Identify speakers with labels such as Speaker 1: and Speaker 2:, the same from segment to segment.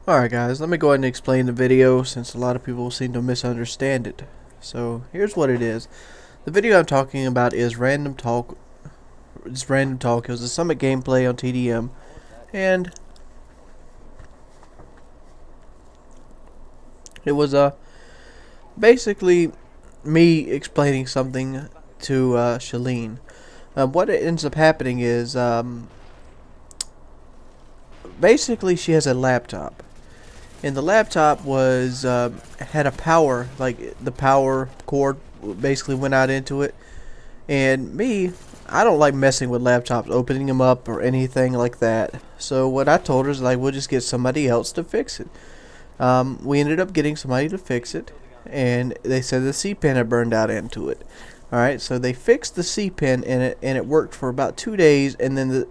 Speaker 1: Alright guys, let me go ahead and explain the video since a lot of people seem to misunderstand it. So here's what it is. The video I'm talking about is Random Talk. It's Random Talk. It was a Summit gameplay on TDM, and it was basically me explaining something to Shalene. What ends up happening is basically she has a laptop. And the laptop was had a power, like the power cord basically went out into it. And me, I don't like messing with laptops, opening them up or anything like that. So what I told her is like, we'll just get somebody else to fix it. We ended up getting somebody to fix it, and they said the C-pin had burned out into it. Alright, so they fixed the C-pin in it, and it worked for about 2 days, and then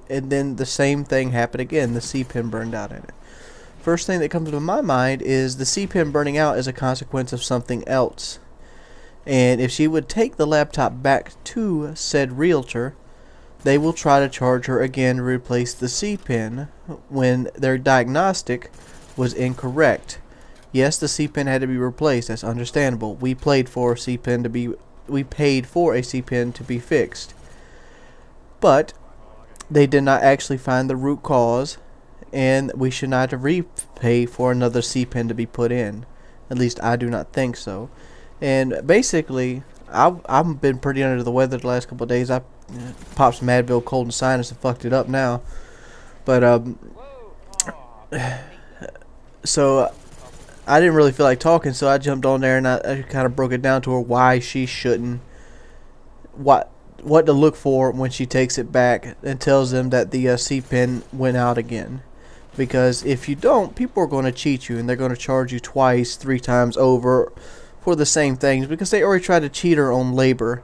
Speaker 1: the same thing happened again. The C-pin burned out in it. First thing that comes to my mind is the C-pin burning out is a consequence of something else. And if she would take the laptop back to said realtor, they will try to charge her again to replace the C-pin when their diagnostic was incorrect. Yes, the C-pin had to be replaced. That's understandable. We paid for a C-pin to be fixed. But they did not actually find the root cause, and we should not have repay for another C-pin to be put in. At least I do not think so. And basically, I've been pretty under the weather the last couple of days. I popped some Advil, cold and sinus, and fucked it up now. But so I didn't really feel like talking, so I jumped on there and I kind of broke it down to her why she shouldn't, what to look for when she takes it back and tells them that the C-pin went out again. Because if you don't, people are going to cheat you, and they're going to charge you twice, 3 times over for the same things, because they already tried to cheat her on labor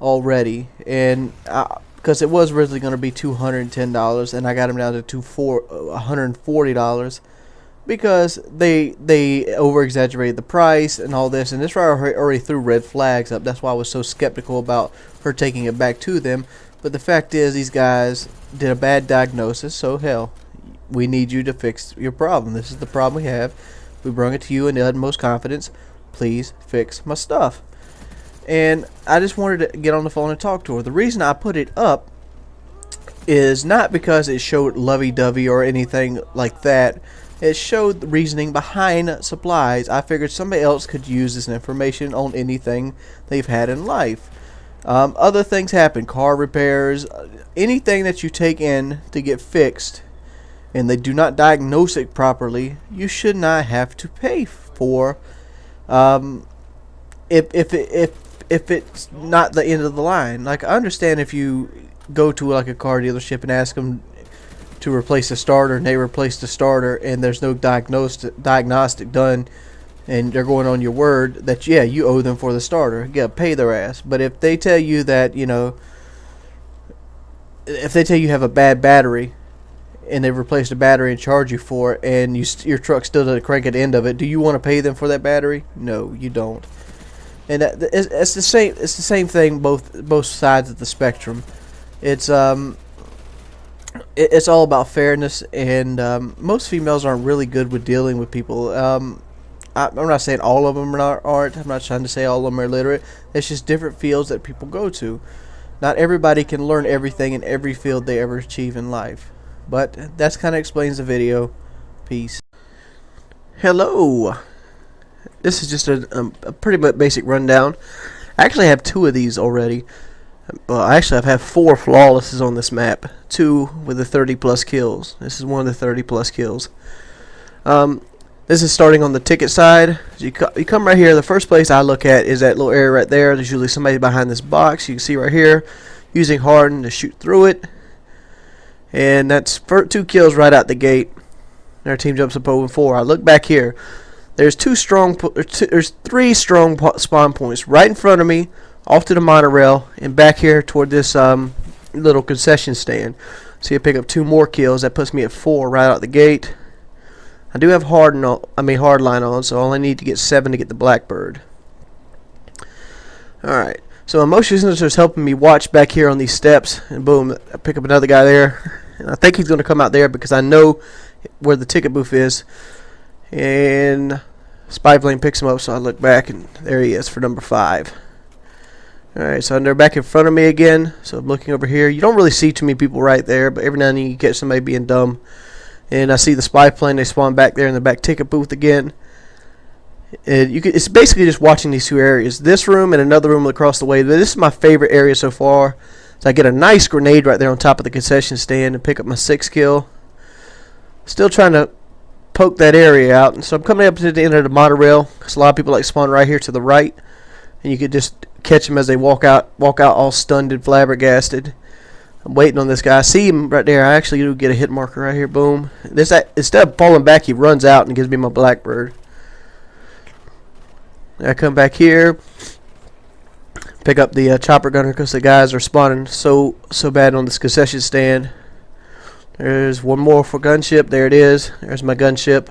Speaker 1: already. And because it was originally going to be $210, and I got them down to $140 because they over exaggerated the price and all this. And this already threw red flags up. That's why I was so skeptical about her taking it back to them. But the fact is, these guys did a bad diagnosis, so hell, we need you to fix your problem. This is the problem we have. We brought it to you in the utmost confidence. Please fix my stuff. And I just wanted to get on the phone and talk to her. The reason I put it up is not because it showed lovey-dovey or anything like that. It showed the reasoning behind supplies. I figured somebody else could use this information on anything they've had in life. Other things happen. Car repairs. Anything that you take in to get fixed and they do not diagnose it properly, you should not have to pay for. If it's not the end of the line. Like, I understand if you go to like a car dealership and ask them to replace a starter, and they replace the starter, and there's no diagnostic done, and they're going on your word that yeah, you owe them for the starter. You gotta pay their ass. But if they tell you that, you know, if they tell you have a bad battery, and they replace the battery and charge you for it, and your truck still doesn't crank at the end of it, do you want to pay them for that battery? No, you don't. And it's the same. It's the same thing both sides of the spectrum. It's all about fairness, and most females aren't really good with dealing with people. I'm not saying all of them aren't. I'm not trying to say all of them are illiterate. It's just different fields that people go to. Not everybody can learn everything in every field they ever achieve in life. But that's kind of explains the video. Peace. Hello. This is just a pretty basic rundown. I actually have 2 of these already. Well, actually, I've had 4 flawlesses on this map. 2 with the 30+ kills. This is one of the 30+ kills. This is starting on the ticket side. You come right here. The first place I look at is that little area right there. There's usually somebody behind this box. You can see right here. Using harden to shoot through it. And that's 2 kills right out the gate. Our team jumps up over 4. I look back here. There's 3 strong spawn points right in front of me, off to the monorail, and back here toward this little concession stand. See, I pick up 2 more kills. That puts me at 4 right out the gate. I do have hardline on, so I only need to get 7 to get the Blackbird. All right. So my motion sensor is helping me watch back here on these steps, and boom, I pick up another guy there. And I think he's going to come out there because I know where the ticket booth is. And spy plane picks him up, so I look back, and there he is for number 5. Alright, so they're back in front of me again. So I'm looking over here. You don't really see too many people right there, but every now and then you catch somebody being dumb. And I see the spy plane. They spawn back there in the back ticket booth again. And it's basically just watching these two areas. This room and another room across the way. But this is my favorite area so far. So I get a nice grenade right there on top of the concession stand and pick up my 6th kill. Still trying to poke that area out. And so I'm coming up to the end of the monorail, because a lot of people like spawn right here to the right. And you could just catch them as they walk out all stunned and flabbergasted. I'm waiting on this guy. I see him right there. I actually do get a hit marker right here. Boom. Instead of falling back, he runs out and gives me my Blackbird. I come back here, pick up the chopper gunner, because the guys are spawning so bad on this concession stand. There's one more for gunship. There it is. There's my gunship.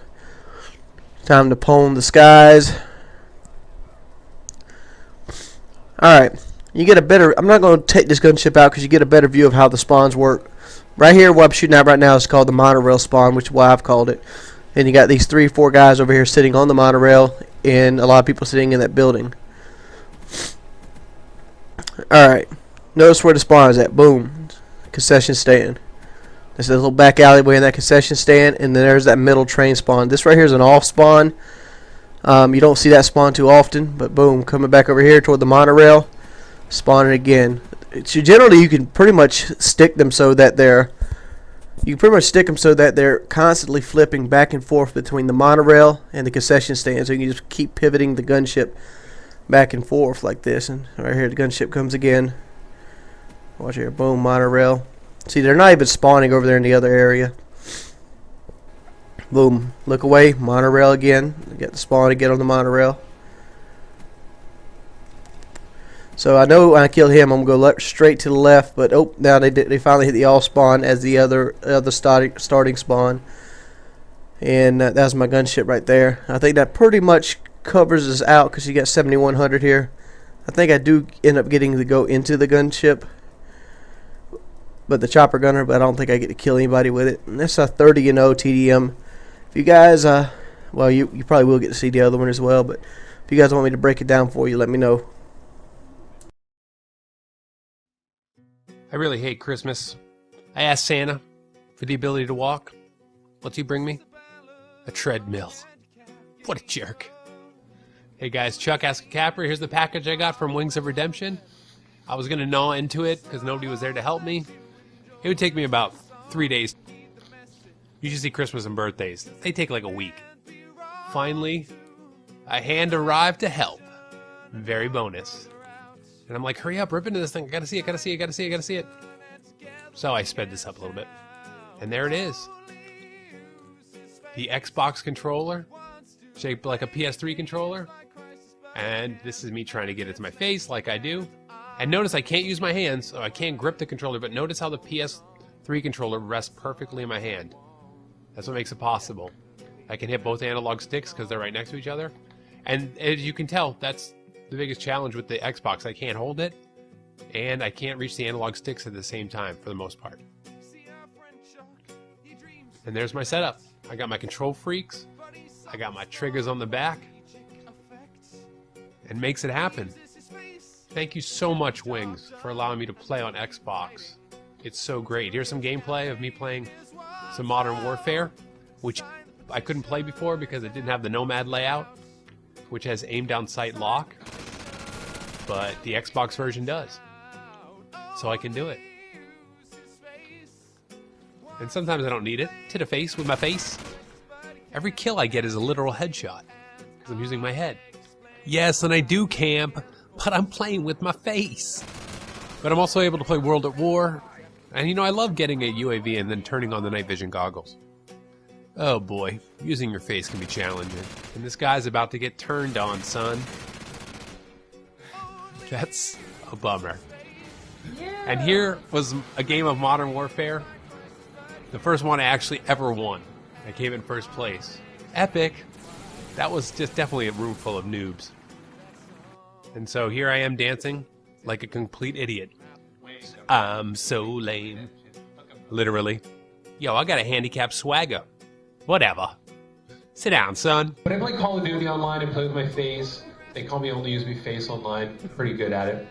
Speaker 1: Time to pwn the skies. Alright, you get a better... I'm not going to take this gunship out because you get a better view of how the spawns work. Right here, what I'm shooting at right now is called the monorail spawn, which is why I've called it. And you got these 3-4 guys over here sitting on the monorail, and a lot of people sitting in that building. Alright, notice where the spawn is at. Boom. Concession stand. There's a little back alleyway in that concession stand, and then there's that middle train spawn. This right here is an off spawn. You don't see that spawn too often, but boom, coming back over here toward the monorail, spawning again. So generally, you can pretty much stick them so that they're constantly flipping back and forth between the monorail and the concession stand. So you can just keep pivoting the gunship back and forth like this. And right here, the gunship comes again. Watch here, boom, monorail. See, they're not even spawning over there in the other area. Boom. Look away. Monorail again. Get the spawn to get on the monorail. So I know when I kill him, I'm going to go straight to the left. But oh, now they finally hit the all spawn as the other starting spawn. And that's my gunship right there. I think that pretty much covers us out because you got 7100 here. I think I do end up getting to go into the gunship, but the chopper gunner. But I don't think I get to kill anybody with it. And that's a 30-0 TDM. If you guys, well, you probably will get to see the other one as well, but if you guys want me to break it down for you, let me know.
Speaker 2: I really hate Christmas. I asked Santa for the ability to walk. What's he bring me? A treadmill. What a jerk. Hey guys, Chuck AskACapper. Here's the package I got from Wings of Redemption. I was going to gnaw into it because nobody was there to help me. It would take me about 3 days. You should see Christmas and birthdays. They take like a week. Finally, a hand arrived to help. Very bonus. And I'm like, hurry up, rip into this thing. I gotta see it, gotta see it, gotta see it, gotta see it. So I sped this up a little bit. And there it is. The Xbox controller, shaped like a PS3 controller. And this is me trying to get it to my face like I do. And notice I can't use my hands, so I can't grip the controller, but notice how the PS3 controller rests perfectly in my hand. That's what makes it possible. I can hit both analog sticks because they're right next to each other. And as you can tell, that's the biggest challenge with the Xbox. I can't hold it, and I can't reach the analog sticks at the same time for the most part. And there's my setup. I got my control freaks. I got my triggers on the back. And makes it happen. Thank you so much, Wings, for allowing me to play on Xbox. It's so great. Here's some gameplay of me playing some Modern Warfare, which I couldn't play before because it didn't have the Nomad layout, which has aim down sight lock, but the Xbox version does. So I can do it. And sometimes I don't need it. To the face with my face. Every kill I get is a literal headshot because I'm using my head. Yes, and I do camp, but I'm playing with my face. But I'm also able to play World at War. And you know, I love getting a UAV and then turning on the night vision goggles. Oh boy, using your face can be challenging. And this guy's about to get turned on, son. That's a bummer. Yeah. And here was a game of Modern Warfare. The first one I actually ever won. I came in first place. Epic. That was just definitely a room full of noobs. And so here I am dancing like a complete idiot. I'm so lame. Literally. Yo, I got a handicap swagger. Whatever. Sit down, son.
Speaker 3: When I play Call of Duty online, I play with my face. They call me Only Use Me Face online. I'm pretty good at it.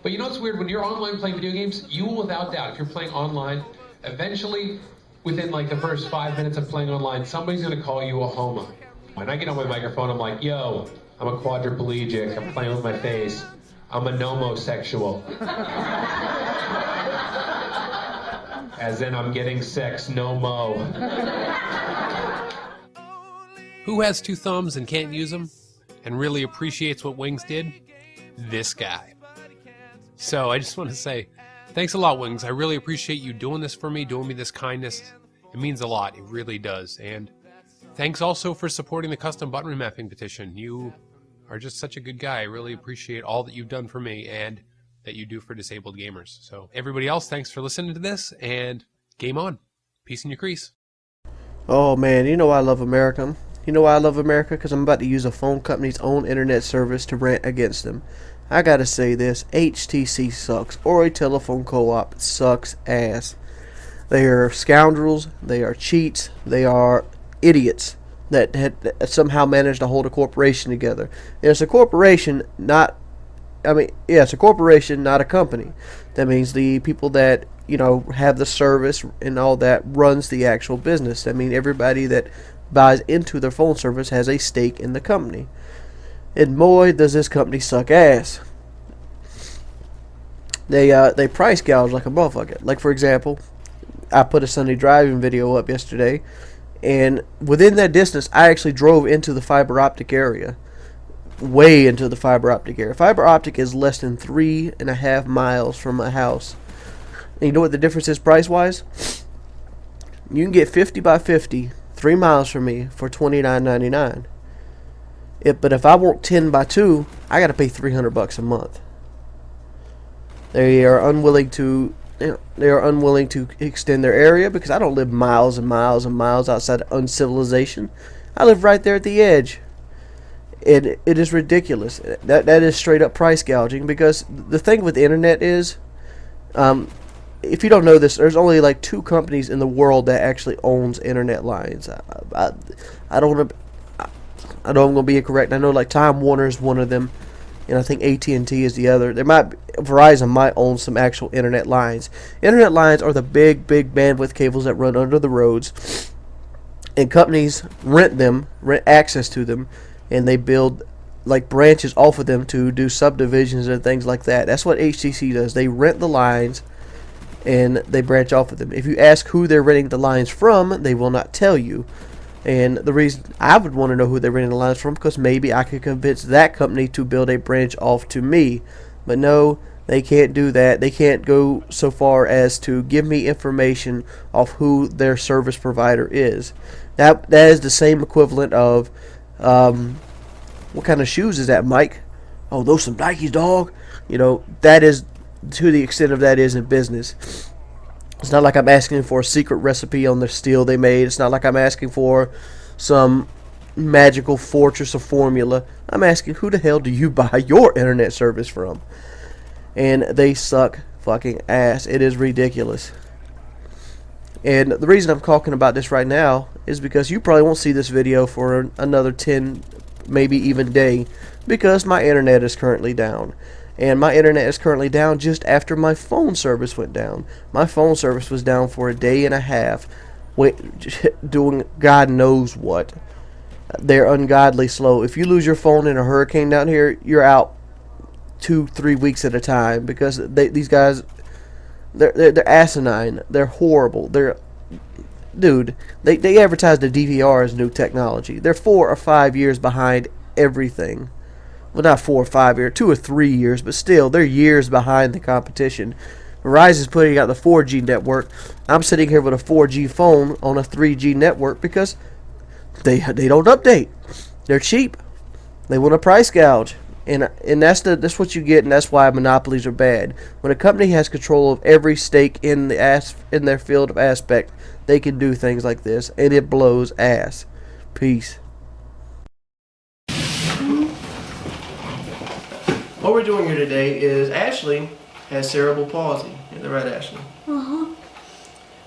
Speaker 3: But you know what's weird? When you're online playing video games, you will without doubt, if you're playing online, eventually, within like the first 5 minutes of playing online, somebody's gonna call you a homo. When I get on my microphone, I'm like, yo, I'm a quadriplegic, I'm playing with my face. I'm a nomosexual. As in, I'm getting sex, no mo.
Speaker 2: Who has two thumbs and can't use them and really appreciates what Wings did? This guy. So I just want to say, thanks a lot, Wings. I really appreciate you doing this for me, doing me this kindness. It means a lot. It really does. And thanks also for supporting the custom button remapping petition. You are just such a good guy. I really appreciate all that you've done for me and that you do for disabled gamers. So everybody else, thanks for listening to this, and game on. Peace in your crease.
Speaker 1: Oh man, you know I love America. You know why I love America? Because I'm about to use a phone company's own internet service to rant against them. I gotta say this, HTC sucks. Ori Telephone Co-op sucks ass. They are scoundrels, they are cheats, they are idiots that had somehow managed to hold a corporation together. And it's a corporation, it's a corporation, not a company. That means the people that, have the service and all that runs the actual business. I mean, everybody that buys into their phone service has a stake in the company. And boy, does this company suck ass. They price gouge like a motherfucker. Like, for example, I put a Sunday driving video up yesterday, and within that distance, I actually drove into the fiber optic area. Way into the fiber optic area. Fiber optic is less than 3.5 miles from my house. And you know what the difference is price-wise? You can get 50 by 50, 3 miles from me, for $29.99. But if I want 10 by 2, I got to pay $300 a month. They are unwilling to extend their area because I don't live miles and miles and miles outside of uncivilization. I live right there at the edge. It is ridiculous. That is straight up price gouging, because the thing with the internet is, if you don't know this, there's only like 2 companies in the world that actually owns internet lines. I don't want to. I know I'm going to be incorrect. I know like Time Warner is one of them, and I think AT&T is the other. Verizon might own some actual internet lines. Internet lines are the big bandwidth cables that run under the roads, and companies rent access to them, and they build like branches off of them to do subdivisions and things like that. That's what HTC does. They rent the lines and they branch off of them. If you ask who they're renting the lines from, they will not tell you. And the reason I would want to know who they're renting the lines from, because maybe I could convince that company to build a branch off to me. But no, they can't do that. They can't go so far as to give me information of who their service provider is. That is the same equivalent of, what kind of shoes is that, Mike? Oh, those some Nikes, dog. That is, to the extent of that is in business. It's not like I'm asking for a secret recipe on the steel they made. It's not like I'm asking for some magical fortress of formula. I'm asking, who the hell do you buy your internet service from? And they suck fucking ass. It is ridiculous. And the reason I'm talking about this right now is because you probably won't see this video for another 10, maybe even day, because my internet is currently down. And my internet is currently down just after my phone service went down. My phone service was down for a day and a half, doing God knows what. They're ungodly slow. If you lose your phone in a hurricane down here, you're out 2-3 weeks at a time, because these guys, they're asinine. They're horrible. They advertise the DVR as new technology. They're 4 or 5 years behind everything. Well, not 4 or 5 years, 2 or 3 years, but still, they're years behind the competition. Verizon's putting out the 4G network. I'm sitting here with a 4G phone on a 3G network because they don't update. They're cheap. They want a price gouge, and that's what you get, and that's why monopolies are bad. When a company has control of every stake in their field of aspect, they can do things like this, and it blows ass. Peace. What we're doing here today is Ashley has cerebral palsy. Is that right, Ashley?
Speaker 4: Uh-huh.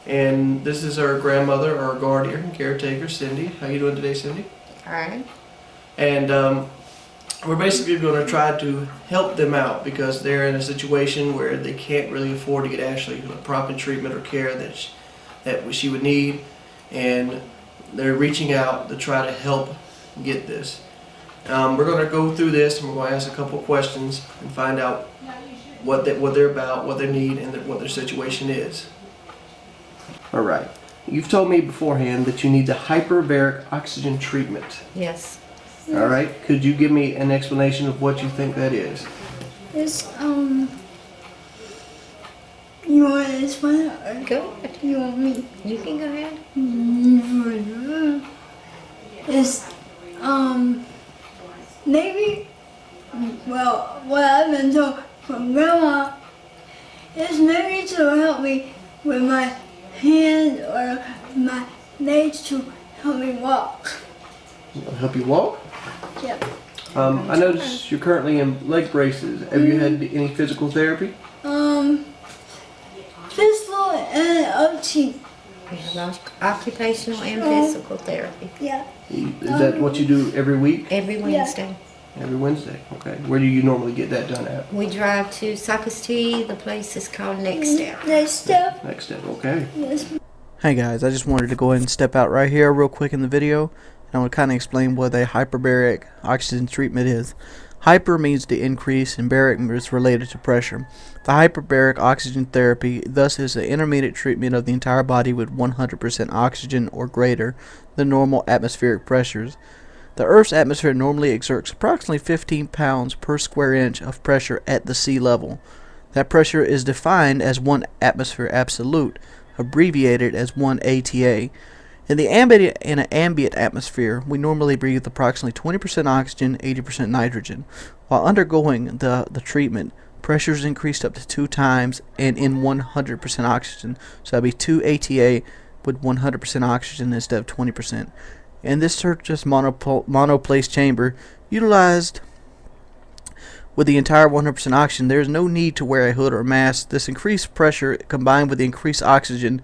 Speaker 1: And this is our grandmother, our guardian and caretaker, Cindy. How you doing today, Cindy?
Speaker 4: All right.
Speaker 1: And we're basically going to try to help them out because they're in a situation where they can't really afford to get Ashley the proper treatment or care that she would need, and they're reaching out to try to help get this. We're going to go through this, and we're going to ask a couple questions and find out what they're about, what they need, and what their situation is. All right. You've told me beforehand that you need the hyperbaric oxygen treatment.
Speaker 4: Yes.
Speaker 1: All right. Could you give me an explanation of what you think that is?
Speaker 5: It's, you want to explain it or
Speaker 4: Go ahead.
Speaker 5: you want me?
Speaker 4: You can go ahead.
Speaker 5: It's, maybe, well, what I've been told from Grandma is maybe to help me with my hand or my legs to help me walk.
Speaker 1: It'll help you walk?
Speaker 5: Yep.
Speaker 1: I noticed you're currently in leg braces. Have you had any physical therapy?
Speaker 5: Physical and OT.
Speaker 4: We have occupational and physical therapy
Speaker 5: Yeah.
Speaker 1: Is that what you do every week?
Speaker 4: every Wednesday.
Speaker 1: Every Wednesday. Okay. Where do you normally get that done at?
Speaker 4: We drive to Socastee. The place is called Next Step.
Speaker 5: Next step.
Speaker 1: Next step. Okay.
Speaker 5: Yes.
Speaker 1: Hey guys, I just wanted to go ahead and step out right here real quick in the video, and I want to kind of explain what a hyperbaric oxygen treatment is. Hyper means the increase, and baric is related to pressure. The hyperbaric oxygen therapy thus is an intermediate treatment of the entire body with 100% oxygen or greater than normal atmospheric pressures. The Earth's atmosphere normally exerts approximately 15 pounds per square inch of pressure at the sea level. That pressure is defined as 1 atmosphere absolute, abbreviated as 1 ATA. In an ambient atmosphere, we normally breathe approximately 20% oxygen, 80% nitrogen. While undergoing the treatment, pressure is increased up to 2 times and in 100% oxygen. So that'd be 2 ATA with 100% oxygen instead of 20%. In this surface monoplace chamber, utilized with the entire 100% oxygen, there is no need to wear a hood or mask. This increased pressure combined with the increased oxygen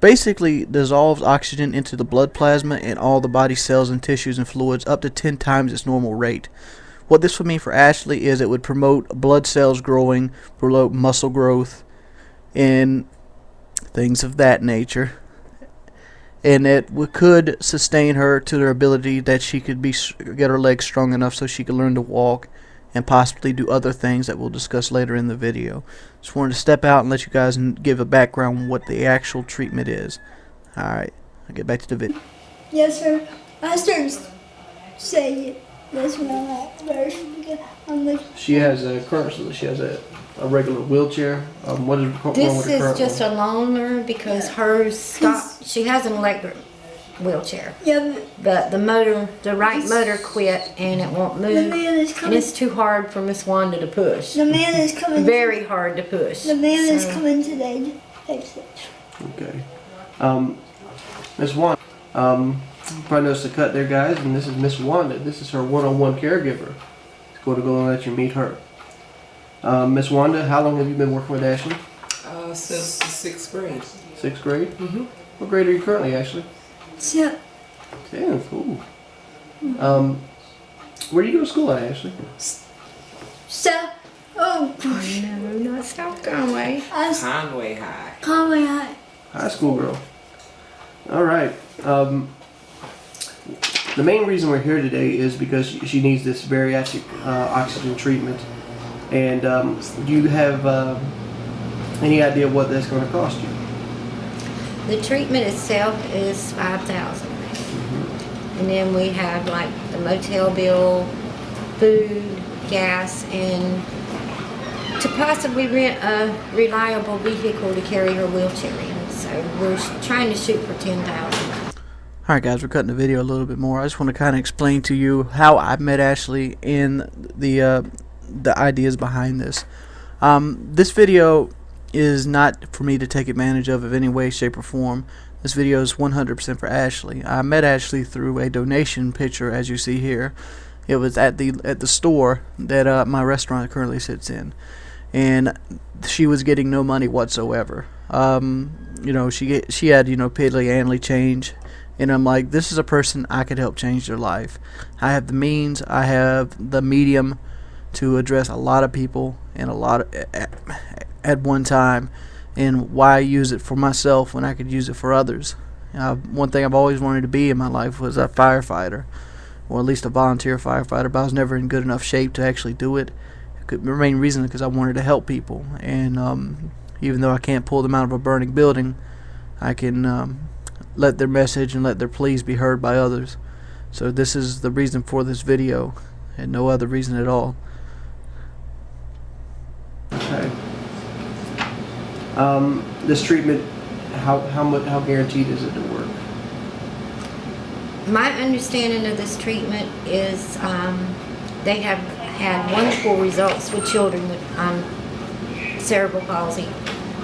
Speaker 1: basically dissolves oxygen into the blood plasma and all the body cells and tissues and fluids up to 10 times its normal rate. What this would mean for Ashley is it would promote blood cells growing, promote muscle growth, and things of that nature. And it could sustain her to her ability that she could get her legs strong enough so she could learn to walk and possibly do other things that we'll discuss later in the video. Just wanted to step out and let you guys give a background on what the actual treatment is. Alright, I'll get back to the video.
Speaker 5: Yes, sir. I started saying it. That's when I'm at first because I'm like.
Speaker 1: She has a regular wheelchair. What is wrong with
Speaker 4: This
Speaker 1: the
Speaker 4: is
Speaker 1: current
Speaker 4: just
Speaker 1: one?
Speaker 4: a loaner because hers stopped. She has an electric wheelchair,
Speaker 5: Yeah,
Speaker 4: but the right motor quit and it won't
Speaker 5: the
Speaker 4: move.
Speaker 5: man is
Speaker 4: And
Speaker 5: coming.
Speaker 4: it's too hard for Miss Wanda to push.
Speaker 5: The man is coming.
Speaker 4: Very hard to push.
Speaker 5: The man is
Speaker 4: So-
Speaker 5: coming today to fix it.
Speaker 1: Okay. Miss Wanda. You probably noticed the cut there, guys, and this is Miss Wanda. This is her one-on-one caregiver. Let's go and let you meet her. Miss Wanda, how long have you been working with Ashley?
Speaker 6: Since the 6th grade.
Speaker 1: 6th grade?
Speaker 6: Mm-hmm.
Speaker 1: What grade are you currently, Ashley?
Speaker 5: Yeah.
Speaker 1: 10th. Ooh. Where do you go to school at, Ashley?
Speaker 5: So, oh gosh.
Speaker 4: No, not South Conway.
Speaker 5: I was
Speaker 6: Hanoi High.
Speaker 5: Conway High.
Speaker 1: High school girl. All right. The main reason we're here today is because she needs this bariatric oxygen treatment. And do you have any idea what that's going to cost you?
Speaker 4: The treatment itself is $5,000, and then we have like the motel bill, food, gas, and to possibly rent a reliable vehicle to carry her wheelchair in. So we're trying to shoot for $10,000.
Speaker 1: Alright guys, we're cutting the video a little bit more. I just want to kind of explain to you how I met Ashley and the ideas behind this. This video is not for me to take advantage of any way, shape, or form. This video is 100% for Ashley. I met Ashley through a donation picture, as you see here. It was at the store that my restaurant currently sits in, and she was getting no money whatsoever. You know, she had, you know, piddly anally change, and I'm like, this is a person I could help change their life. I have the means, I have the medium to address a lot of people and a lot of, at one time, and why use it for myself when I could use it for others? One thing I've always wanted to be in my life was a firefighter, or at least a volunteer firefighter, but I was never in good enough shape to actually do it. The main reason is because I wanted to help people, and even though I can't pull them out of a burning building, I can let their message and let their pleas be heard by others. So this is the reason for this video, and no other reason at all. Okay. This treatment, how guaranteed is it to work?
Speaker 4: My understanding of this treatment is they have had wonderful results with children with cerebral palsy.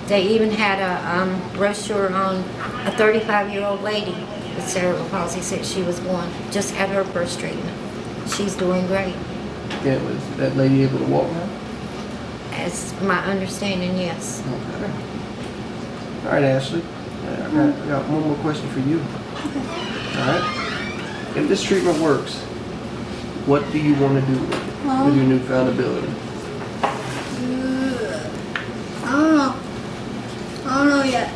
Speaker 4: They even had a brochure on a 35-year-old lady with cerebral palsy since she was born. Just had her first treatment. She's doing great.
Speaker 1: Yeah, was that lady able to walk now?
Speaker 4: As my understanding, yes.
Speaker 1: Okay. All right, Ashley. I got one more question for you. All right. If this treatment works, what do you want to do with it, with your newfound ability?
Speaker 5: I don't know. I don't know yet.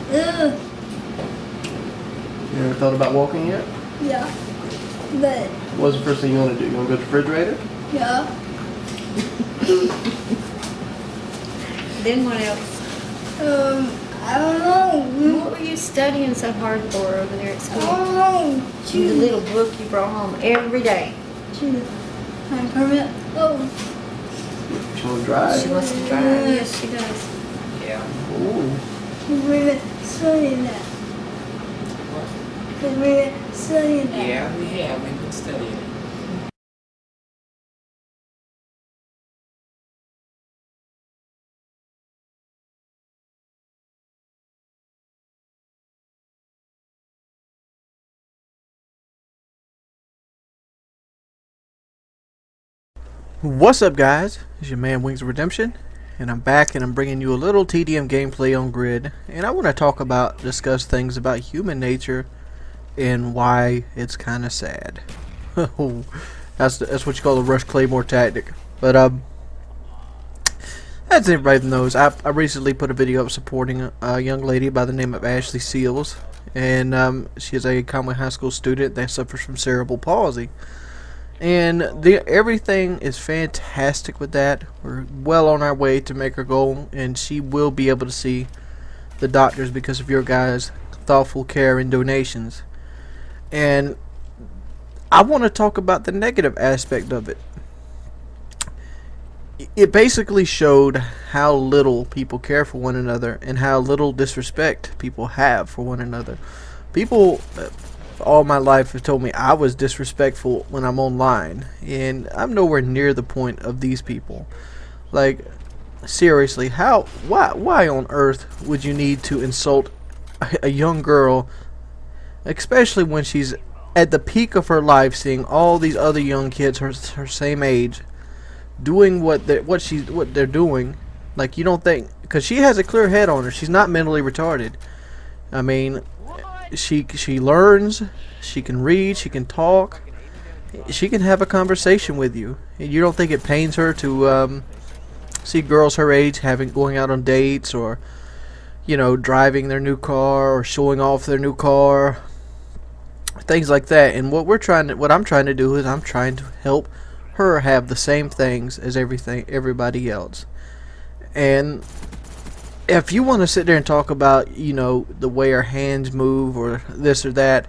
Speaker 1: You ever thought about walking yet?
Speaker 5: Yeah. But,
Speaker 1: What's the first thing you want to do? You want to go to the refrigerator?
Speaker 5: yeah.
Speaker 4: Then what else?
Speaker 5: I don't know.
Speaker 4: What were you studying so hard for over there at
Speaker 5: I
Speaker 4: school?
Speaker 5: don't know.
Speaker 4: The little book you brought home every day.
Speaker 5: My permit. Oh.
Speaker 1: You want to drive?
Speaker 4: She wants to drive. Yes, she does.
Speaker 6: Yeah.
Speaker 1: Ooh.
Speaker 5: We've been studying that. We've been studying that.
Speaker 6: Yeah, we have. We've been studying it.
Speaker 1: What's up, guys? It's your man Wings of Redemption, and I'm back, and I'm bringing you a little TDM gameplay on Grid, and I want to discuss things about human nature and why it's kind of sad. That's what you call the Rush Claymore tactic. But as everybody knows, I recently put a video up supporting a young lady by the name of Ashley Seals, and she is a Conway High School student that suffers from cerebral palsy. And everything is fantastic with that. We're well on our way to make her goal, and she will be able to see the doctors because of your guys' thoughtful care and donations. And I want to talk about the negative aspect of it. It basically showed how little people care for one another and how little disrespect people have for one another. People all my life have told me I was disrespectful when I'm online, and I'm nowhere near the point of these people. Like, seriously, why on earth would you need to insult a young girl, especially when she's at the peak of her life, seeing all these other young kids her same age doing what they're doing? Like, you don't think, because she has a clear head on her, she's not mentally retarded. I mean, she learns, she can read, she can talk, she can have a conversation with you. And you don't think it pains her to see girls her age going out on dates, or driving their new car, or showing off their new car, things like that. And what I'm trying to do is I'm trying to help her have the same things as everybody else. And if you want to sit there and talk about, the way her hands move or this or that,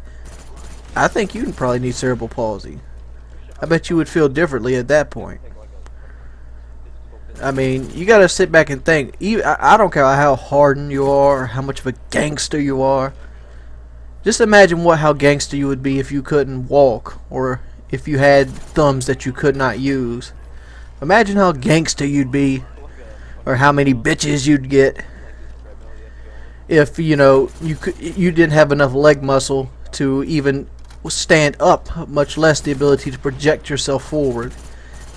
Speaker 1: I think you probably need cerebral palsy. I bet you would feel differently at that point. I mean, you got to sit back and think. I don't care how hardened you are or how much of a gangster you are. Just imagine how gangster you would be if you couldn't walk, or if you had thumbs that you could not use. Imagine how gangster you'd be, or how many bitches you'd get if you didn't have enough leg muscle to even stand up, much less the ability to project yourself forward.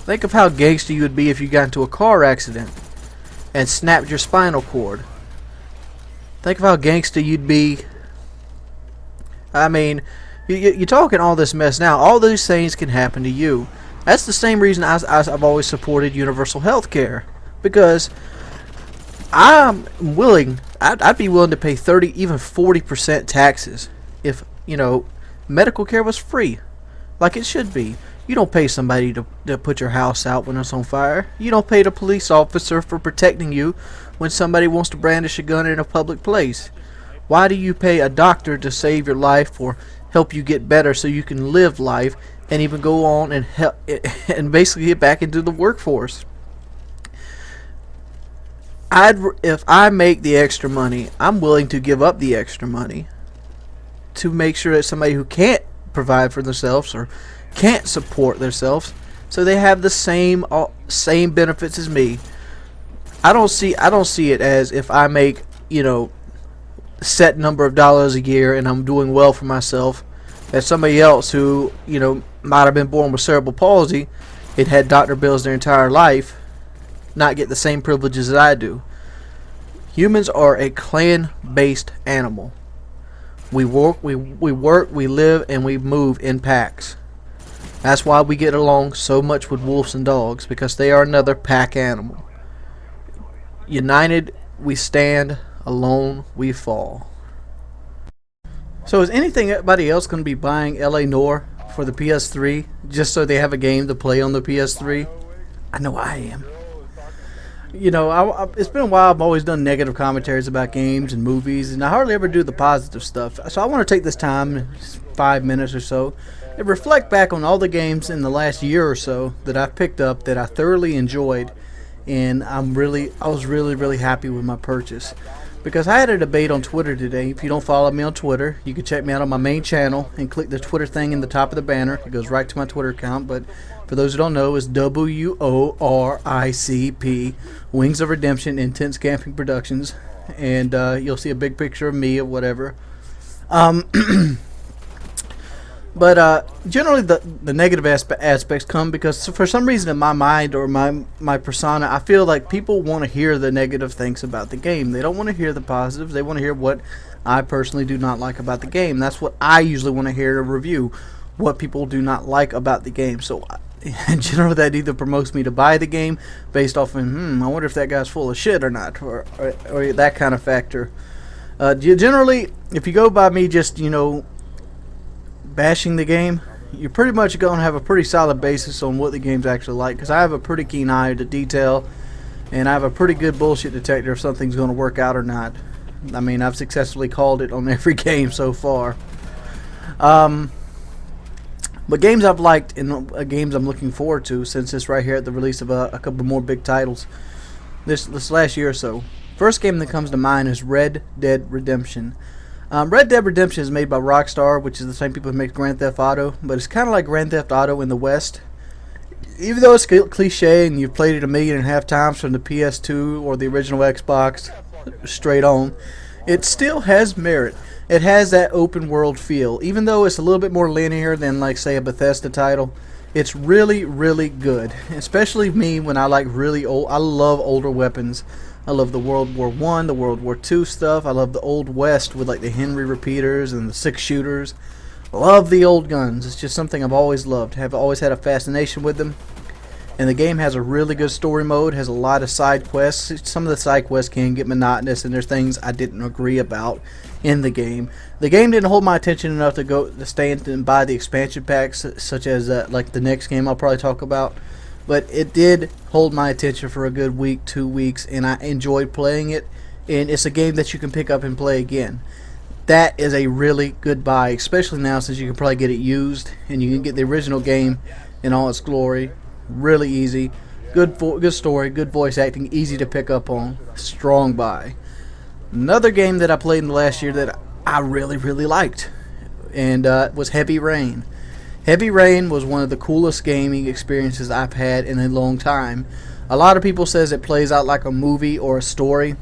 Speaker 1: Think of how gangster you would be if you got into a car accident and snapped your spinal cord. Think of how gangsta you'd be. I mean, you're talking all this mess now. All these things can happen to you. That's the same reason I've always supported universal health care. Because I'm willing, I'd be willing to pay 30, even 40% taxes if, medical care was free. Like it should be. You don't pay somebody to put your house out when it's on fire. You don't pay the police officer for protecting you when somebody wants to brandish a gun in a public place. Why do you pay a doctor to save your life or help you get better so you can live life and even go on and help and basically get back into the workforce? If I make the extra money, I'm willing to give up the extra money to make sure that somebody who can't provide for themselves or can't support themselves, so they have the same benefits as me. I don't see it as if I make set number of dollars a year and I'm doing well for myself, that somebody else who might have been born with cerebral palsy and had doctor bills their entire life not get the same privileges as I do. Humans are a clan-based animal. We work, we live, and we move in packs. That's why we get along so much with wolves and dogs, because they are another pack animal. United, we stand. Alone, we fall. So is anybody else going to be buying LA Noire for the PS3 just so they have a game to play on the PS3? I know I am. It's been a while. I've always done negative commentaries about games and movies, and I hardly ever do the positive stuff. So I want to take this time, 5 minutes or so, and reflect back on all the games in the last year or so that I've picked up that I thoroughly enjoyed, and I was really happy with my purchase. Because I had a debate on Twitter today. If you don't follow me on Twitter, you can check me out on my main channel and click the Twitter thing in the top of the banner. It goes right to my Twitter account. But for those who don't know, it's WORICP, Wings of Redemption, Intense Camping Productions. And you'll see a big picture of me or whatever. But generally the negative aspects come because for some reason in my mind or my persona, I feel like people want to hear the negative things about the game. They don't want to hear the positives. They want to hear what I personally do not like about the game. That's what I usually want to hear in a review, what people do not like about the game. So in general, that either promotes me to buy the game based off of, I wonder if that guy's full of shit or not, or that kind of factor. Generally, if you go by me just, bashing the game, you're pretty much going to have a pretty solid basis on what the game's actually like, because I have a pretty keen eye to detail, and I have a pretty good bullshit detector if something's going to work out or not. I mean, I've successfully called it on every game so far. But games I've liked and games I'm looking forward to since this right here at the release of a couple more big titles this last year or so. First game that comes to mind is Red Dead Redemption. Red Dead Redemption is made by Rockstar, which is the same people who make Grand Theft Auto, but it's kind of like Grand Theft Auto in the West. Even though it's cliche and you've played it 1.5 million times from the PS2 or the original Xbox straight on, it still has merit. It has that open world feel. Even though it's a little bit more linear than, like, say, a Bethesda title, it's really good. Especially me when I like really old. I love older weapons. I love the World War I, the World War II stuff. I love the Old West with like the Henry repeaters and the 6-shooters. Love the old guns. It's just something I've always loved. Have always had a fascination with them. And the game has a really good story mode. Has a lot of side quests. Some of the side quests can get monotonous, and there's things I didn't agree about in the game. The game didn't hold my attention enough to stay and buy the expansion packs, such as like the next game I'll probably talk about. But it did hold my attention for a good week, 2 weeks, and I enjoyed playing it. And it's a game that you can pick up and play again. That is a really good buy, especially now since you can probably get it used, and you can get the original game in all its glory. Really easy, good story, good voice acting, easy to pick up on. Strong buy. Another game that I played in the last year that I really liked, and was Heavy Rain. Heavy Rain was one of the coolest gaming experiences I've had in a long time. A lot of people says it plays out like a movie or a story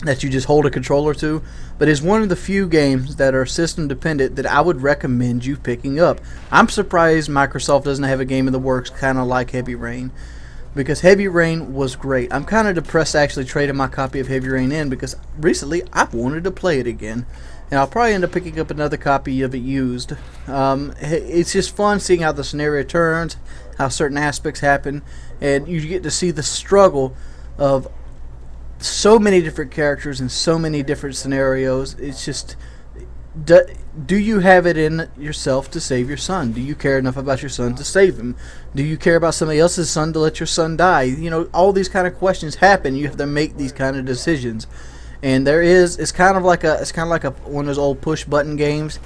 Speaker 1: that you just hold a controller to, but it's one of the few games that are system dependent that I would recommend you picking up. I'm surprised Microsoft doesn't have a game in the works kind of like Heavy Rain. because Heavy Rain was great. I'm kind of depressed actually trading my copy of Heavy Rain in because recently I've wanted to play it again. And I'll probably end up picking up another copy of it used. It's just fun seeing how the scenario turns, how certain aspects happen, and you get to see the struggle of so many different characters and so many different scenarios. It's just, do you have it in yourself to save your son? Do you care enough about your son to save him? Do you care about somebody else's son to let your son die? You know, all these kind of questions happen. You have to make these kind of decisions. And it's kind of like one of those old push button games,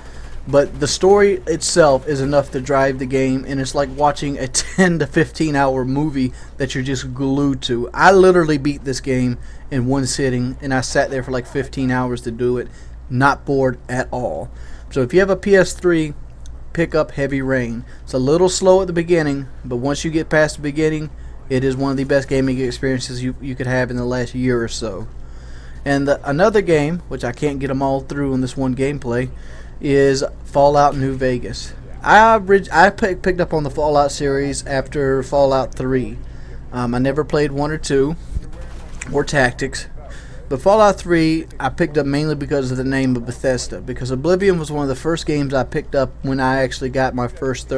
Speaker 1: but the story itself is enough to drive the game, and it's like watching a 10 to 15 hour movie that you're just glued to. I literally beat this game in one sitting, and I sat there for like 15 hours to do it, not bored at all. So if you have a PS3, pick up Heavy Rain. It's a little slow at the beginning, but once you get past the beginning, it is one of the best gaming experiences you could have in the last year or so. And another game, which I can't get them all through in this one gameplay, is Fallout New Vegas. I picked up on the Fallout series after Fallout 3. I never played 1 or 2, or Tactics. But Fallout 3 I picked up mainly because of the name of Bethesda. Because Oblivion was one of the first games I picked up when I actually got my first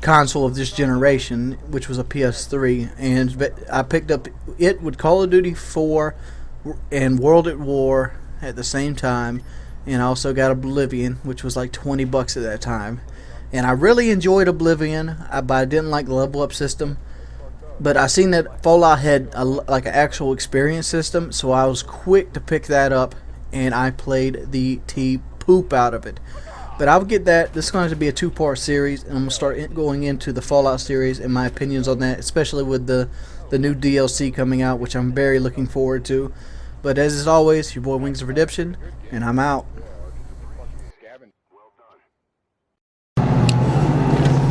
Speaker 1: console of this generation, which was a PS3, and I picked up it with Call of Duty 4 and World at War at the same time, and I also got Oblivion, which was like $20 at that time. And I really enjoyed Oblivion, but I didn't like the level up system. But I seen that Fallout had like an actual experience system, so I was quick to pick that up, and I played the poop out of it. But I'll get that. This is going to be a 2-part series, and I'm going to start going into the Fallout series and my opinions on that, especially with the new DLC coming out, which I'm very looking forward to. But as is always, your boy Wings of Redemption, and I'm out.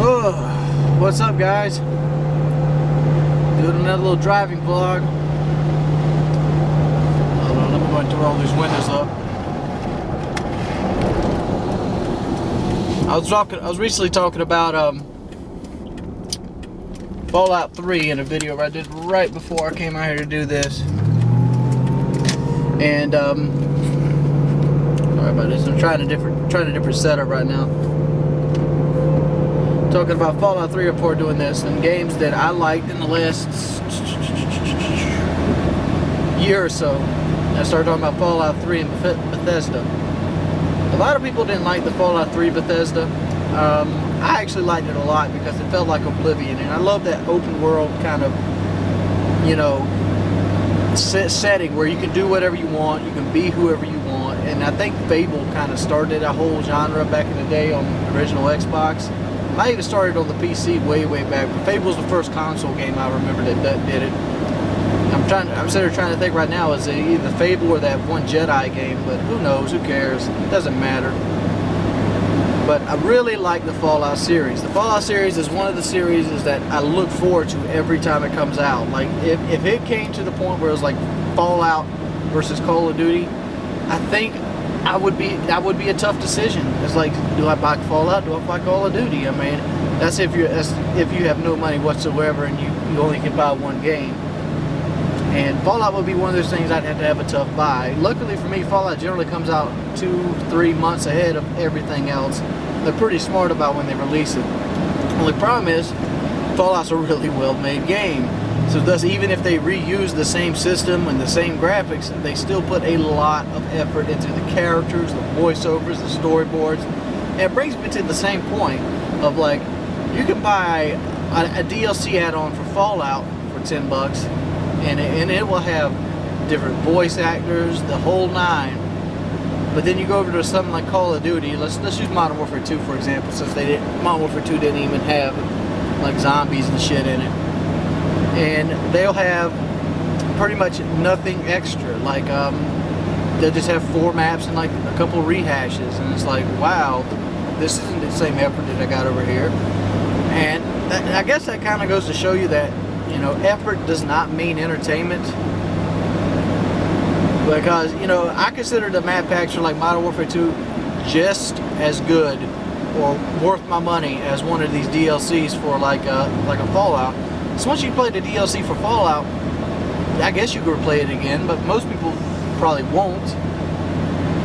Speaker 1: Oh, what's up, guys? Doing another little driving vlog. Hold on, I'm going to turn all these windows up. I was recently talking about Fallout 3 in a video I did right before I came out here to do this. And sorry about this. I'm trying a different setup right now. Talking about Fallout 3 before doing this, and games that I liked in the last year or so. I started talking about Fallout 3 and Bethesda. A lot of people didn't like the Fallout 3 Bethesda. I actually liked it a lot because it felt like Oblivion, and I love that open world kind of, setting where you can do whatever you want, you can be whoever you want. And I think Fable kind of started a whole genre back in the day on the original Xbox. I even started on the PC way back, but Fable was the first console game I remember that did it. I'm sitting there trying to think right now, is it either Fable or that one Jedi game, but who knows, who cares, it doesn't matter. But I really like the Fallout series. The Fallout series is one of the series that I look forward to every time it comes out. Like, if it came to the point where it was like Fallout versus Call of Duty, I think that would be a tough decision. It's like, do I buy Fallout, do I buy Call of Duty? I mean, that's if you have no money whatsoever and you only can buy one game. And Fallout would be one of those things I'd have to have a tough buy. Luckily for me, Fallout generally comes out 2-3 months ahead of everything else. They're pretty smart about when they release it. Only problem is, Fallout's a really well-made game. So thus, even if they reuse the same system and the same graphics, they still put a lot of effort into the characters, the voiceovers, the storyboards. And it brings me to the same point of, like, you can buy a DLC add-on for Fallout for $10. And it will have different voice actors, the whole nine. But then you go over to something like Call of Duty. Let's use Modern Warfare 2 for example, since Modern Warfare 2 didn't even have like zombies and shit in it. And they'll have pretty much nothing extra. Like they'll just have 4 maps and like a couple rehashes, and it's like, wow, this isn't the same effort that I got over here. And I guess that kind of goes to show you that, effort does not mean entertainment. Because, I consider the map packs for like Modern Warfare 2 just as good or worth my money as one of these DLCs for like a Fallout.
Speaker 7: So once you play the DLC for Fallout, I guess you could play it again, but most people probably won't.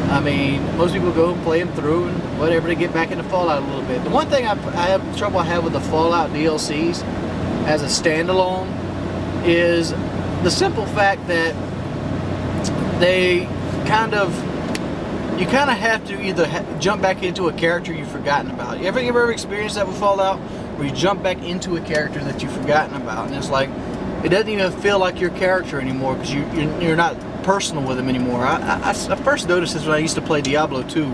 Speaker 7: I mean, most people go and play them through and whatever to get back into Fallout a little bit. The one thing I have with the Fallout DLCs as a standalone is the simple fact that they you kind of have to either jump back into a character you've forgotten about. You ever experienced that with Fallout, where you jump back into a character that you've forgotten about, and it's like it doesn't even feel like your character anymore because you're not personal with him anymore. I first noticed this when I used to play Diablo 2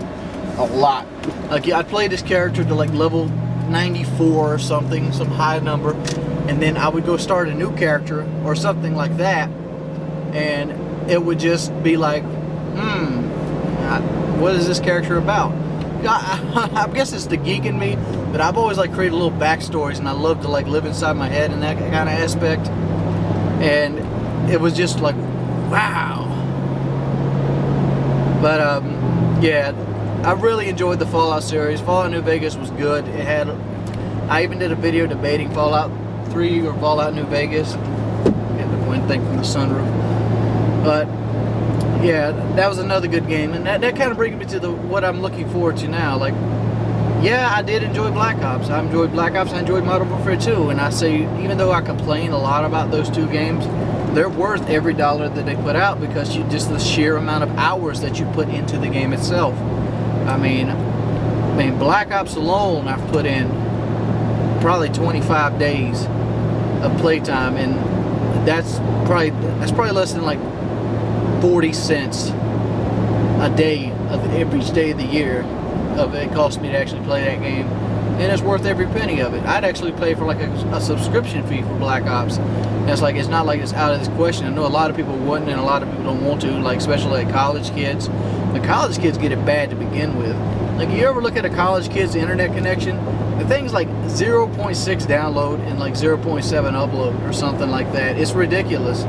Speaker 7: a lot. Like, I'd play this character to like level 94 or something, some high number, and then I would go start a new character or something like that, and it would just be like, what is this character about? I guess it's the geek in me, but I've always like created little backstories, and I love to like live inside my head in that kind of aspect. And it was just like, wow. But yeah, I really enjoyed the Fallout series. Fallout New Vegas was good. I even did a video debating Fallout 3 or Fallout New Vegas. Get the wind thing from the sunroof. But yeah, that was another good game, and that kind of brings me to what I'm looking forward to now. Like, yeah, I did enjoy Black Ops. I enjoyed Black Ops. I enjoyed Modern Warfare 2, and I say, even though I complain a lot about those two games, they're worth every dollar that they put out because just the sheer amount of hours that you put into the game itself. I mean, Black Ops alone, I've put in probably 25 days of playtime, and that's probably less than like 40 cents a day of each day of the year of it cost me to actually play that game, and it's worth every penny of it. I'd actually pay for like a subscription fee for Black Ops. And it's not like it's out of this question. I know a lot of people wouldn't, and a lot of people don't want to, like especially like college kids. The college kids get it bad to begin with. Like, you ever look at a college kid's internet connection? The thing's like 0.6 download and like 0.7 upload or something like that. It's ridiculous.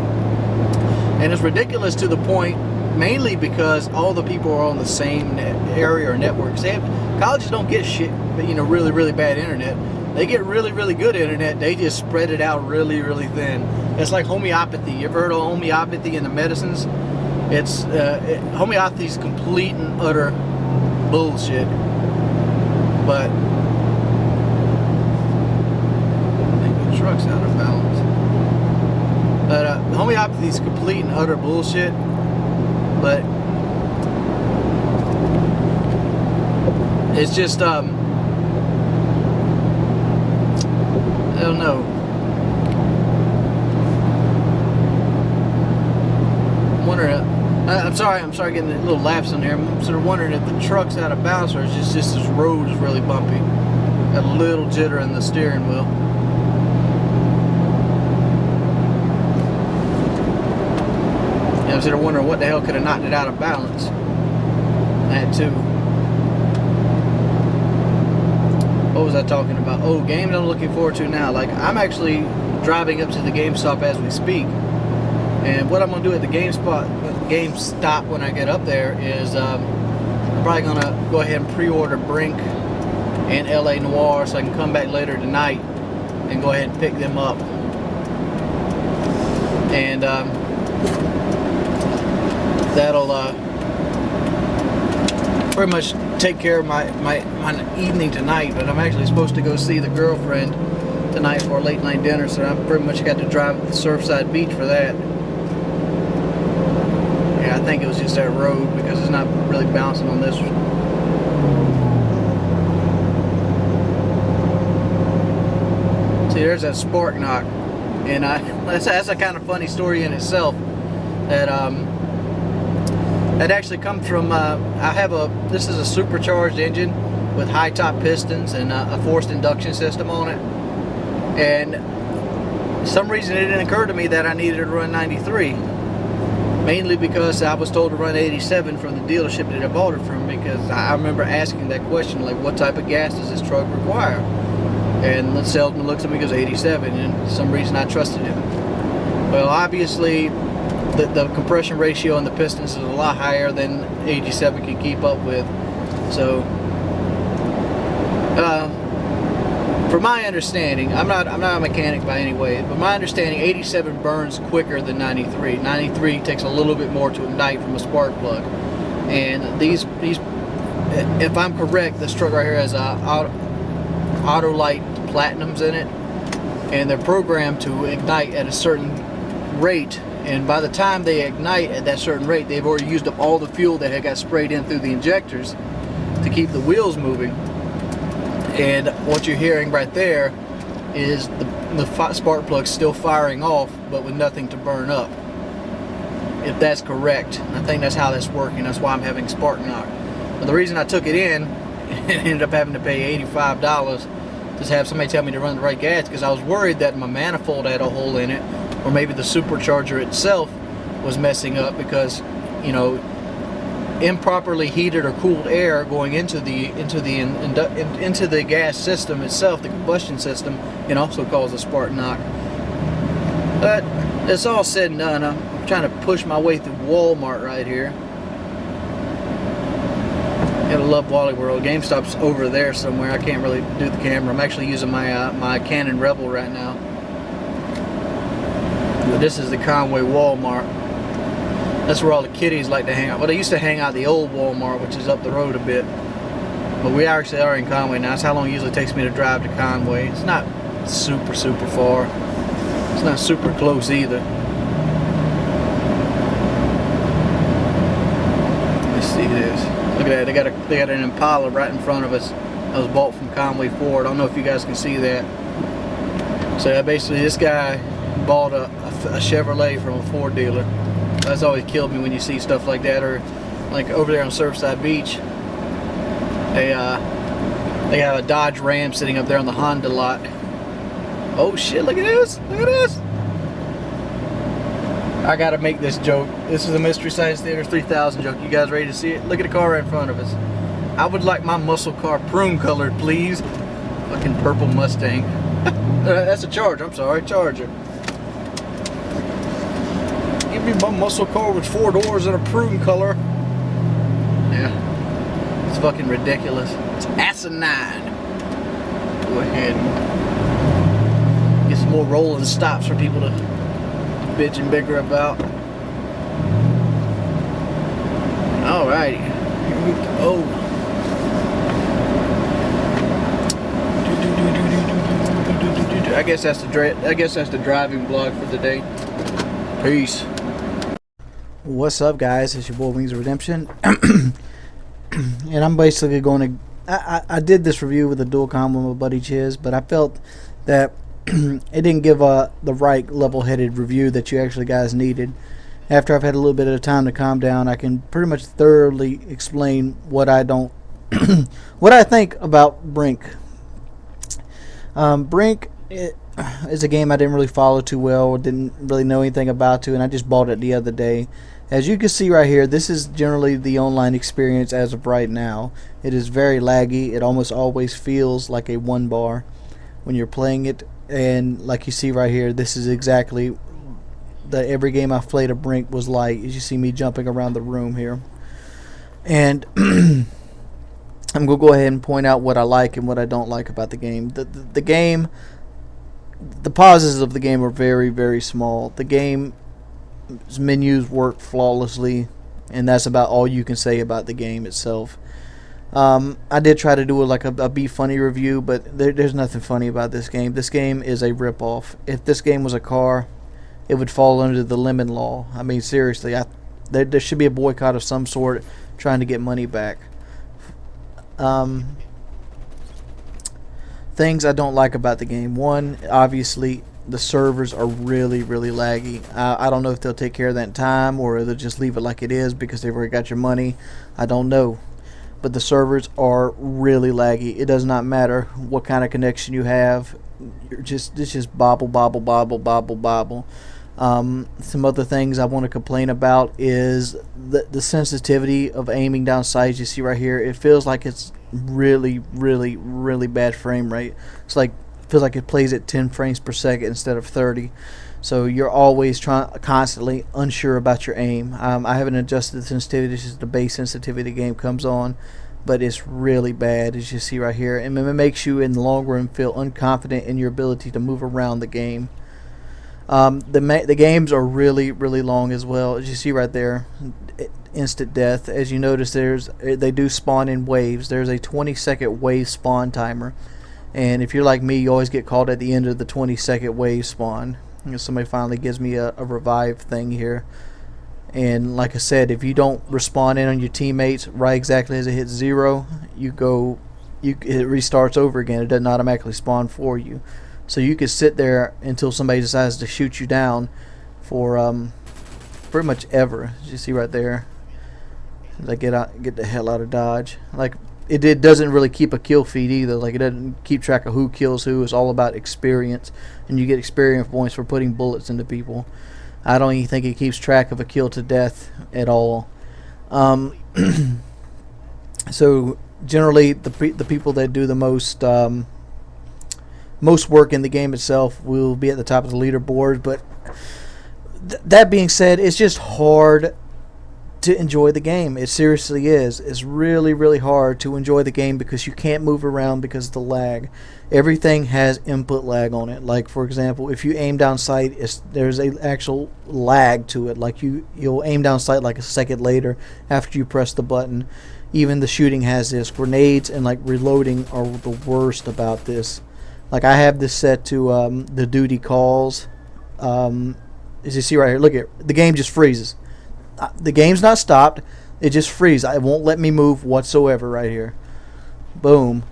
Speaker 7: And it's ridiculous to the point mainly because all the people are on the same area or networks. Colleges don't get shit, really, really bad internet. They get really, really good internet. They just spread it out really, really thin. It's like homeopathy. You ever heard of homeopathy in the medicines? It's homeopathy is complete and utter bullshit. But I think the truck's out of balance. But homeopathy is complete and utter bullshit. But it's just I don't know. I'm wondering. I'm sorry, getting a little lapse in here. I'm sort of wondering if the truck's out of balance or it's just this road is really bumpy. Got a little jitter in the steering wheel. I'm sort of wondering what the hell could have knocked it out of balance. That too. What was I talking about? Oh, games I'm looking forward to now. Like, I'm actually driving up to the GameStop as we speak. And what I'm going to do at the GameStop when I get up there is I'm probably going to go ahead and pre-order Brink and LA Noire so I can come back later tonight and go ahead and pick them up. And that'll pretty much take care of my evening tonight. But I'm actually supposed to go see the girlfriend tonight for a late night dinner, so I'm pretty much got to drive to the Surfside Beach for that. Yeah, I think it was just that road because it's not really bouncing on this one. See, there's that spark knock, and that's a kind of funny story in itself. That that actually comes from this is a supercharged engine with high top pistons and a forced induction system on it. And for some reason it didn't occur to me that I needed to run 93. Mainly because I was told to run 87 from the dealership that I bought it from, because I remember asking that question, like, what type of gas does this truck require? And the salesman looks at me and goes 87, and for some reason I trusted him. Well, obviously the compression ratio on the pistons is a lot higher than 87 can keep up with. So from my understanding, I'm not a mechanic by any way, but my understanding, 87 burns quicker than 93. 93 takes a little bit more to ignite from a spark plug. And these, if I'm correct, this truck right here has Autolite Platinums in it, and they're programmed to ignite at a certain rate. And by the time they ignite at that certain rate, they've already used up all the fuel that had got sprayed in through the injectors to keep the wheels moving. And what you're hearing right there is the spark plug still firing off, but with nothing to burn up. If that's correct, I think that's how that's working. That's why I'm having spark knock. But the reason I took it in and ended up having to pay $85 to have somebody tell me to run the right gas, because I was worried that my manifold had a hole in it, or maybe the supercharger itself was messing up, because, you know, improperly heated or cooled air going into the gas system itself, the combustion system, can also cause a spark knock. But it's all said and done. I'm trying to push my way through Walmart right here. Gotta love Wally World. GameStop's over there somewhere. I can't really do the camera. I'm actually using my my Canon Rebel right now. But this is the Conway Walmart. That's where all the kiddies like to hang out. Well, they used to hang out at the old Walmart, which is up the road a bit. But we actually are in Conway now. That's how long it usually takes me to drive to Conway. It's not super far. It's not super close either. Let's see this. Look at that. They got an Impala right in front of us. That was bought from Conway Ford. I don't know if you guys can see that. So basically, this guy bought a Chevrolet from a Ford dealer. That's always killed me when you see stuff like that. Or like over there on Surfside Beach, they have a Dodge Ram sitting up there on the Honda lot. Oh shit, look at this. Look at this. I gotta make this joke. This is a Mystery Science Theater 3000 joke. You guys ready to see it? Look at the car right in front of us. I would like my muscle car prune colored, please. Fucking purple Mustang. That's a Charger, I'm sorry, Charger. Give me my muscle car with 4 doors and a prune color. Yeah. It's fucking ridiculous. It's asinine. Go ahead and get some more rolling stops for people to bitch and bicker about. Alrighty. Here we go. I guess that's the driving vlog for the day. Peace.
Speaker 1: What's up, guys? It's your boy Wings of Redemption. And I'm basically going to I did this review with a dual com with my buddy Chiz, but I felt that it didn't give the right level-headed review that you actually guys needed. After I've had a little bit of time to calm down, I can pretty much thoroughly explain what I don't what I think about Brink. Brink is a game I didn't really follow too well, didn't really know anything about and I just bought it the other day. As you can see right here, this is generally the online experience as of right now. It is very laggy. It almost always feels like a 1 bar when you're playing it, and like you see right here, this is exactly every game I've played of Brink was like. As you see me jumping around the room here, and I'm gonna go ahead and point out what I like and what I don't like about the game. The game, the pauses of the game are very small. The game's menus work flawlessly, and that's about all you can say about the game itself. I did try to do a Be Funny review, but there's nothing funny about this game. This game is a ripoff. If this game was a car, it would fall under the lemon law. I mean, seriously, there should be a boycott of some sort trying to get money back. Things I don't like about the game. One, obviously, the servers are really laggy. I don't know if they'll take care of that in time, or they'll just leave it like it is because they've already got your money. I don't know. But the servers are really laggy. It does not matter what kind of connection you have. It's just bobble. Some other things I want to complain about is the sensitivity of aiming down sights. You see right here, it feels like it's really bad frame rate. Feels like it plays at 10 frames per second instead of 30. So you're always constantly unsure about your aim. I haven't adjusted the sensitivity. This is the base sensitivity the game comes on. but it's really bad, as you see right here, and it makes you in the long run feel unconfident in your ability to move around the game. The games are really long as well, as you see right there. Instant death. As you notice, they do spawn in waves. There's a 20-second wave spawn timer, and if you're like me, you always get called at the end of the 20-second wave spawn. Somebody finally gives me a revive thing here. And like I said, if you don't respawn in on your teammates right exactly as it hits 0, it restarts over again. It doesn't automatically spawn for you. So you could sit there until somebody decides to shoot you down for pretty much ever. As you see right there, they get the hell out of Dodge. Like it doesn't really keep a kill feed either. Like it doesn't keep track of who kills who. It's all about experience, and you get experience points for putting bullets into people. I don't even think it keeps track of a kill to death at all. So generally, the people that do the most work in the game itself will be at the top of the leaderboard. But that being said, it's just hard to enjoy the game. It seriously is. It's really hard to enjoy the game because you can't move around because of the lag. Everything has input lag on it. Like for example, if you aim down sight, there's a actual lag to it. Like you'll aim down sight like a second later after you press the button. Even the shooting has this. Grenades and like reloading are the worst about this. Like I have this set to the duty calls. As you see right here, look at the game just freezes. The game's not stopped. It just freezes. It won't let me move whatsoever right here. Boom.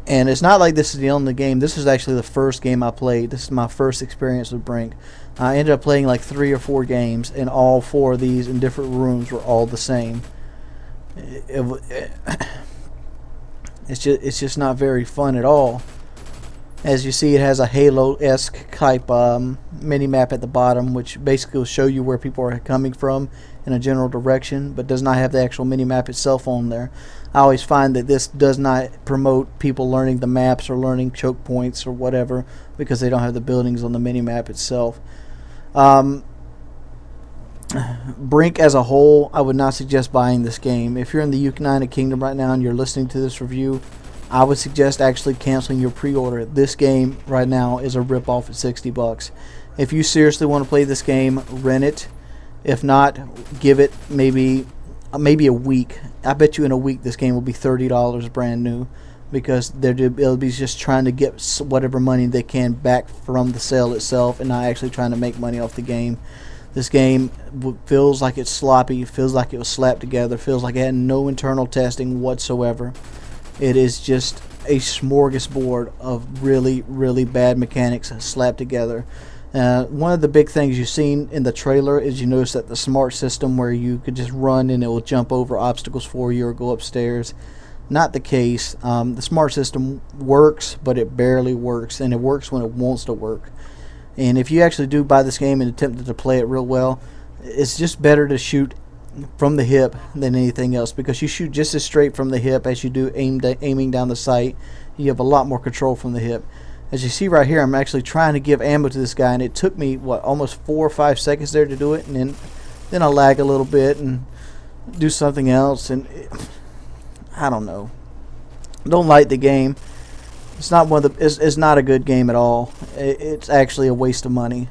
Speaker 1: And it's not like this is the only game. This is actually the first game I played. This is my first experience with Brink. I ended up playing like 3 or 4 games, and all 4 of these in different rooms were all the same. It's just not very fun at all. As you see, it has a Halo-esque type mini-map at the bottom, which basically will show you where people are coming from in a general direction, but does not have the actual mini-map itself on there. I always find that this does not promote people learning the maps or learning choke points or whatever, because they don't have the buildings on the mini-map itself. Brink as a whole, I would not suggest buying this game. If you're in the United Kingdom right now and you're listening to this review, I would suggest actually canceling your pre-order. This game right now is a rip-off at $60. If you seriously want to play this game, rent it. If not, give it maybe a week. I bet you in a week this game will be $30 brand new, because they'll be just trying to get whatever money they can back from the sale itself and not actually trying to make money off the game. This game feels like it's sloppy, feels like it was slapped together, feels like it had no internal testing whatsoever. It is just a smorgasbord of really bad mechanics slapped together. One of the big things you've seen in the trailer is you notice that the smart system where you could just run and it will jump over obstacles for you or go upstairs. Not the case. The smart system works, but it barely works, and it works when it wants to work. And if you actually do buy this game and attempt to play it real well, it's just better to shoot from the hip than anything else, because you shoot just as straight from the hip as you do aiming down the sight. You have a lot more control from the hip. As you see right here, I'm actually trying to give ammo to this guy, and it took me almost 4 or 5 seconds there to do it, and then I lag a little bit and do something else, and I don't know. Don't like the game. It's not it's not a good game at all. It's actually a waste of money.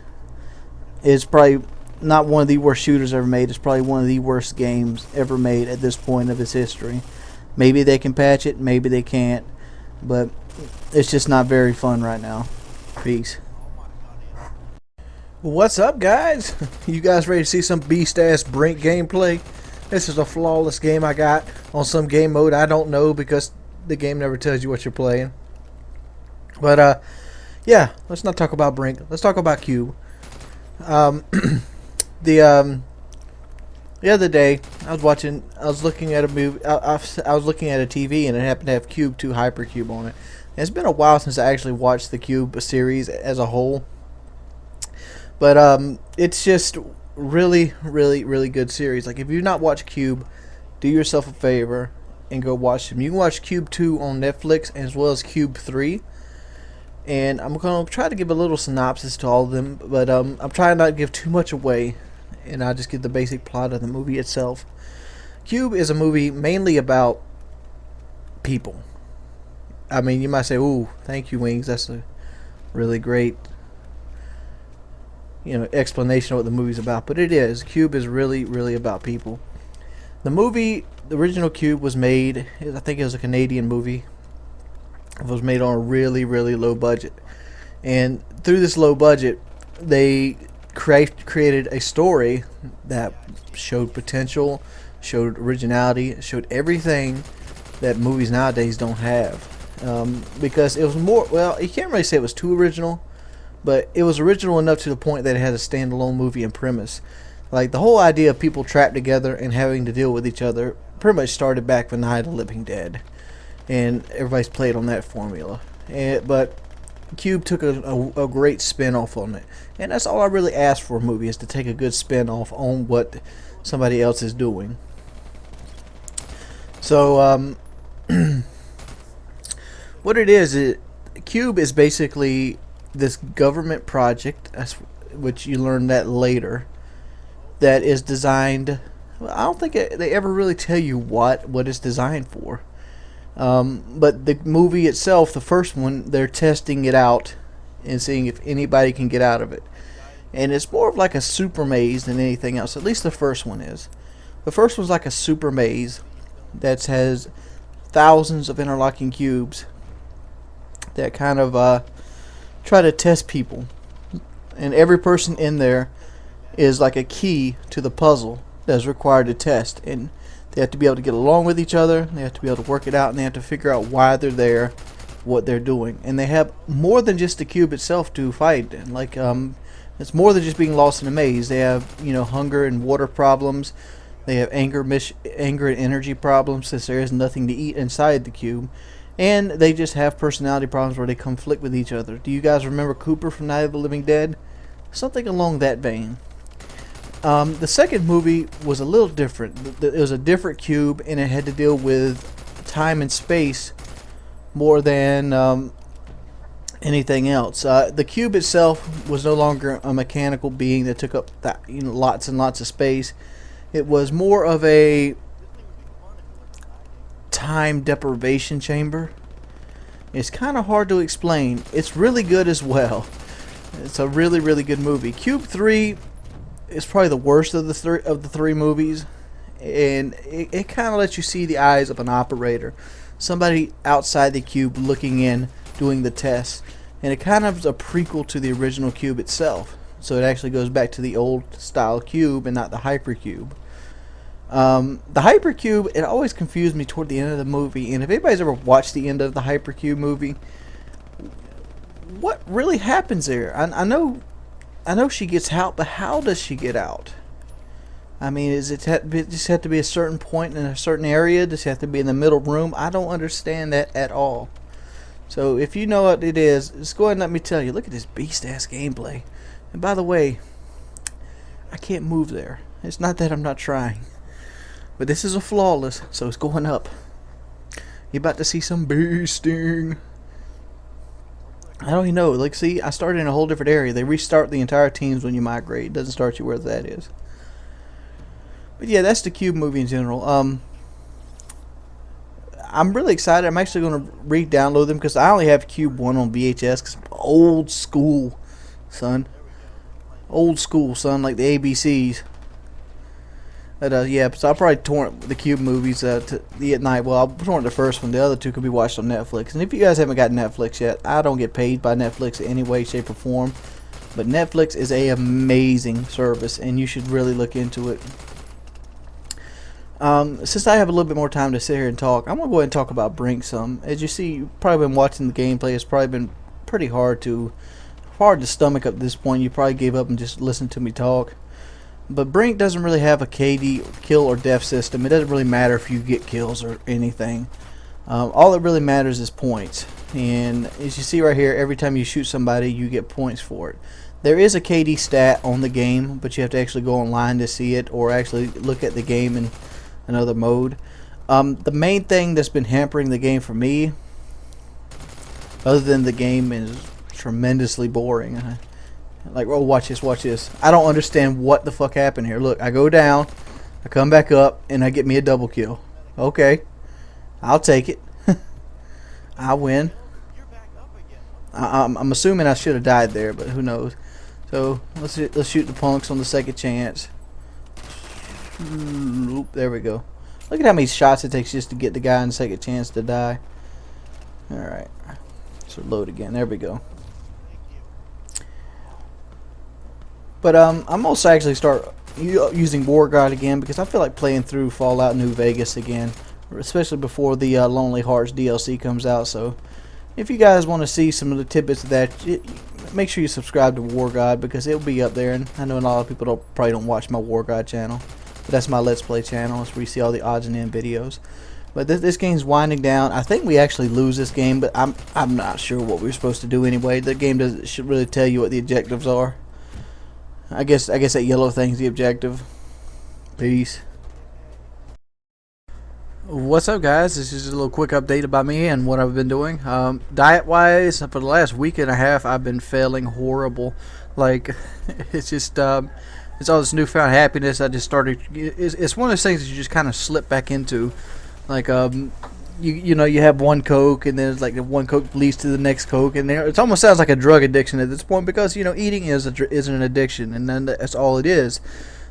Speaker 1: It's probably not one of the worst shooters ever made. It's probably one of the worst games ever made at this point of its history. Maybe they can patch it, maybe they can't, but it's just not very fun right now. Peace.
Speaker 8: What's up, guys? You guys ready to see some beast-ass Brink gameplay? This is a flawless game I got on some game mode I don't know, because the game never tells you what you're playing. But yeah, let's not talk about Brink. Let's talk about Cube. The other day I was looking at a movie. I was looking at a TV, and it happened to have Cube 2 Hypercube on it. And it's been a while since I actually watched the Cube series as a whole. But it's just really good series. Like, if you've not watched Cube, do yourself a favor and go watch them. You can watch Cube 2 on Netflix as well as Cube 3. And I'm going to try to give a little synopsis to all of them, but I'm trying not to give too much away, and I'll just give the basic plot of the movie itself. Cube is a movie mainly about people. I mean, you might say, "Ooh, thank you, Wings. That's a really great, explanation of what the movie's about." But it is. Cube is really, really about people. The original Cube was made. I think it was a Canadian movie. It was made on a really, really low budget, and through this low budget, they created a story that showed potential, showed originality, showed everything that movies nowadays don't have. Because it was more, well, you can't really say it was too original, but it was original enough to the point that it had a standalone movie and premise. Like, the whole idea of people trapped together and having to deal with each other pretty much started back with Night of the Living Dead, and everybody's played on that formula. But Cube took a great spin-off on it, and that's all I really ask for a movie, is to take a good spin-off on what somebody else is doing. So what it is, Cube is basically this government project, which you learn that later, that is designed. Well, I don't think they ever really tell you what it's designed for. But the movie itself, the first one, they're testing it out and seeing if anybody can get out of it. And it's more of like a super maze than anything else. At least the first one is. The first one's like a super maze that has thousands of interlocking cubes that kind of try to test people. And every person in there is like a key to the puzzle that's required to test. And they have to be able to get along with each other. They have to be able to work it out, and they have to figure out why they're there, what they're doing. And they have more than just the cube itself to fight. And like, it's more than just being lost in a maze. They have, hunger and water problems. They have anger and energy problems, since there is nothing to eat inside the cube. And they just have personality problems where they conflict with each other. Do you guys remember Cooper from Night of the Living Dead? Something along that vein. The second movie was a little different. It was a different cube, and it had to deal with time and space more than anything else. The cube itself was no longer a mechanical being that took up lots and lots of space. It was more of a time deprivation chamber. It's kind of hard to explain. It's really good as well. It's a really, really good movie. Cube 3 is probably the worst of the three movies, and it kind of lets you see the eyes of an operator, somebody outside the cube looking in, doing the tests. And it kind of is a prequel to the original cube itself, so it actually goes back to the old style cube and not the hypercube. The hypercube, it always confused me toward the end of the movie, and if anybody's ever watched the end of the hypercube movie, what really happens there? I know she gets out, but how does she get out? I mean, does it just have to be a certain point in a certain area? Does it have to be in the middle room? I don't understand that at all. So if you know what it is, just go ahead and let me tell you. Look at this beast-ass gameplay. And by the way, I can't move there. It's not that I'm not trying. But this is a flawless, so it's going up. You're about to see some beasting. I don't even know. Like, see, I started in a whole different area. They restart the entire teams when you migrate. It doesn't start you where that is. But yeah, that's the Cube movie in general. I'm really excited. I'm actually going to re-download them because I only have Cube 1 on VHS. Cause I'm old school, son. Old school, son, like the ABCs. But yeah, so I'll probably torrent the Cube movies at night. Well, I'll torrent the first one. The other two can be watched on Netflix. And if you guys haven't got Netflix yet, I don't get paid by Netflix in any way, shape, or form. But Netflix is an amazing service, and you should really look into it. Since I have a little bit more time to sit here and talk, I'm going to go ahead and talk about Brink some. As you see, you've probably been watching the gameplay. It's probably been pretty hard to stomach up at this point. You probably gave up and just listened to me talk. But Brink doesn't really have a KD kill or death system. It doesn't really matter if you get kills or anything. All that really matters is points. And as you see right here, every time you shoot somebody, you get points for it. There is a KD stat on the game, but you have to actually go online to see it, or actually look at the game in another mode. The main thing that's been hampering the game for me, other than the game is tremendously boring. Like, oh, watch this, watch this. I don't understand what the fuck happened here. Look, I go down, I come back up, and I get me a double kill. Okay, I'll take it. I win. I'm assuming I should have died there, but who knows. So let's shoot the punks on the second chance. Oop, there we go. Look at how many shots it takes just to get the guy in the second chance to die. Alright. So load again. There we go. But I'm also actually start using War God again because I feel like playing through Fallout New Vegas again, especially before the Lonely Hearts DLC comes out. So if you guys want to see some of the tidbits of that, make sure you subscribe to War God because it'll be up there. And I know a lot of people probably don't watch my War God channel, but that's my Let's Play channel. It's where you see all the odds and end videos. But this game's winding down. I think we actually lose this game, but I'm not sure what we're supposed to do anyway. The game should really tell you what the objectives are. I guess that yellow thing's the objective. Peace. What's up, guys? This is a little quick update about me and what I've been doing. Diet wise, for the last week and a half I've been failing horrible. Like it's just it's all this newfound happiness. I just started, it's one of those things that you just kind of slip back into. Like you know, you have one Coke, and then it's like the one Coke leads to the next Coke, and it almost sounds like a drug addiction at this point because, you know, eating is an addiction, and then that's all it is.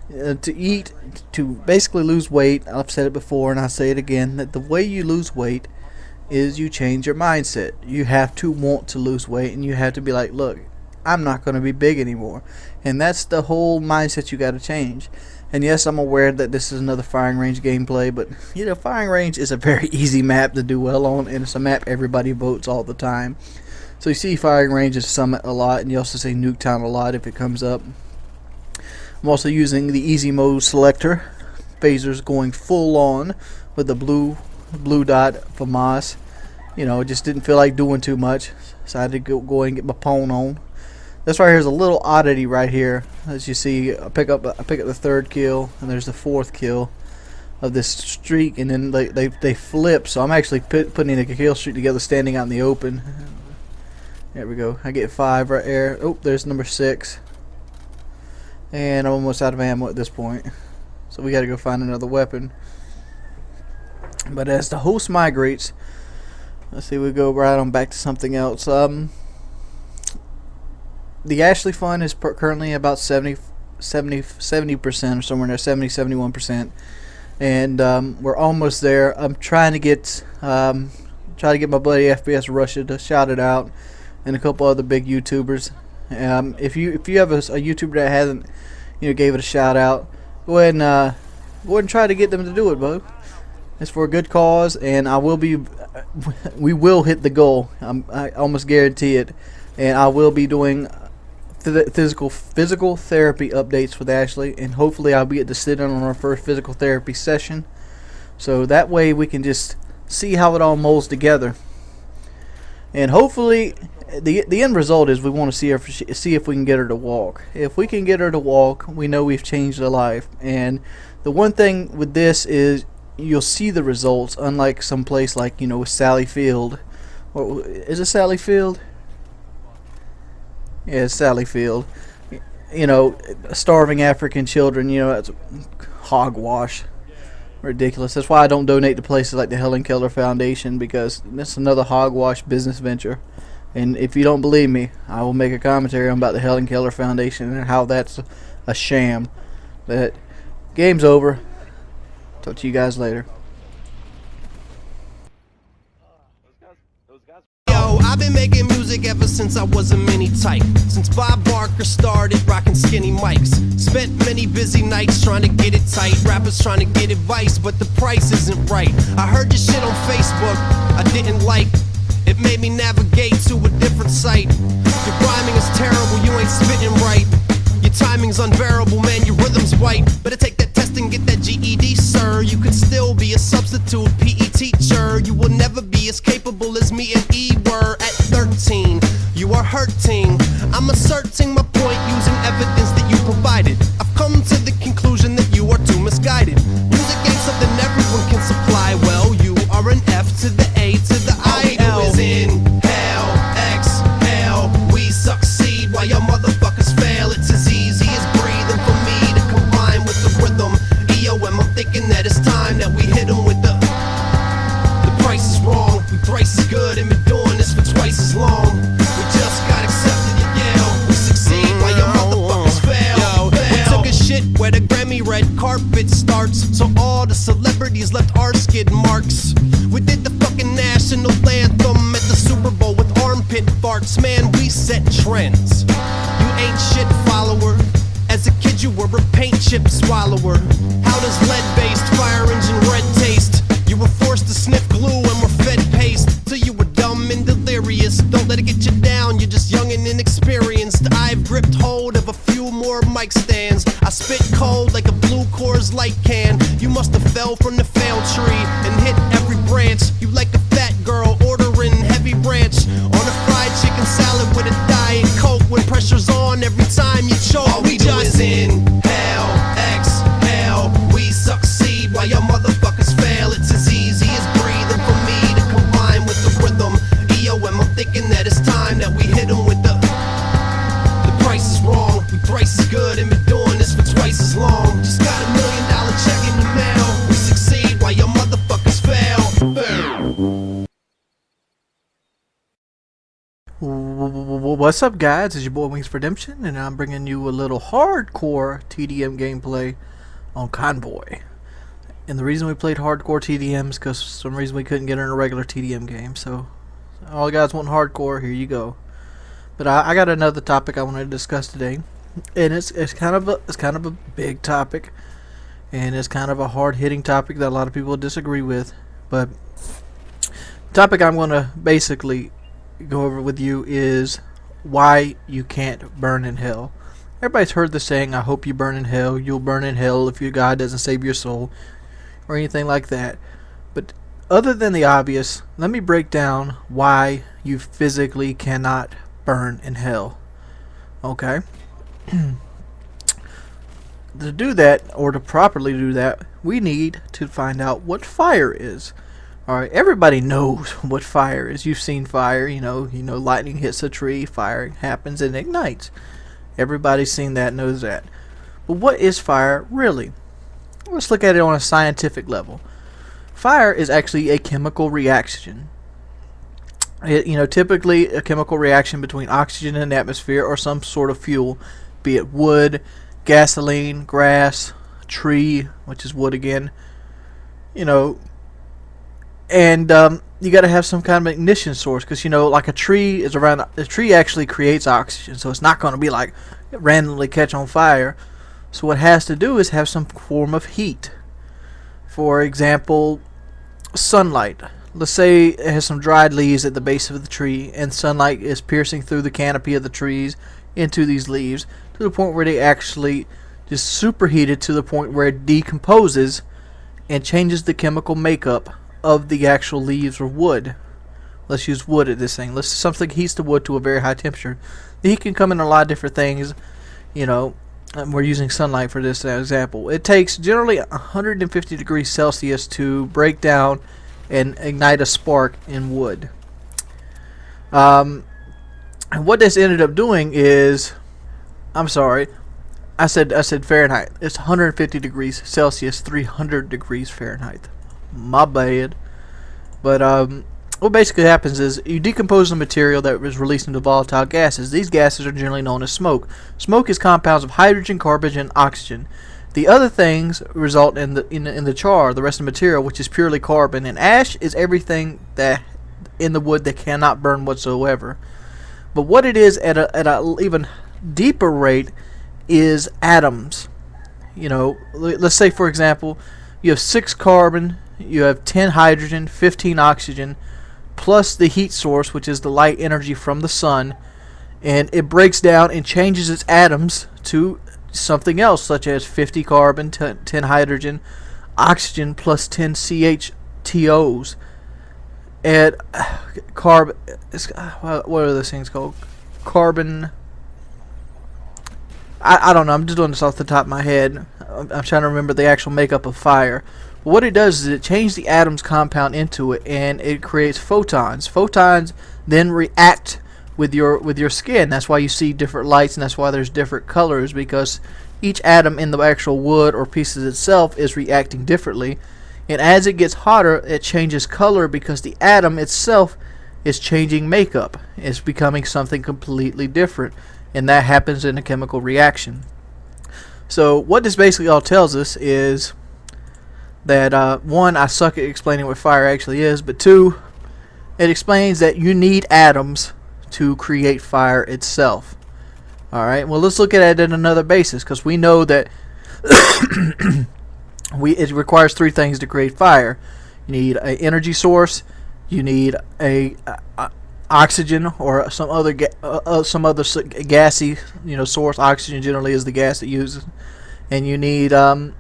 Speaker 8: To eat, to basically lose weight, I've said it before and I'll say it again, that the way you lose weight is you change your mindset. You have to want to lose weight, and you have to be like, look, I'm not going to be big anymore. And that's the whole mindset you got to change. And yes, I'm aware that this is another firing range gameplay, but you know, firing range is a very easy map to do well on, and it's a map everybody votes all the time. So you see firing range is Summit a lot, and you also see Nuketown a lot if it comes up. I'm also using the easy mode selector. Phasers going full on with the blue dot for Moss. You know, just didn't feel like doing too much, so I had to go and get my pwn on. This right here is a little oddity right here. As you see, I pick up the third kill, and there's the fourth kill of this streak, and then they flip. So I'm actually putting a kill streak together, standing out in the open. There we go. I get 5 right there. Oh, there's number 6, and I'm almost out of ammo at this point. So we got to go find another weapon. But as the host migrates, let's see, we go right on back to something else. The Ashley fund is currently about 70% or somewhere in there, 71%, and we're almost there. I'm trying to get my buddy FPS Russia to shout it out, and a couple other big YouTubers. If you have a YouTuber that hasn't, you know, gave it a shout out, go ahead and try to get them to do it, bro. It's for a good cause, and we will hit the goal. I almost guarantee it, and I will be doing physical therapy updates with Ashley, and hopefully I'll be able to sit in on our first physical therapy session, so that way we can just see how it all molds together. And hopefully the end result is we want to see if we can get her to walk. If we can get her to walk, we know we've changed her life. And the one thing with this is you'll see the results, unlike some place like, you know, Sally Field. Or is it Sally Field? Yeah, it's Sally Field. You know, starving African children, you know, that's hogwash. Ridiculous. That's why I don't donate to places like the Helen Keller Foundation, because that's another hogwash business venture. And if you don't believe me, I will make a commentary about the Helen Keller Foundation and how that's a sham. But game's over. Talk to you guys later.
Speaker 9: Yo, I've been making music ever since I was a mini type. Since Bob Barker started rocking skinny mics. Spent many busy nights trying to get it tight. Rappers trying to get advice, but the price isn't right. I heard your shit on Facebook, I didn't like. It made me navigate to a different site. Your rhyming is terrible, you ain't spitting right. Your timing's unbearable, man, your rhythm's white. Better take that test and get that GED, sir. You could still be a substitute PE teacher. You will never be as capable as me and E were at 13. You are hurting. I'm asserting my point using evidence that you provided. I've come to the conclusion that you are too misguided. Music ain't something everyone can supply. Well, you are an F to the A to the I. All we do is inhale, exhale. We succeed while your motherfuckers fail. It's as easy as breathing for me to combine with the rhythm. EOM, I'm thinking that it's time that we hit them with the price is wrong, we price is good, and set trends. You ain't shit follower. As a kid you were a paint chip swallower. How does lead-based fire engine red taste? You were forced to sniff glue and were fed paste till you were dumb and delirious. Don't let it get you down, you're just young and inexperienced. I've gripped hold of a few more mic stands. I spit cold like a blue Coors Light can. You must have fell from the fail tree and hit every branch. You like a fat girl ordering heavy ranch on a fried chicken salad with a Diet Coke. When pressure's on, every time you choke. All we do is inhale, exhale. We succeed while your motherfuckers fail. It's as easy as breathing for me to combine with the rhythm. EOM, I'm thinking that it's time that we hit them with the price is wrong. We thrice as good and been doing this for twice as long. Just got $1 million check in the mail. We succeed while your motherfuckers fail.
Speaker 8: What's up, guys? It's your boy WingsofRedemption, and I'm bringing you a little hardcore TDM gameplay on Convoy. And the reason we played hardcore TDM is because for some reason we couldn't get in a regular TDM game. So all you guys want hardcore, here you go. But I got another topic I want to discuss today, and it's kind of a big topic, and it's kind of a hard-hitting topic that a lot of people disagree with. But the topic I'm going to basically go over with you is why you can't burn in hell. Everybody's heard the saying, I hope you burn in hell, you'll burn in hell if your God doesn't save your soul, or anything like that. But other than the obvious, let me break down why you physically cannot burn in hell. Okay? To do that, or to properly do that, we need to find out what fire is. Alright, everybody knows what fire is. You've seen fire, you know lightning hits a tree, fire happens and ignites. Everybody's seen that, knows that. But what is fire really? Let's look at it on a scientific level. Fire is actually a chemical reaction. Typically a chemical reaction between oxygen and atmosphere or some sort of fuel, be it wood, gasoline, grass, tree, which is wood again, and you got to have some kind of ignition source, because like a tree actually creates oxygen, so it's not going to be like randomly catch on fire. So what it has to do is have some form of heat. For example, sunlight. Let's say it has some dried leaves at the base of the tree, and sunlight is piercing through the canopy of the trees into these leaves to the point where they actually just superheated to the point where it decomposes and changes the chemical makeup of the actual leaves or wood. Let's use wood at this thing. Something heats the wood to a very high temperature. The heat can come in a lot of different things, and we're using sunlight for this example. It takes generally 150 degrees Celsius to break down and ignite a spark in wood. And what this ended up doing is, I'm sorry, I said Fahrenheit. It's 150 degrees Celsius, 300 degrees Fahrenheit. My bad. But what basically happens is you decompose the material that was released into volatile gases. These gases are generally known as smoke. Smoke is compounds of hydrogen, carbon, and oxygen. The other things result in the char, the rest of the material, which is purely carbon. And ash is everything that in the wood that cannot burn whatsoever. But what it is at a even deeper rate is atoms. Let's say for example, you have 6 carbon, you have 10 hydrogen, 15 oxygen, plus the heat source, which is the light energy from the sun, and it breaks down and changes its atoms to something else, such as 50 carbon, 10 hydrogen, oxygen plus 10 CH2Os, and carbon. What are those things called? Carbon. I don't know. I'm just doing this off the top of my head. I'm trying to remember the actual makeup of fire. But what it does is it changes the atom's compound into it, and it creates photons. Photons then react with your skin. That's why you see different lights, and that's why there's different colors, because each atom in the actual wood or pieces itself is reacting differently. And as it gets hotter, it changes color because the atom itself is changing makeup. It's becoming something completely different, and that happens in a chemical reaction. So what this basically all tells us is that one, I suck at explaining what fire actually is, but two, it explains that you need atoms to create fire itself. Alright, well, let's look at it in another basis, because we know that it requires three things to create fire. You need an energy source, you need a oxygen or some other gassy source. Oxygen generally is the gas it uses, and you need a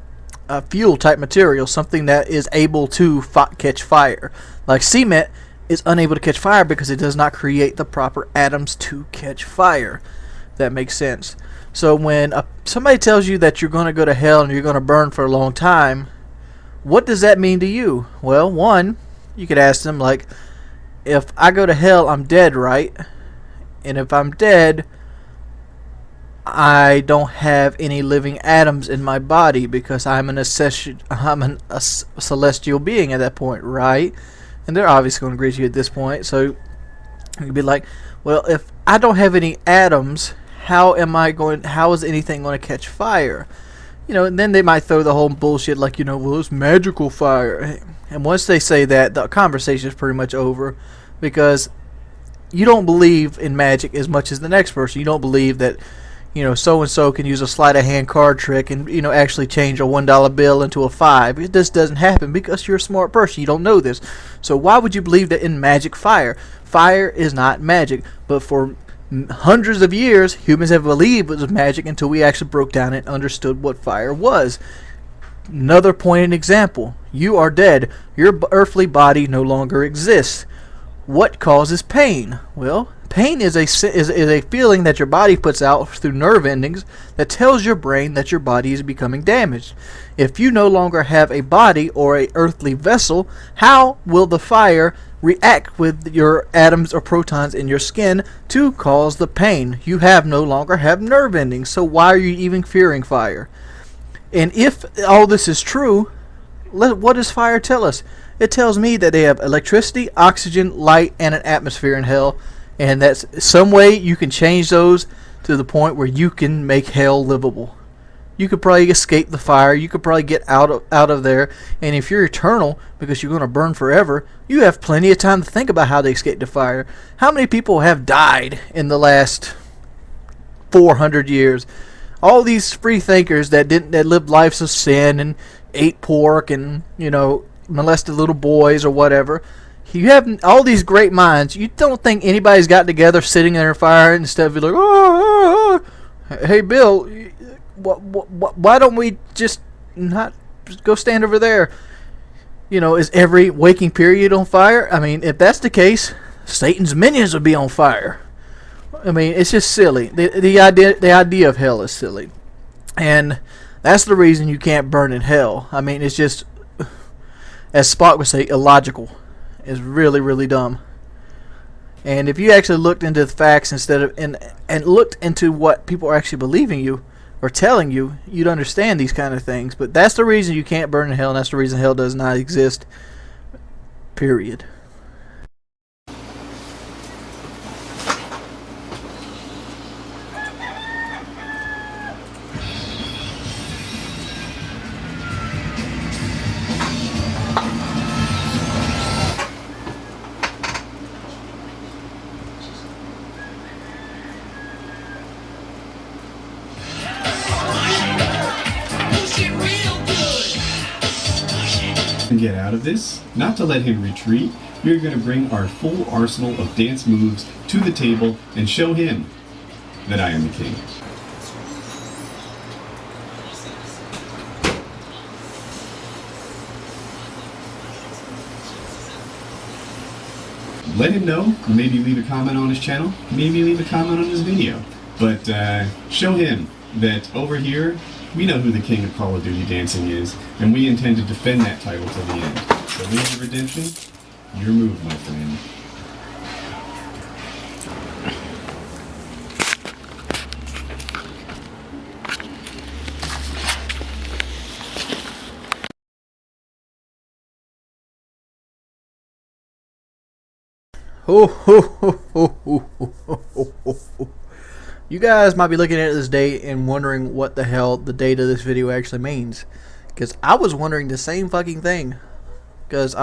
Speaker 8: fuel type material, something that is able to catch fire. Like cement is unable to catch fire because it does not create the proper atoms to catch fire. That makes sense. So when somebody tells you that you're going to go to hell and you're going to burn for a long time, what does that mean to you? Well, one, you could ask them, like, if I go to hell, I'm dead, right? And if I'm dead, I don't have any living atoms in my body because I'm a celestial being at that point, right? And they're obviously going to agree with you at this point. So you'd be like, well, if I don't have any atoms, how is anything going to catch fire? And then they might throw the whole bullshit like, well, it's magical fire. And once they say that, the conversation is pretty much over, because you don't believe in magic as much as the next person. You don't believe that, so-and-so can use a sleight of hand card trick and, actually change a $1 bill into a 5. It just doesn't happen because you're a smart person. You don't know this. So why would you believe that in magic fire? Fire is not magic, but for hundreds of years, humans have believed it was magic until we actually broke down and understood what fire was. Another pointed example. You are dead. Your earthly body no longer exists. What causes pain? Well, pain is a feeling that your body puts out through nerve endings that tells your brain that your body is becoming damaged. If you no longer have a body or a earthly vessel, how will the fire react with your atoms or protons in your skin to cause the pain? You no longer have nerve endings, so why are you even fearing fire? And if all this is true, what does fire tell us? It tells me that they have electricity, oxygen, light, and an atmosphere in hell, and that's some way you can change those to the point where you can make hell livable. You could probably escape the fire. You could probably get out of there. And if you're eternal, because you're going to burn forever, you have plenty of time to think about how to escape the fire. How many people have died in the last 400 years? All these free thinkers that lived lives of sin and ate pork and molested little boys or whatever. You have all these great minds. You don't think anybody's got together sitting there in fire instead of like, hey Bill, why don't we just not go stand over there? Is every waking period on fire? I mean, if that's the case, Satan's minions would be on fire. I mean, it's just silly. The idea of hell is silly, and that's the reason you can't burn in hell. I mean, it's just, as Spock would say, illogical. It's really, really dumb. And if you actually looked into the facts instead of and looked into what people are actually believing you or telling you, you'd understand these kind of things. But that's the reason you can't burn in hell, and that's the reason hell does not exist. Period.
Speaker 10: Get out of this, not to let him retreat, we're going to bring our full arsenal of dance moves to the table and show him that I am the king. Let him know, maybe leave a comment on his channel, maybe leave a comment on his video, but show him that over here we know who the king of Call of Duty dancing is, and we intend to defend that title till the end. So Wings of Redemption, your move, my friend.
Speaker 8: You guys might be looking at this date and wondering what the hell the date of this video actually means, because I was wondering the same fucking thing. because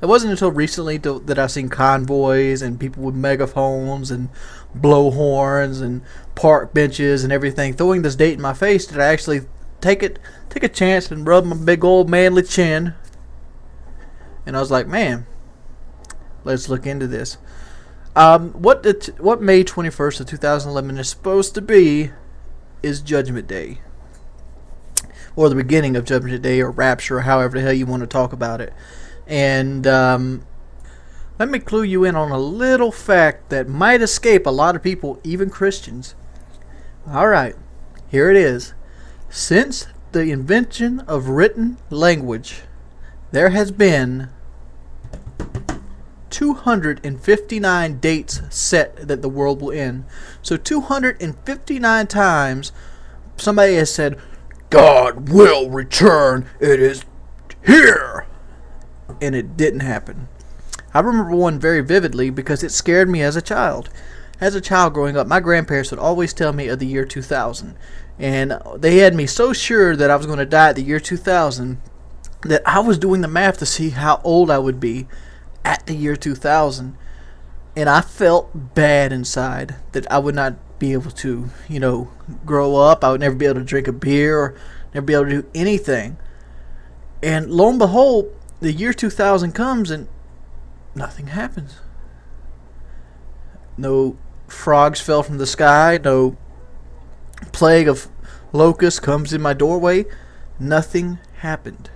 Speaker 8: it wasn't until recently that I've seen convoys and people with megaphones and blowhorns and park benches and everything throwing this date in my face that I actually take a chance and rub my big old manly chin. And I was like, man, let's look into this. What May 21st of 2011 is supposed to be is Judgment Day, or the beginning of Judgment Day, or Rapture, or however the hell you want to talk about it. And let me clue you in on a little fact that might escape a lot of people, even Christians. Alright, here it is. Since the invention of written language, there has been 259 dates set that the world will end. So 259 times somebody has said, God will return, it is here, and it didn't happen. I remember one very vividly because it scared me as a child. As a child growing up, my grandparents would always tell me of the year 2000, and they had me so sure that I was going to die at the year 2000 that I was doing the math to see how old I would be at the year 2000, and I felt bad inside that I would not be able to, grow up. I would never be able to drink a beer or never be able to do anything. And lo and behold, the year 2000 comes and nothing happens. No frogs fell from the sky, no plague of locusts comes in my doorway. Nothing happened.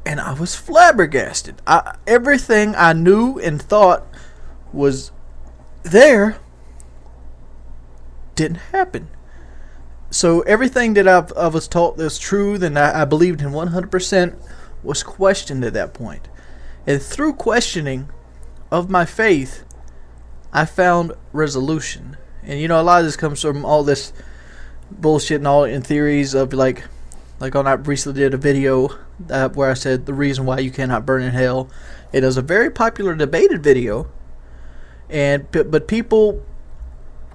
Speaker 8: And I was flabbergasted. Everything I knew and thought was there didn't happen. So everything that I was taught that was true, and I believed in 100%, was questioned at that point. And through questioning of my faith, I found resolution. And a lot of this comes from all this bullshit and all in theories of like I recently did a video where I said the reason why you cannot burn in hell. It is a very popular debated video, but people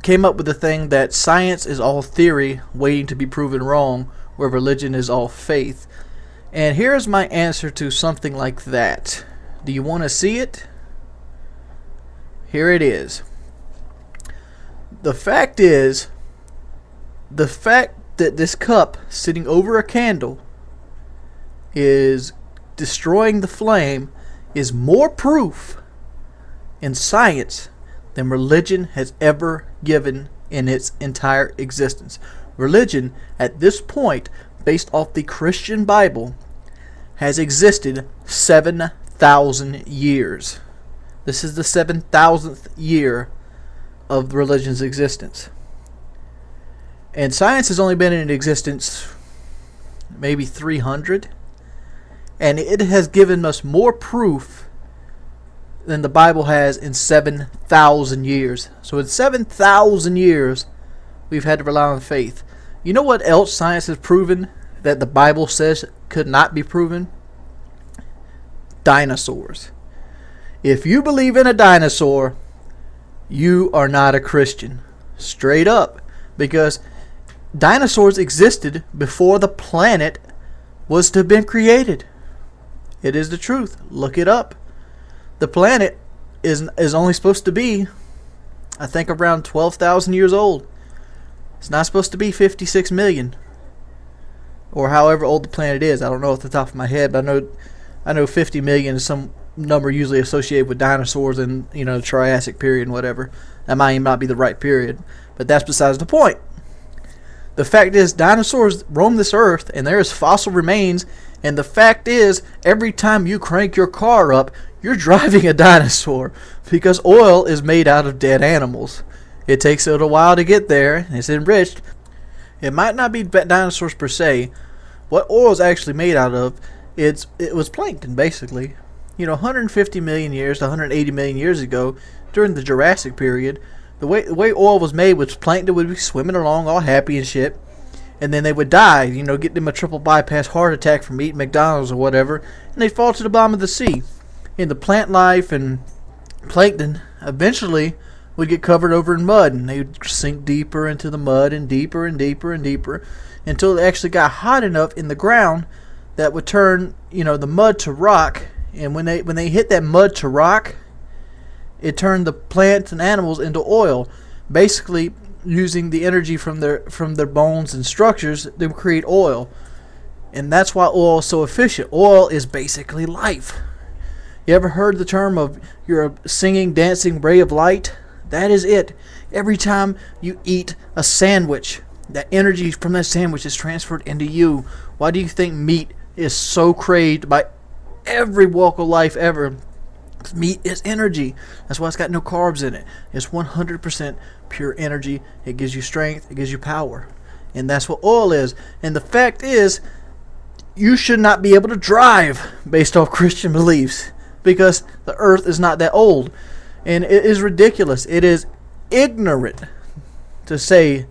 Speaker 8: came up with the thing that science is all theory waiting to be proven wrong, where religion is all faith. And here's my answer to something like that. Do you want to see it? Here it is. The fact that this cup sitting over a candle is destroying the flame is more proof in science than religion has ever given in its entire existence. Religion, at this point, based off the Christian Bible, has existed 7,000 years. This is the 7,000th year of religion's existence. And science has only been in existence maybe 300. And it has given us more proof than the Bible has in 7,000 years. So in 7,000 years, we've had to rely on faith. You know what else science has proven that the Bible says could not be proven? Dinosaurs. If you believe in a dinosaur, you are not a Christian. Straight up. Because dinosaurs existed before the planet was to have been created. It is the truth. Look it up. The planet is only supposed to be, I think, around 12,000 years old. It's not supposed to be 56 million. Or however old the planet is. I don't know off the top of my head, but I know 50 million is some number usually associated with dinosaurs in, the Triassic period and whatever. That might not be the right period. But that's besides the point. The fact is, dinosaurs roam this earth, and there is fossil remains. And the fact is, every time you crank your car up, you're driving a dinosaur, because oil is made out of dead animals. It takes it a while to get there, and it's enriched. It might not be dinosaurs per se. What oil is actually made out of, it was plankton, basically. 150 million years to 180 million years ago, during the Jurassic period, the way oil was made was plankton would be swimming along all happy and shit. And then they would die, get them a triple bypass heart attack from eating McDonald's or whatever, and they'd fall to the bottom of the sea. And the plant life and plankton eventually would get covered over in mud, and they would sink deeper into the mud and deeper and deeper and deeper until they actually got hot enough in the ground that would turn, the mud to rock. And when they hit that mud to rock, it turned the plants and animals into oil, basically using the energy from their bones and structures to create oil. And that's why oil is so efficient. Oil is basically life. You ever heard the term of you're a singing, dancing ray of light? That is it. Every time you eat a sandwich, that energy from that sandwich is transferred into you. Why do you think meat is so craved by every walk of life ever? Meat is energy. That's why it's got no carbs in it. It's 100% pure energy. It gives you strength. It gives you power. And that's what oil is. And the fact is, you should not be able to drive based off Christian beliefs, because the earth is not that old. And it is ridiculous. It is ignorant to say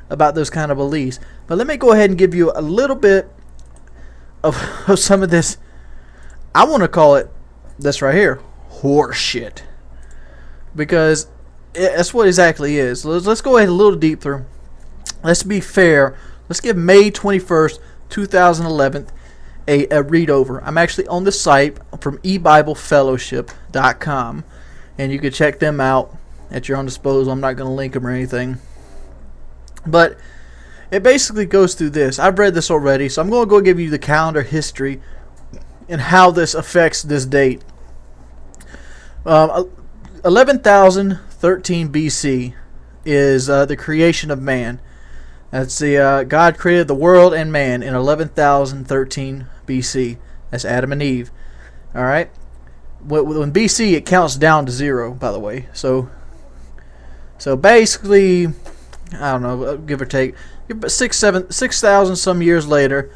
Speaker 8: about those kind of beliefs. But let me go ahead and give you a little bit of some of this. I want to call it this right here, horse shit, because that's what it exactly is. Let's go ahead a little deeper. Let's be fair. Let's give May 21st, 2011 a read over. I'm actually on the site from ebiblefellowship.com, and you can check them out at your own disposal. I'm not going to link them or anything, but it basically goes through this. I've read this already, so I'm going to go give you the calendar history and how this affects this date. 11,013 BC is the creation of man. That's the God created the world and man in 11,013 BC. That's Adam and Eve. All right. When BC, it counts down to 0, by the way. So basically, I don't know, give or take, 6,000 some years later,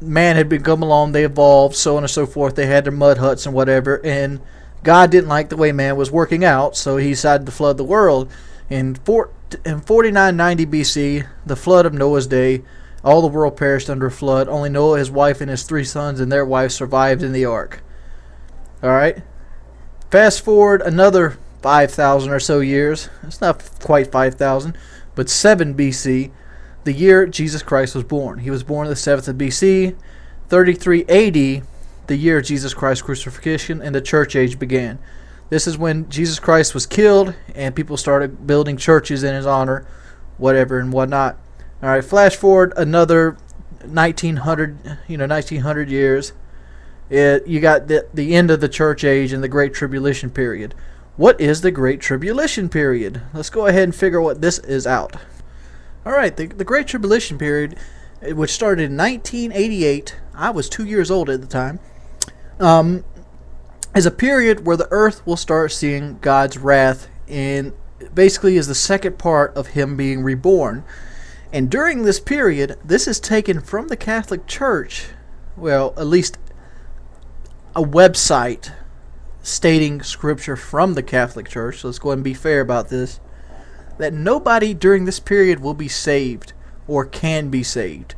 Speaker 8: man had come along. They evolved, so on and so forth. They had their mud huts and whatever, and God didn't like the way man was working out, so he decided to flood the world. In 4990 BC, the flood of Noah's day, all the world perished under a flood. Only Noah, his wife, and his 3 sons and their wives survived in the ark. Alright? Fast forward another 5,000 or so years. It's not quite 5,000, but 7 BC, the year Jesus Christ was born. He was born the 7th of BC. 33 AD, the year Jesus Christ's crucifixion and the church age began. This is when Jesus Christ was killed and people started building churches in his honor, whatever and whatnot. All right, flash forward another 1900 years. You got the end of the church age and the Great Tribulation period. What is the Great Tribulation period? Let's go ahead and figure what this is out. All right, the Great Tribulation period, which started in 1988. I was 2 years old at the time. Is a period where the earth will start seeing God's wrath, and basically is the second part of him being reborn. And during this period, this is taken from the Catholic Church, well, at least a website stating scripture from the Catholic Church, so let's go ahead and be fair about this, that nobody during this period will be saved or can be saved.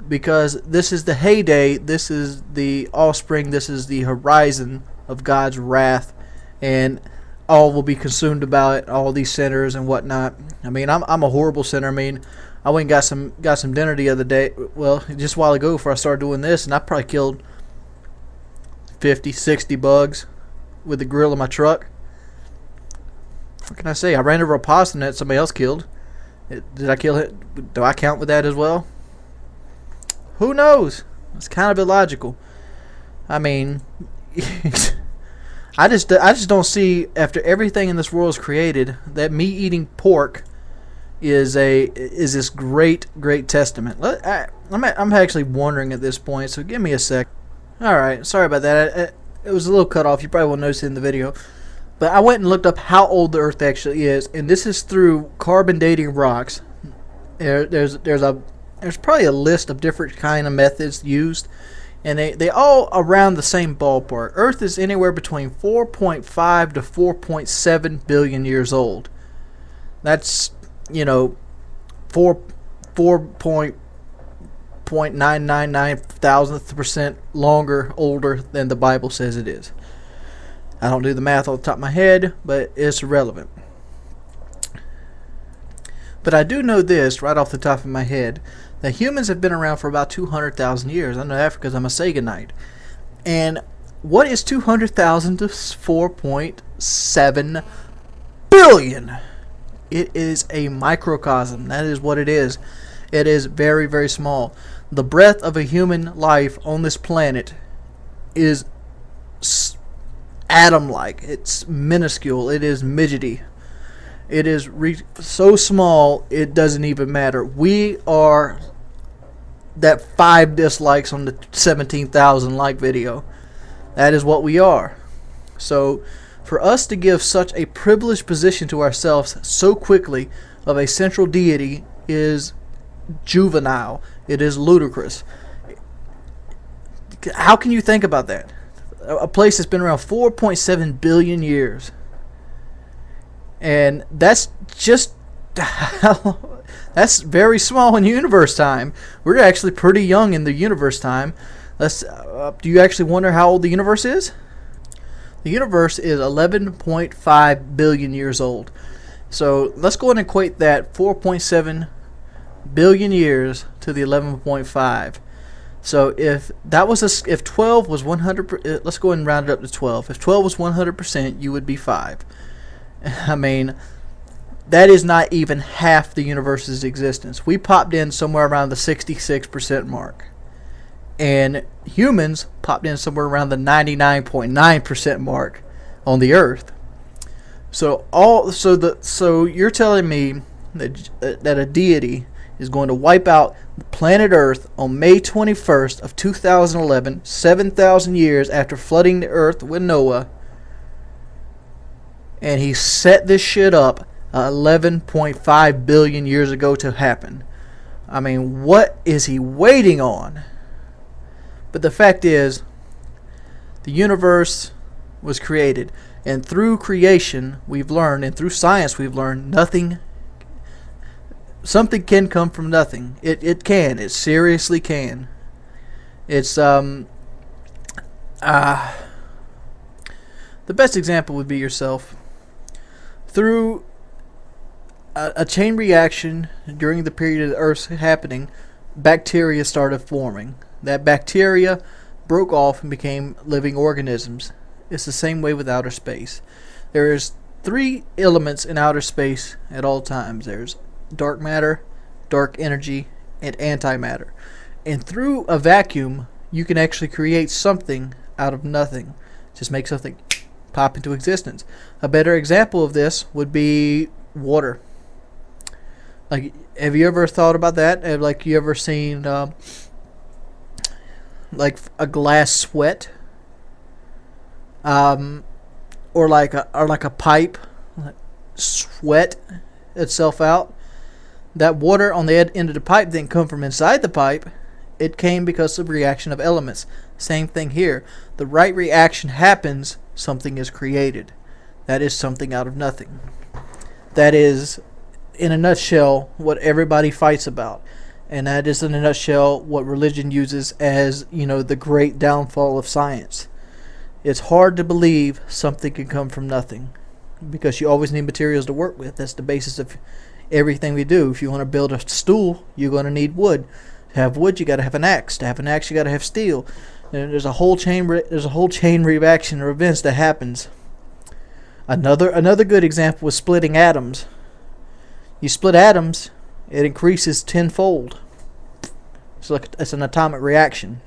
Speaker 8: Because this is the heyday, this is the offspring, this is the horizon of God's wrath, and all will be consumed about it, all these sinners and whatnot. I mean, I'm a horrible sinner. I mean, I went and got some dinner the other day, well, just a while ago before I started doing this, and I probably killed 50, 60 bugs with the grill of my truck. What can I say? I ran over a possum that somebody else killed. Did I kill it? Do I count with that as well? Who knows? It's kind of illogical. I mean, I just don't see, after everything in this world is created, that me eating pork is this great testament. I'm actually wondering at this point, so give me a sec. All right, sorry about that. It was a little cut off. You probably won't notice it in the video, but I went and looked up how old the Earth actually is, and this is through carbon dating rocks. There's probably a list of different kind of methods used, and they all around the same ballpark. Earth is anywhere between 4.5 to 4.7 billion years old. That's, 4.999 thousandth percent older than the Bible says it is. I don't do the math off the top of my head, but it's irrelevant. But I do know this right off the top of my head, Now, humans have been around for about 200,000 years. I know that because I'm a Sega Knight. And what is 200,000 to 4.7 billion? It is a microcosm. That is what it is. It is very, very small. The breadth of a human life on this planet is atom-like. It's minuscule. It is midgety. It is so small it doesn't even matter. We are that 5 dislikes on the 17,000 like video. That is what we are. So for us to give such a privileged position to ourselves so quickly of a central deity is juvenile. It is ludicrous. How can you think about that? A place that's been around 4.7 billion years. And that's just that's very small in universe time. We're actually pretty young in the universe time. Do you actually wonder how old the universe is? The universe is 11.5 billion years old. So let's go ahead and equate that 4.7 billion years to the 11.5. So if 12 was 100%, let's go ahead and round it up to 12. If 12 was 100%, you would be 5. I mean, that is not even half the universe's existence. We popped in somewhere around the 66% mark. And humans popped in somewhere around the 99.9% mark on the Earth. So you're telling me that a deity is going to wipe out planet Earth on May 21st of 2011, 7,000 years after flooding the Earth with Noah, and he set this shit up 11.5 billion years ago to happen. I mean, what is he waiting on? But the fact is, the universe was created, and through creation we've learned, and through science we've learned, something can come from nothing. It can. It seriously can. It's the best example would be yourself. Through a chain reaction during the period of the Earth's happening, bacteria started forming. That bacteria broke off and became living organisms. It's the same way with outer space. There's 3 elements in outer space at all times. There's dark matter, dark energy, and antimatter. And through a vacuum, you can actually create something out of nothing. Just make something pop into existence. A better example of this would be water. Like, have you ever thought about that? Like, you ever seen like a glass sweat, or like a pipe sweat itself out? That water on the end of the pipe didn't come from inside the pipe. It came because of reaction of elements. Same thing here. The right reaction happens, something is created. That is something out of nothing. That is, in a nutshell, what everybody fights about. And that is, in a nutshell, what religion uses as, the great downfall of science. It's hard to believe something can come from nothing, because you always need materials to work with. That's the basis of everything we do. If you want to build a stool, you're going to need wood. To have wood, you got to have an axe. To have an axe, you got to have steel. And there's a whole chain reaction or events that happens. Another good example was splitting atoms. You split atoms, it increases tenfold. It's an atomic reaction.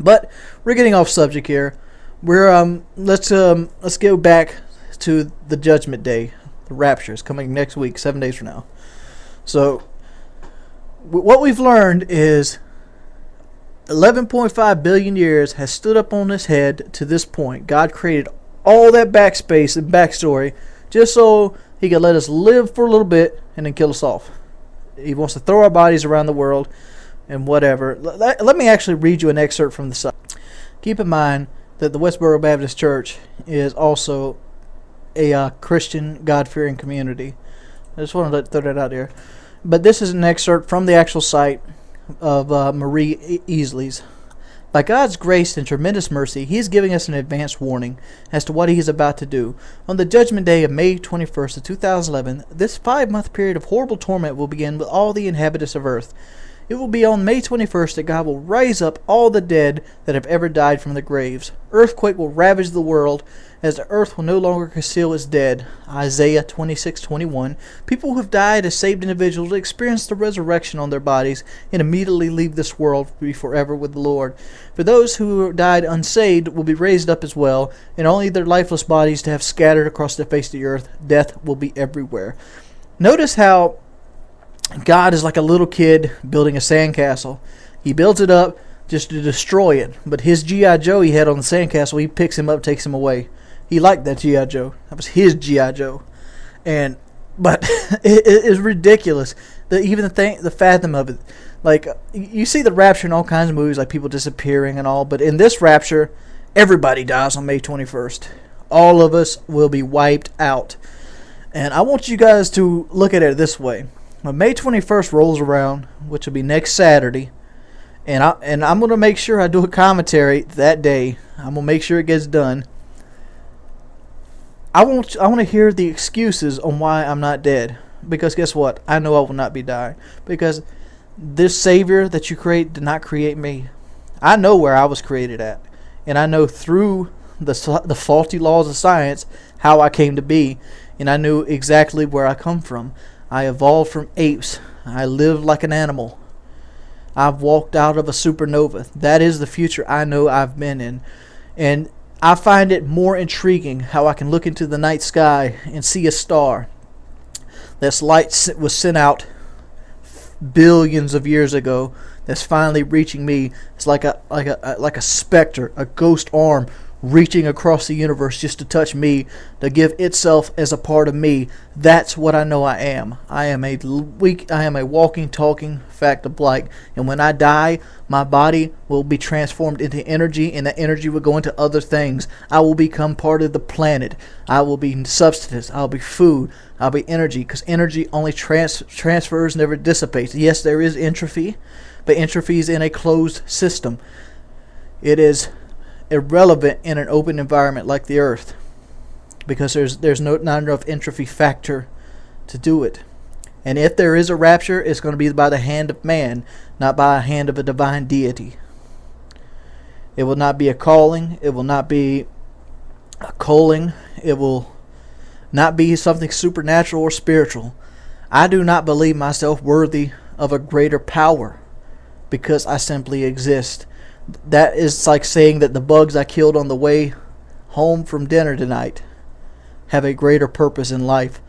Speaker 8: But we're getting off subject here. Let's go back to the Judgment Day. The rapture is coming next week, 7 days from now. So what we've learned is 11.5 billion years has stood up on its head to this point. God created all that backspace and backstory just so he could let us live for a little bit and then kill us off. He wants to throw our bodies around the world and whatever. Let me actually read you an excerpt from the site. Keep in mind that the Westboro Baptist Church is also a Christian, God-fearing community. I just wanted to throw that out there. But this is an excerpt from the actual site of Marie Easley's. By God's grace and tremendous mercy, He is giving us an advance warning as to what He is about to do. On the Judgment Day of May 21st of 2011, this 5-month period of horrible torment will begin with all the inhabitants of earth. It will be on May 21st that God will raise up all the dead that have ever died from the graves. Earthquake will ravage the world, as the earth will no longer conceal its dead. Isaiah 26:21. People who have died as saved individuals will experience the resurrection on their bodies and immediately leave this world to be forever with the Lord. For those who died unsaved will be raised up as well, and only their lifeless bodies to have scattered across the face of the earth. Death will be everywhere. Notice how God is like a little kid building a sandcastle. He builds it up just to destroy it, but his G.I. Joe he had on the sandcastle, he picks him up, takes him away. He liked that G.I. Joe. That was his G.I. Joe. But it is ridiculous. The fathom of it. Like, you see the rapture in all kinds of movies, like people disappearing and all, but in this rapture, everybody dies on May 21st. All of us will be wiped out. And I want you guys to look at it this way. When May 21st rolls around, which will be next Saturday, and I'm going to make sure I do a commentary that day. I'm going to make sure it gets done. I want to hear the excuses on why I'm not dead. Because guess what? I know I will not be dying. Because this Savior that you create did not create me. I know where I was created at. And I know through the faulty laws of science how I came to be. And I knew exactly where I come from. I evolved from apes. I lived like an animal. I've walked out of a supernova. That is the future I know I've been in. And I find it more intriguing how I can look into the night sky and see a star. This light was sent out billions of years ago. That's finally reaching me. It's like a specter, a ghost arm reaching across the universe just to touch me, to give itself as a part of me. That's what I know I am. I am a walking, talking fact of light. And when I die, my body will be transformed into energy, and that energy will go into other things. I will become part of the planet. I will be substance. I'll be food. I'll be energy, because energy only transfers, never dissipates. Yes, there is entropy, but entropy is in a closed system. It is irrelevant in an open environment like the earth, because there's not enough entropy factor to do it. And if there is a rapture, it's going to be by the hand of man, not by a hand of a divine deity. It will not be a calling. It will not be a calling. It will not be something supernatural or spiritual. I do not believe myself worthy of a greater power, because I simply exist. That is like saying that the bugs I killed on the way home from dinner tonight have a greater purpose in life,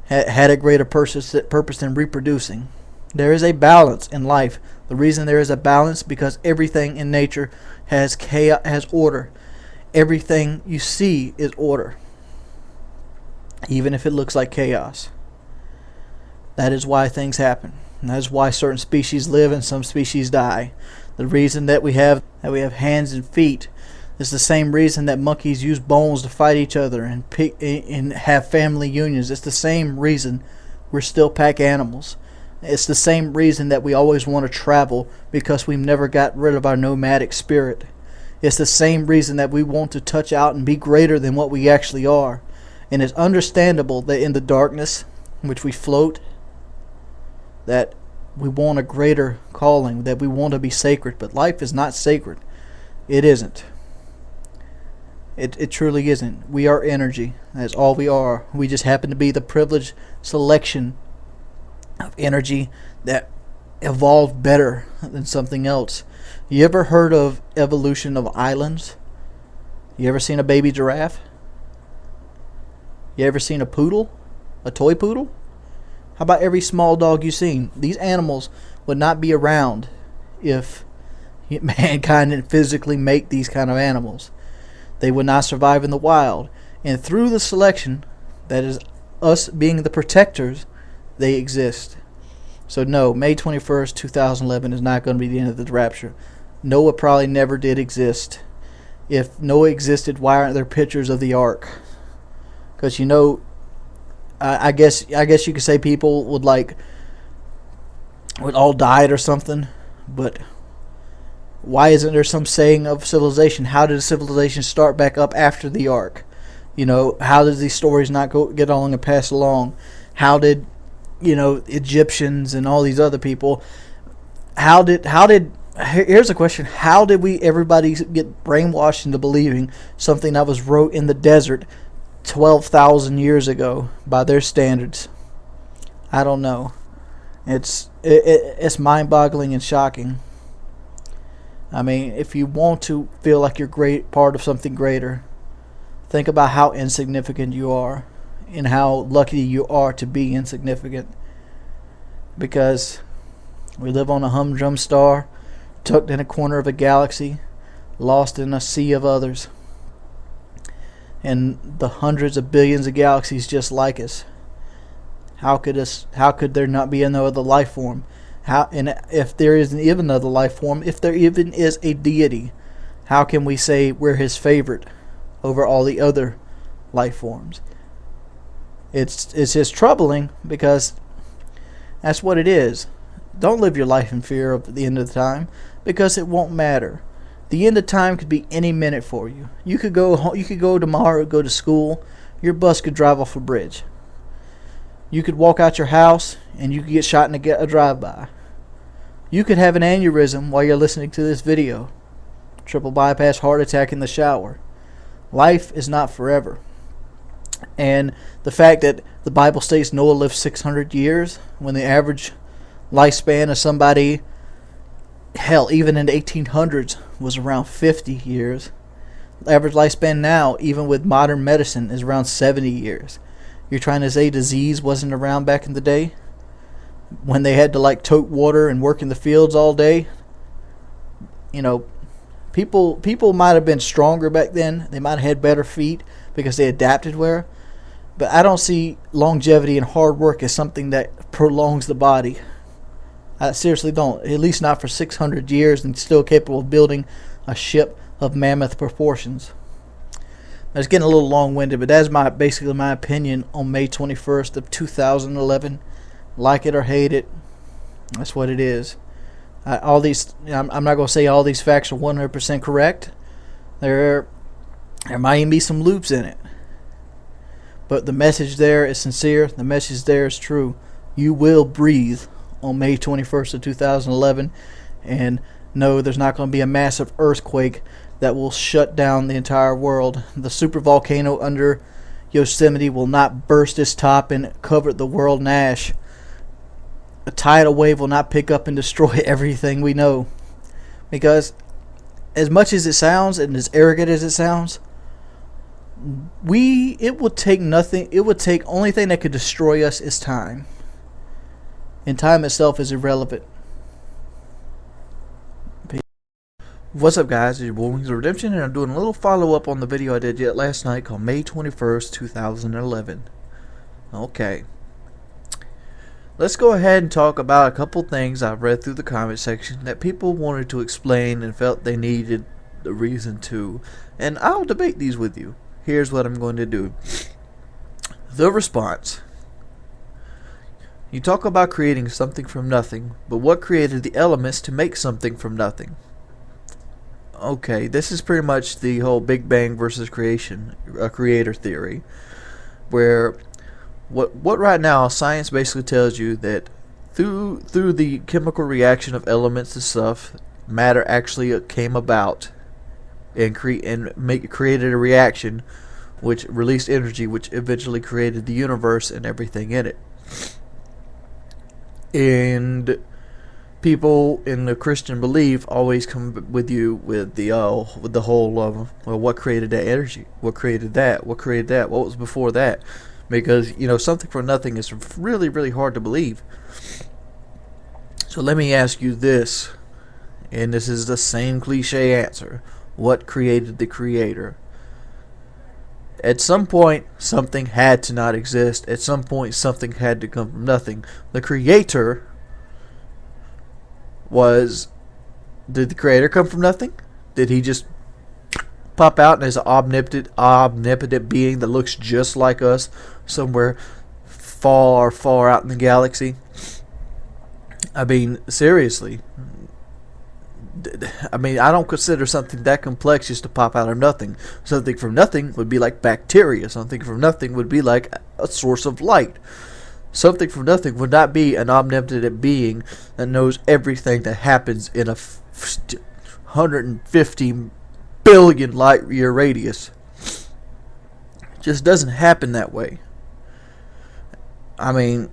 Speaker 8: had a greater purpose than reproducing. There is a balance in life. The reason there is a balance, because everything in nature has chaos, has order. Everything you see is order, even if it looks like chaos. That is why things happen. And that is why certain species live and some species die. The reason that we have hands and feet is the same reason that monkeys use bones to fight each other and have family unions. It's the same reason we're still pack animals. It's the same reason that we always want to travel, because we've never got rid of our nomadic spirit. It's the same reason that we want to touch out and be greater than what we actually are. And it's understandable that in the darkness in which we float, that we want a greater calling, that we want to be sacred. But life is not sacred. It isn't. It truly isn't. We are energy. That's all we are. We just happen to be the privileged selection of energy that evolved better than something else. You ever heard of evolution of islands? You ever seen a baby giraffe? You ever seen a poodle? A toy poodle? How about every small dog you've seen? These animals would not be around if mankind didn't physically make these kind of animals. They would not survive in the wild. And through the selection, that is us being the protectors, they exist. So no, May 21st, 2011 is not going to be the end of the rapture. Noah probably never did exist. If Noah existed, why aren't there pictures of the ark? Because I guess you could say people would all died or something, but why isn't there some saying of civilization? How did civilization start back up after the ark? How did these stories not get along and pass along? How did Egyptians and all these other people Here's a question: how did everybody get brainwashed into believing something that was wrote in the desert 12,000 years ago by their standards? I don't know. It's mind-boggling and shocking. I mean, if you want to feel like you're part of something greater, think about how insignificant you are and how lucky you are to be insignificant. Because we live on a humdrum star, tucked in a corner of a galaxy, lost in a sea of others, and the hundreds of billions of galaxies just like us. How could there not be another life form? And if there isn't even another life form, if there even is a deity, how can we say we're his favorite over all the other life forms? It's just troubling, because that's what it is. Don't live your life in fear of the end of the time, because it won't matter. The end of time could be any minute for you. You could go tomorrow, go to school. Your bus could drive off a bridge. You could walk out your house and you could get shot in a drive-by. You could have an aneurysm while you're listening to this video. Triple bypass heart attack in the shower. Life is not forever. And the fact that the Bible states Noah lived 600 years when the average lifespan of somebody, hell, even in the 1800s, was around 50 years. The average lifespan now, even with modern medicine, is around 70 years. You're trying to say disease wasn't around back in the day? When they had to tote water and work in the fields all day? You know, people might have been stronger back then. They might have had better feet because they adapted well. But I don't see longevity and hard work as something that prolongs the body. I seriously don't. At least not for 600 years and still capable of building a ship of mammoth proportions. It's getting a little long-winded, but that's basically my opinion on May 21st of 2011. Like it or hate it, that's what it is. I'm not going to say all these facts are 100% correct. There might even be some loops in it. But the message there is sincere. The message there is true. You will breathe on May 21st of 2011. And no, there's not going to be a massive earthquake that will shut down the entire world. The supervolcano under Yosemite will not burst its top and cover the world in ash. A tidal wave will not pick up and destroy everything we know. Because as much as it sounds and as arrogant as it sounds, it would take nothing. It would take only thing that could destroy us is time. And time itself is irrelevant. What's up, guys? It's your boy Wings of Redemption, and I'm doing a little follow-up on the video I did last night called May 21st, 2011. Okay. Let's go ahead and talk about a couple things I've read through the comment section that people wanted to explain and felt they needed the reason to. And I'll debate these with you. Here's what I'm going to do. The response. You talk about creating something from nothing, but what created the elements to make something from nothing? Okay, this is pretty much the whole Big Bang versus creator theory, where what right now science basically tells you that through the chemical reaction of elements and stuff, matter actually came about and created a reaction which released energy, which eventually created the universe and everything in it. And people in the Christian belief always come with you with the whole of, well, what created that energy? What created that? What created that? What was before that? Because, you know, something from nothing is really, really hard to believe. So let me ask you this, and this is the same cliche answer. What created the creator? At some point, something had to not exist. At some point, something had to come from nothing. The creator did the creator come from nothing? Did he just pop out as an omnipotent being that looks just like us somewhere far, far out in the galaxy? I mean, seriously. I mean, I don't consider something that complex just to pop out of nothing. Something from nothing would be like bacteria. Something from nothing would be like a source of light. Something from nothing would not be an omnipotent being that knows everything that happens in a 150 billion light year radius. It just doesn't happen that way. I mean,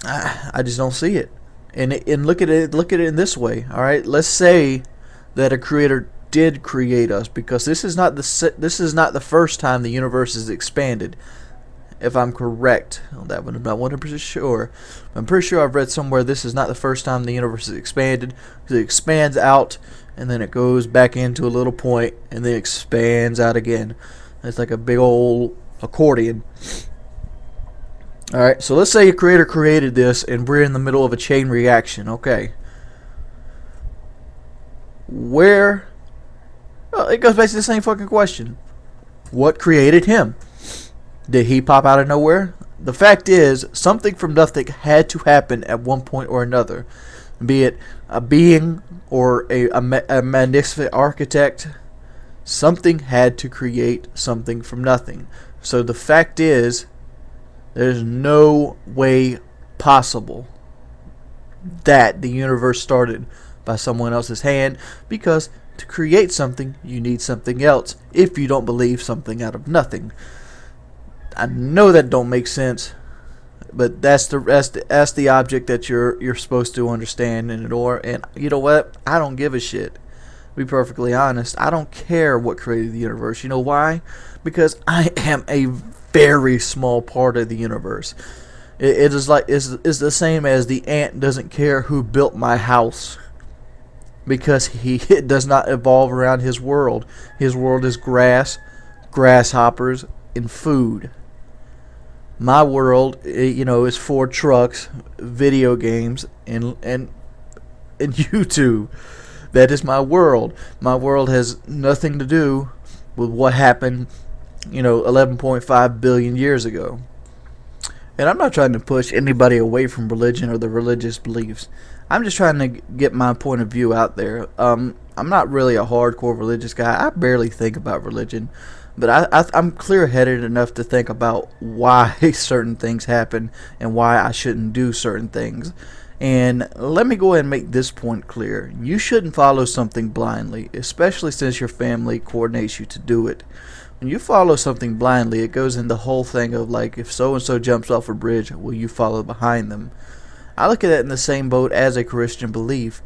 Speaker 8: I just don't see it. And look at it in this way. All right, let's say that a creator did create us, because this is not the first time the universe is expanded. If I'm correct on that one, I'm not 100% sure. I'm pretty sure I've read somewhere this is not the first time the universe is expanded. It expands out, and then it goes back into a little point, and then expands out again. It's like a big old accordion. Alright, so let's say a creator created this, and we're in the middle of a chain reaction. Okay. Well, it goes back to the same fucking question. What created him? Did he pop out of nowhere? The fact is, something from nothing had to happen at one point or another. Be it a being or a magnificent architect, something had to create something from nothing. So the fact is, there's no way possible that the universe started by someone else's hand, because to create something, you need something else if you don't believe something out of nothing. I know that don't make sense, but that's the object that you're supposed to understand and adore. And you know what? I don't give a shit. To be perfectly honest, I don't care what created the universe. You know why? Because I am a very small part of the universe. It is like it's the same as the ant doesn't care who built my house, because it does not evolve around his world. His world is grass, grasshoppers, and food. My world, is for trucks, video games, and YouTube. That is my world. My world has nothing to do with what happened, 11.5 billion years ago. And I'm not trying to push anybody away from religion or the religious beliefs. I'm just trying to get my point of view out there. I'm not really a hardcore religious guy. I barely think about religion. But I'm clear-headed enough to think about why certain things happen and why I shouldn't do certain things. And let me go ahead and make this point clear. You shouldn't follow something blindly, especially since your family coordinates you to do it. When you follow something blindly, it goes in the whole thing of like, if so-and-so jumps off a bridge, will you follow behind them? I look at it in the same boat as a Christian belief.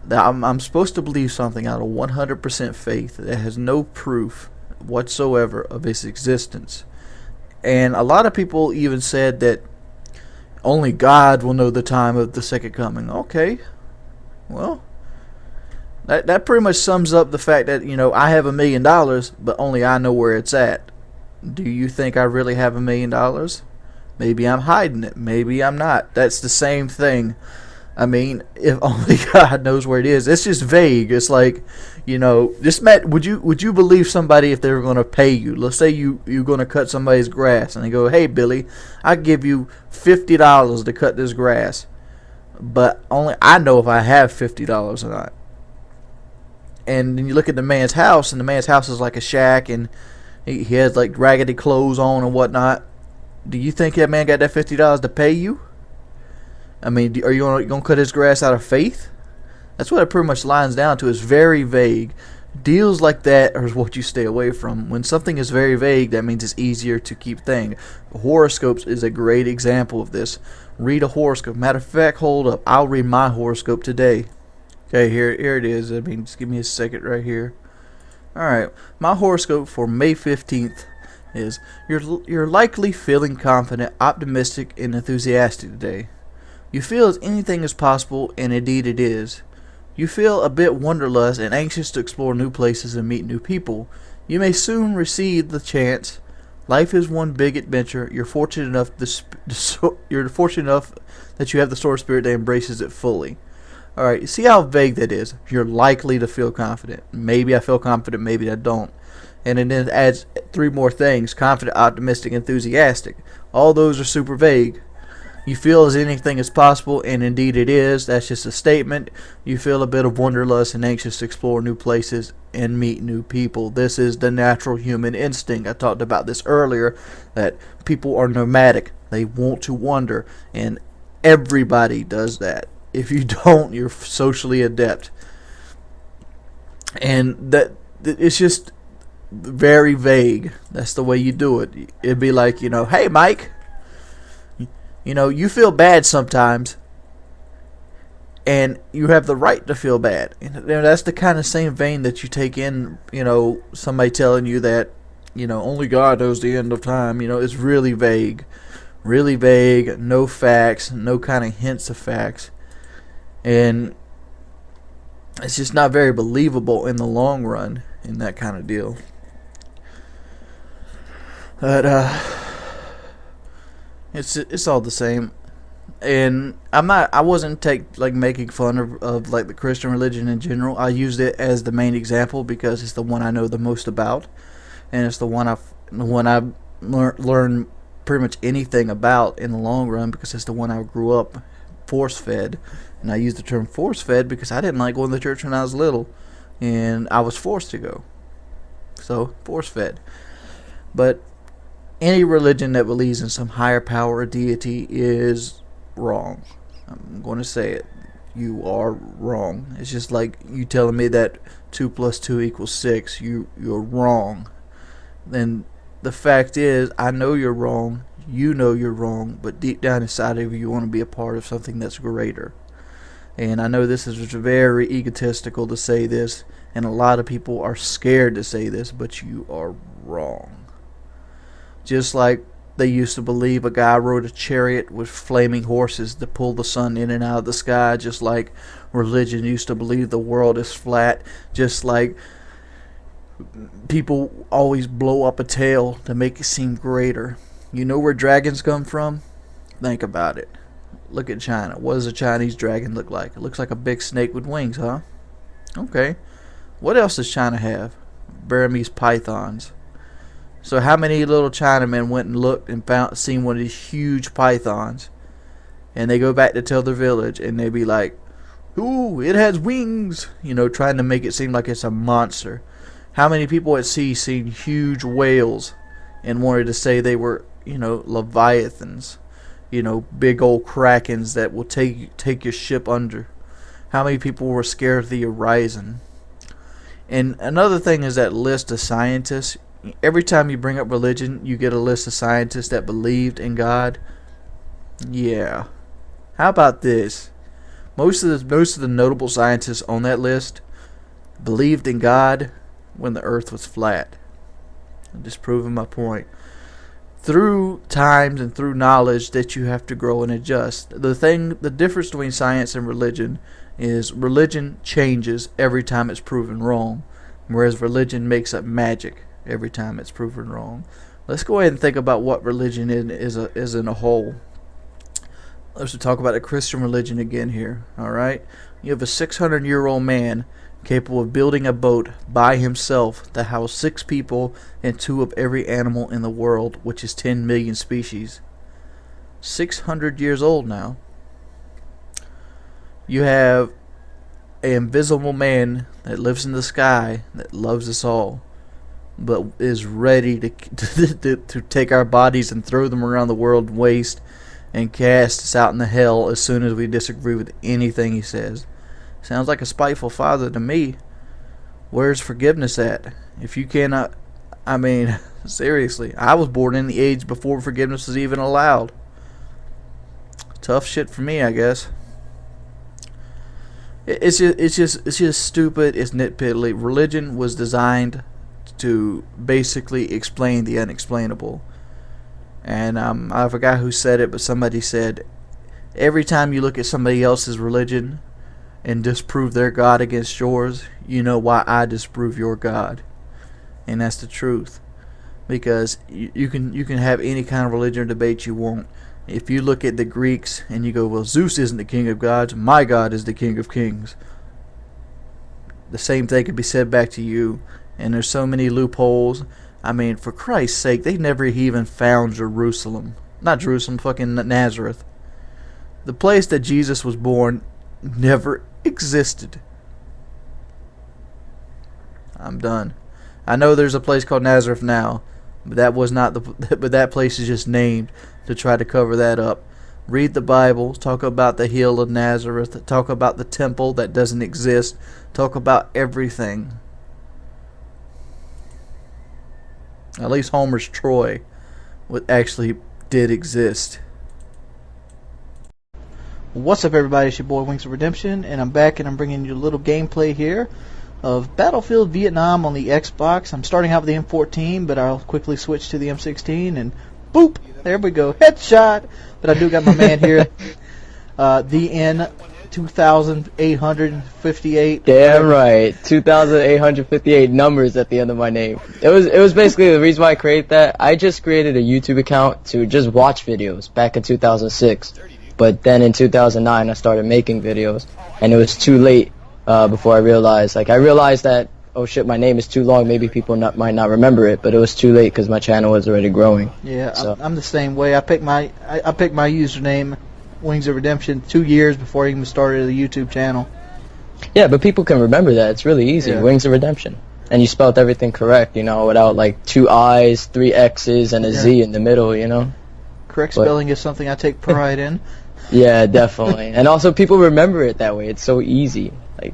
Speaker 8: That I'm supposed to believe something out of 100% faith that has no proof whatsoever of its existence. And a lot of people even said that only God will know the time of the second coming. Okay, well, that pretty much sums up the fact that I have $1 million, but only I know where it's at. Do you think I really have $1 million? Maybe I'm hiding it, maybe I'm not. That's the same thing. I mean, if only God knows where it is. It's just vague. It's like, would you believe somebody if they were going to pay you? Let's say you're going to cut somebody's grass, and they go, "Hey, Billy, I give you $50 to cut this grass," but only I know if I have $50 or not. And then you look at the man's house, and the man's house is like a shack, and he has like raggedy clothes on and whatnot. Do you think that man got that $50 to pay you? I mean, are you going to cut his grass out of faith? That's what it pretty much lines down to. It's very vague. Deals like that are what you stay away from. When something is very vague, that means it's easier to keep things. Horoscopes is a great example of this. Read a horoscope. Matter of fact, hold up. I'll read my horoscope today. Okay, here it is. I mean, just give me a second right here. Alright, my horoscope for May 15th is, you're likely feeling confident, optimistic, and enthusiastic today. You feel as anything is possible, and indeed it is. You feel a bit wanderlust and anxious to explore new places and meet new people. You may soon receive the chance. Life is one big adventure. You're fortunate enough that you have the sword spirit that embraces it fully. Alright, you see how vague that is? You're likely to feel confident. Maybe I feel confident, maybe I don't. And then it adds 3 more things: confident, optimistic, enthusiastic. All those are super vague. You feel as anything is possible, and indeed it is. That's just a statement. You feel a bit of wanderlust and anxious to explore new places and meet new people. This is the natural human instinct. I talked about this earlier, that people are nomadic. They want to wonder, and everybody does that. If you don't, you're socially adept. And that it's just very vague. That's the way you do it. It'd be like, hey Mike, you feel bad sometimes, and you have the right to feel bad. And that's the kind of same vein that you take in, somebody telling you that, only God knows the end of time. It's really vague. Really vague, no facts, no kind of hints of facts. And it's just not very believable in the long run in that kind of deal. But it's all the same. And I wasn't making fun of like the Christian religion in general. I used it as the main example because it's the one I know the most about, and it's the one I've learned pretty much anything about in the long run, because it's the one I grew up force-fed. And I use the term force-fed because I didn't like going to church when I was little, and I was forced to go. So, force-fed. But any religion that believes in some higher power or deity is wrong. I'm going to say it. You are wrong. It's just like you telling me that 2 + 2 = 6. You're wrong. Then the fact is, I know you're wrong, you know you're wrong, but deep down inside of you, you want to be a part of something that's greater. And I know this is very egotistical to say this, and a lot of people are scared to say this, but you are wrong. Just like they used to believe a guy rode a chariot with flaming horses to pull the sun in and out of the sky, just like religion used to believe the world is flat, just like people always blow up a tale to make it seem greater. You know where dragons come from? Think about it. Look at China. What does a Chinese dragon look like? It looks like a big snake with wings, huh? Okay. What else does China have? Burmese pythons. So how many little Chinamen went and looked and seen one of these huge pythons, and they go back to tell their village, and they be like, "Ooh, it has wings," trying to make it seem like it's a monster. How many people at sea seen huge whales and wanted to say they were, leviathans, big old krakens that will take your ship under? How many people were scared of the horizon? And another thing is that list of scientists. Every time you bring up religion, you get a list of scientists that believed in God. Yeah. How about this? Most of the notable scientists on that list believed in God when the earth was flat. I'm just proving my point. Through times and through knowledge that you have to grow and adjust. The difference between science and religion is religion changes every time it's proven wrong, whereas religion makes up magic every time it's proven wrong. Let's go ahead and think about what religion is in a whole. Let's talk about the Christian religion again here. Alright? You have a 600-year-old man capable of building a boat by himself to house 6 people and 2 of every animal in the world, which is 10 million species. 600 years old now. You have an invisible man that lives in the sky that loves us all, but is ready to take our bodies and throw them around the world and waste and cast us out in the hell as soon as we disagree with anything he says. Sounds like a spiteful father to me. Where's forgiveness at? If you cannot, seriously, I was born in the age before forgiveness was even allowed. Tough shit for me, I guess. It's just stupid. It's nitpicky. Religion was designed to basically explain the unexplainable. And I forgot who said it, but somebody said, every time you look at somebody else's religion and disprove their God against yours, you know why I disprove your God. And that's the truth. Because you can have any kind of religion or debate you want. If you look at the Greeks and you go, well, Zeus isn't the king of gods, my God is the king of kings. The same thing could be said back to you. And there's so many loopholes. For Christ's sake, they never even found Jerusalem. Not Jerusalem, fucking Nazareth. The place that Jesus was born never existed. I'm done. I know there's a place called Nazareth now, but that was not but that place is just named to try to cover that up. Read the Bible, talk about the hill of Nazareth, talk about the temple that doesn't exist, talk about everything. At least Homer's Troy actually did exist. What's up, everybody? It's your boy Wings of Redemption, and I'm back, and I'm bringing you a little gameplay here of Battlefield Vietnam on the Xbox. I'm starting out with the M14, but I'll quickly switch to the M16, and boop, there we go, headshot. But I do got my man here, the N 2,858.
Speaker 11: Damn right, 2,858 numbers at the end of my name. It was basically the reason why I created that. I just created a YouTube account to just watch videos back in 2006. But then in 2009 I started making videos, and it was too late before I realized. I realized that, oh shit, my name is too long. Maybe people might not remember it, but it was too late because my channel was already growing.
Speaker 8: Yeah,
Speaker 11: so.
Speaker 8: I'm the same way. I picked my username, Wings of Redemption, 2 years before I even started the YouTube channel.
Speaker 11: Yeah, but people can remember that. It's really easy.
Speaker 8: Yeah.
Speaker 11: Wings of Redemption, and you spelled everything correct. You know, without like 2 I's, 3 X's, and a Z in the middle. You know.
Speaker 8: Correct spelling is something I take pride in.
Speaker 11: Yeah, definitely. And also people remember it that way. It's so easy. Like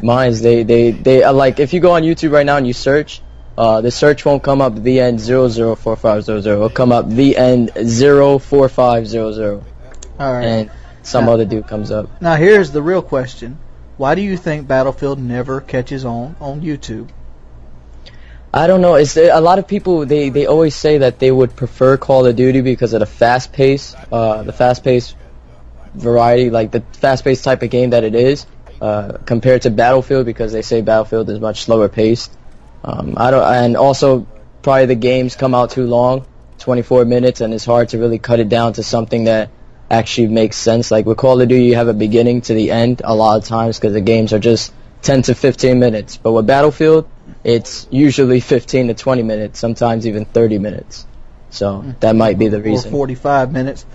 Speaker 11: mine's they like, if you go on YouTube right now and you search, the search won't come up VN004500. It'll come up VN04500.
Speaker 8: Alright.
Speaker 11: And some other dude comes up.
Speaker 8: Now here's the real question. Why do you think Battlefield never catches on YouTube?
Speaker 11: I don't know. It's a lot of people. They always say that they would prefer Call of Duty because of the fast pace variety, like the fast-paced type of game that it is, compared to Battlefield, because they say Battlefield is much slower paced. And also probably the games come out too long, 24 minutes, and it's hard to really cut it down to something that actually makes sense. Like with Call of Duty, you have a beginning to the end a lot of times because the games are just 10 to 15 minutes. But with Battlefield, it's usually 15 to 20 minutes, sometimes even 30 minutes. So that might be the reason.
Speaker 8: Or 45 minutes.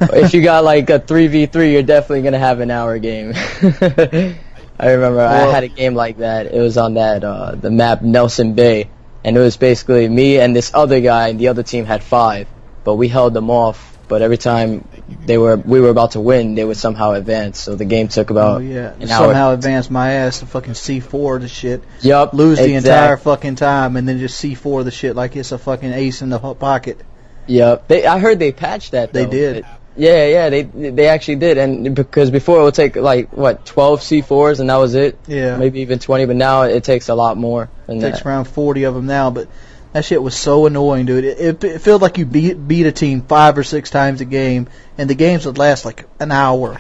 Speaker 11: If you got like a 3v3, you're definitely gonna have an hour game. I remember I had a game like that. It was on that the map Nelson Bay, and it was basically me and this other guy, and the other team had 5, but we held them off. But every time we were about to win, they would somehow advance. So the game took about an hour.
Speaker 8: Somehow advanced my ass to fucking C4 the shit.
Speaker 11: Yup.
Speaker 8: Lose the entire fucking time, and then just C4 the shit like it's a fucking ace in the pocket.
Speaker 11: Yup. I heard they patched that though.
Speaker 8: They did.
Speaker 11: Yeah, they actually did, and because before it would take like 12 C4s and that was it.
Speaker 8: Yeah.
Speaker 11: Maybe even 20, but now it takes a lot more than that.
Speaker 8: It takes around 40 of them now, but that shit was so annoying, dude. It felt like you beat a team 5 or 6 times a game, and the games would last like an hour.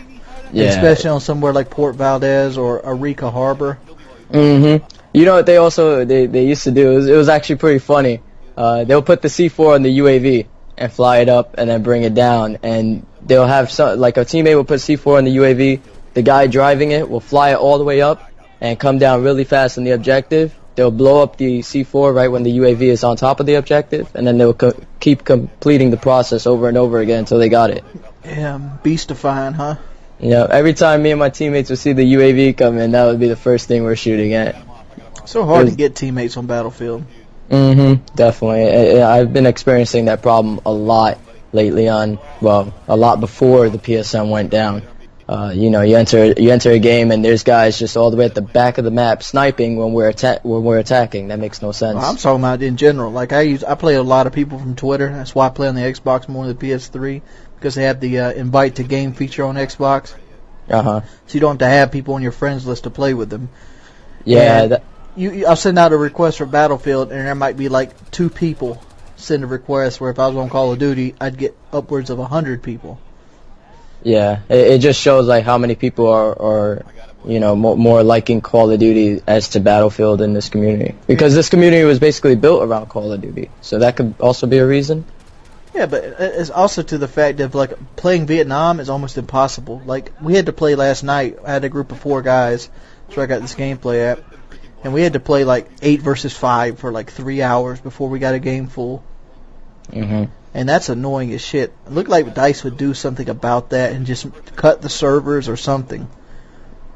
Speaker 8: Yeah. Especially on somewhere like Port Valdez or Arica Harbor.
Speaker 11: Mhm. You know what they also they used to do? It was actually pretty funny. They'll put the C4 on the UAV and fly it up and then bring it down, and they'll have like a teammate will put C4 on the UAV, the guy driving it will fly it all the way up and come down really fast on the objective. They'll blow up the C4 right when the UAV is on top of the objective, and then they'll keep completing the process over and over again until they got it.
Speaker 8: Yeah, beastifying, huh?
Speaker 11: Yeah, every time me and my teammates would see the UAV come in, that would be the first thing we're shooting at.
Speaker 8: So hard to get teammates on Battlefield.
Speaker 11: Definitely. I've been experiencing that problem a lot lately a lot before the PSN went down. You know, you enter a game and there's guys just all the way at the back of the map sniping when we're attacking. That makes no sense.
Speaker 8: Well, I'm talking about in general. Like I play a lot of people from Twitter. That's why I play on the Xbox more than the PS3, because they have the invite to game feature on Xbox. So you don't have to have people on your friends list to play with them.
Speaker 11: Yeah.
Speaker 8: I'll send out a request for Battlefield, and there might be like 2 people send a request, where if I was on Call of Duty, I'd get upwards of 100 people.
Speaker 11: Yeah, it just shows like how many people are you know, more liking Call of Duty as to Battlefield in this community, because this community was basically built around Call of Duty, so that could also be a reason.
Speaker 8: Yeah, but it's also to the fact of like playing Vietnam is almost impossible. Like we had to play last night. I had a group of 4 guys, so I got this gameplay app. And we had to play like 8 versus 5 for like 3 hours before we got a game full. And that's annoying as shit. It looked like DICE would do something about that and just cut the servers or something.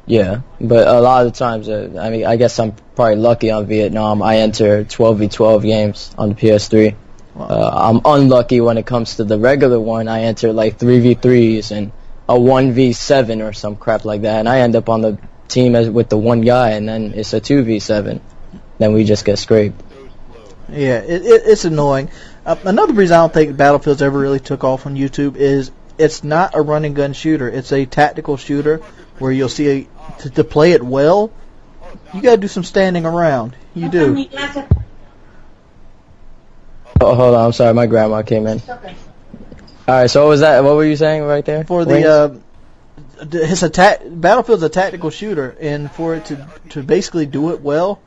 Speaker 11: Yeah, but a lot of the times, I mean, I guess I'm probably lucky on Vietnam. I enter 12v12 games on the PS3. I'm unlucky when it comes to the regular one. I enter like 3v3s and a 1v7 or some crap like that, and I end up on the team with the one guy, and then it's a 2v7. Then we just get scraped.
Speaker 8: Yeah, it's annoying. Another reason I don't think Battlefield's ever really took off on YouTube is it's not a run and gun shooter. It's a tactical shooter where you'll see to play it well, you gotta do some standing around. You do.
Speaker 11: Oh, hold on, I'm sorry, my grandma came in. Alright, so what was that? What were you saying right there?
Speaker 8: For Battlefield's a tactical shooter, and for it to basically do it well,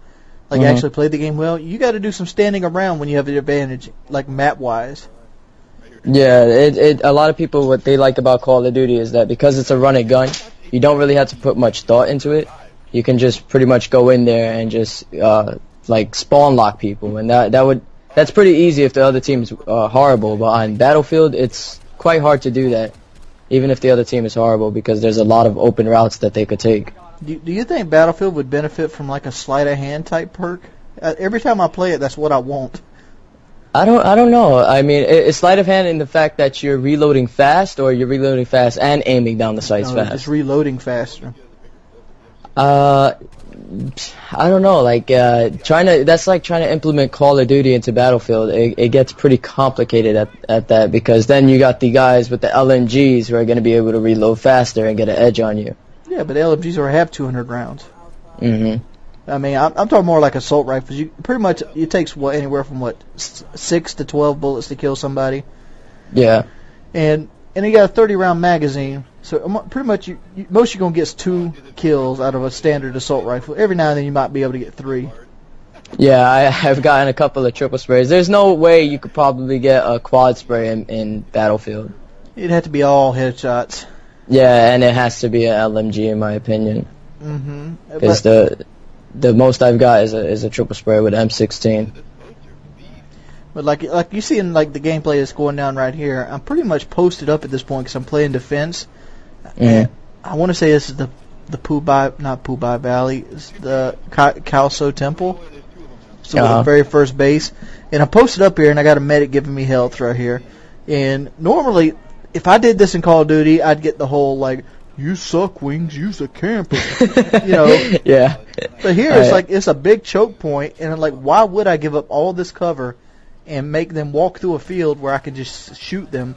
Speaker 8: like actually play the game well, you got to do some standing around when you have the advantage, like map wise.
Speaker 11: Yeah, a lot of people, what they like about Call of Duty is that because it's a run and gun, you don't really have to put much thought into it. You can just pretty much go in there and just like spawn lock people, and that's pretty easy if the other team's horrible. But on Battlefield, it's quite hard to do that, even if the other team is horrible, because there's a lot of open routes that they could take.
Speaker 8: Do you think Battlefield would benefit from like a sleight of hand type perk? Every time I play it, that's what I want.
Speaker 11: I don't know. I mean, it's sleight of hand in the fact that you're reloading fast, or you're reloading fast and aiming down the sights fast.
Speaker 8: Just reloading faster.
Speaker 11: I don't know. Like that's like trying to implement Call of Duty into Battlefield. It gets pretty complicated at that, because then you got the guys with the LMGs who are going to be able to reload faster and get an edge on you.
Speaker 8: Yeah, but LMGs already have 200 rounds.
Speaker 11: Mm-hmm.
Speaker 8: I mean, I'm talking more like assault rifles. You pretty much, it takes anywhere from 6 to 12 bullets to kill somebody.
Speaker 11: Yeah.
Speaker 8: And you got a 30-round magazine, so pretty much most you're gonna get is 2 kills out of a standard assault rifle. Every now and then you might be able to get 3.
Speaker 11: Yeah, I've gotten a couple of triple sprays. There's no way you could probably get a quad spray in Battlefield.
Speaker 8: It'd have to be all headshots.
Speaker 11: Yeah, and it has to be an LMG in my opinion.
Speaker 8: Mm-hmm.
Speaker 11: Because the most I've got is a triple spray with M16.
Speaker 8: But like you see in like the gameplay that's going down right here, I'm pretty much posted up at this point because I'm playing defense. And I want to say this is the not Pubai Valley, it's the Kalso Temple. So the very first base, and I'm posted up here, and I got a medic giving me health right here. And normally, if I did this in Call of Duty, I'd get the whole like, "You suck, Wings. You's a camper," you know.
Speaker 11: Yeah.
Speaker 8: But here it's like it's a big choke point, and I'm like, why would I give up all this cover and make them walk through a field where I can just shoot them,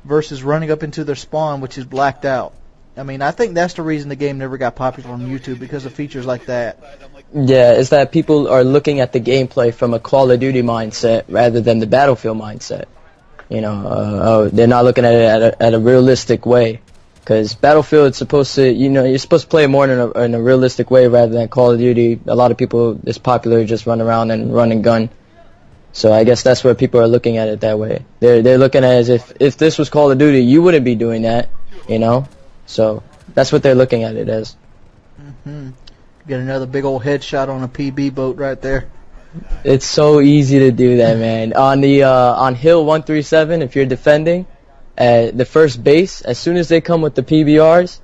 Speaker 8: versus running up into their spawn, which is blacked out? I mean, I think that's the reason the game never got popular on YouTube, because of features like that.
Speaker 11: Yeah, is that people are looking at the gameplay from a Call of Duty mindset rather than the Battlefield mindset. You know, they're not looking at it at a realistic way. Because Battlefield is supposed to, you're supposed to play it more in a realistic way rather than Call of Duty. A lot of people, it's popular, just run around and run and gun. So I guess that's where people are looking at it that way. They're looking at it as if this was Call of Duty, you wouldn't be doing that, you know? So that's what they're looking at it as.
Speaker 8: Mm-hmm. Get another big old headshot on a PB boat right there.
Speaker 11: It's so easy to do that, man. On the on Hill 137, if you're defending, the first base, as soon as they come with the PBRs,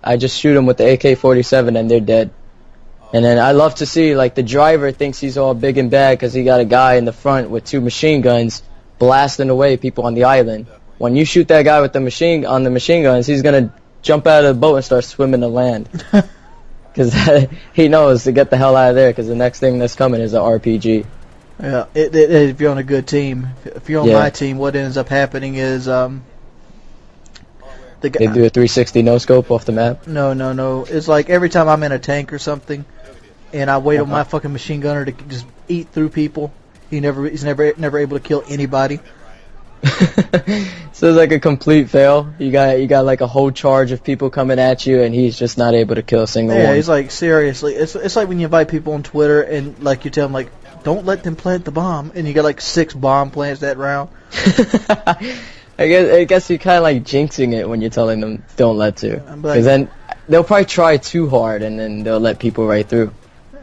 Speaker 11: I just shoot them with the AK-47 and they're dead. And then I love to see, like, the driver thinks he's all big and bad because he got a guy in the front with 2 machine guns blasting away people on the island. When you shoot that guy with the machine guns, he's going to jump out of the boat and start swimming to land. Because he knows to get the hell out of there, because the next thing that's coming is an RPG.
Speaker 8: Yeah, if you're on a good team. If you're on my team, what ends up happening is
Speaker 11: they do a 360 no scope off the map.
Speaker 8: No. It's like every time I'm in a tank or something, and I wait on my fucking machine gunner to just eat through people. He's never able to kill anybody.
Speaker 11: So it's like a complete fail. You got like a whole charge of people coming at you, and he's just not able to kill a single one.
Speaker 8: Yeah, he's like, seriously. It's like when you invite people on Twitter and like you tell them like, don't let them plant the bomb, and you got like 6 bomb plants that round.
Speaker 11: I guess you're kind of like jinxing it when you're telling them don't let to, because then they'll probably try too hard and then they'll let people right through.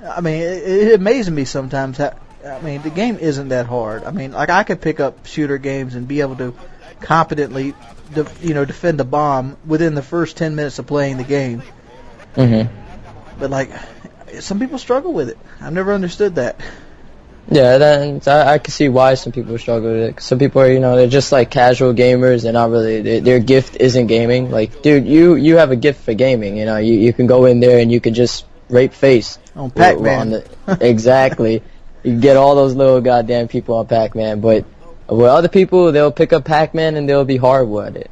Speaker 8: I mean, it amazes me sometimes how, I mean, the game isn't that hard. I mean, like I could pick up shooter games and be able to competently, defend the bomb within the first 10 minutes of playing the game.
Speaker 11: Mm-hmm.
Speaker 8: But like, some people struggle with it. I've never understood that.
Speaker 11: Yeah, then I can see why some people struggle with it. Some people are, you know, they're just like casual gamers. They're not really, their gift isn't gaming. Like, dude, you have a gift for gaming. You know, you can go in there and you can just rape face
Speaker 8: On Pac-Man.
Speaker 11: Exactly. You can get all those little goddamn people on Pac-Man. But with other people, they'll pick up Pac-Man and they'll be horrible at it.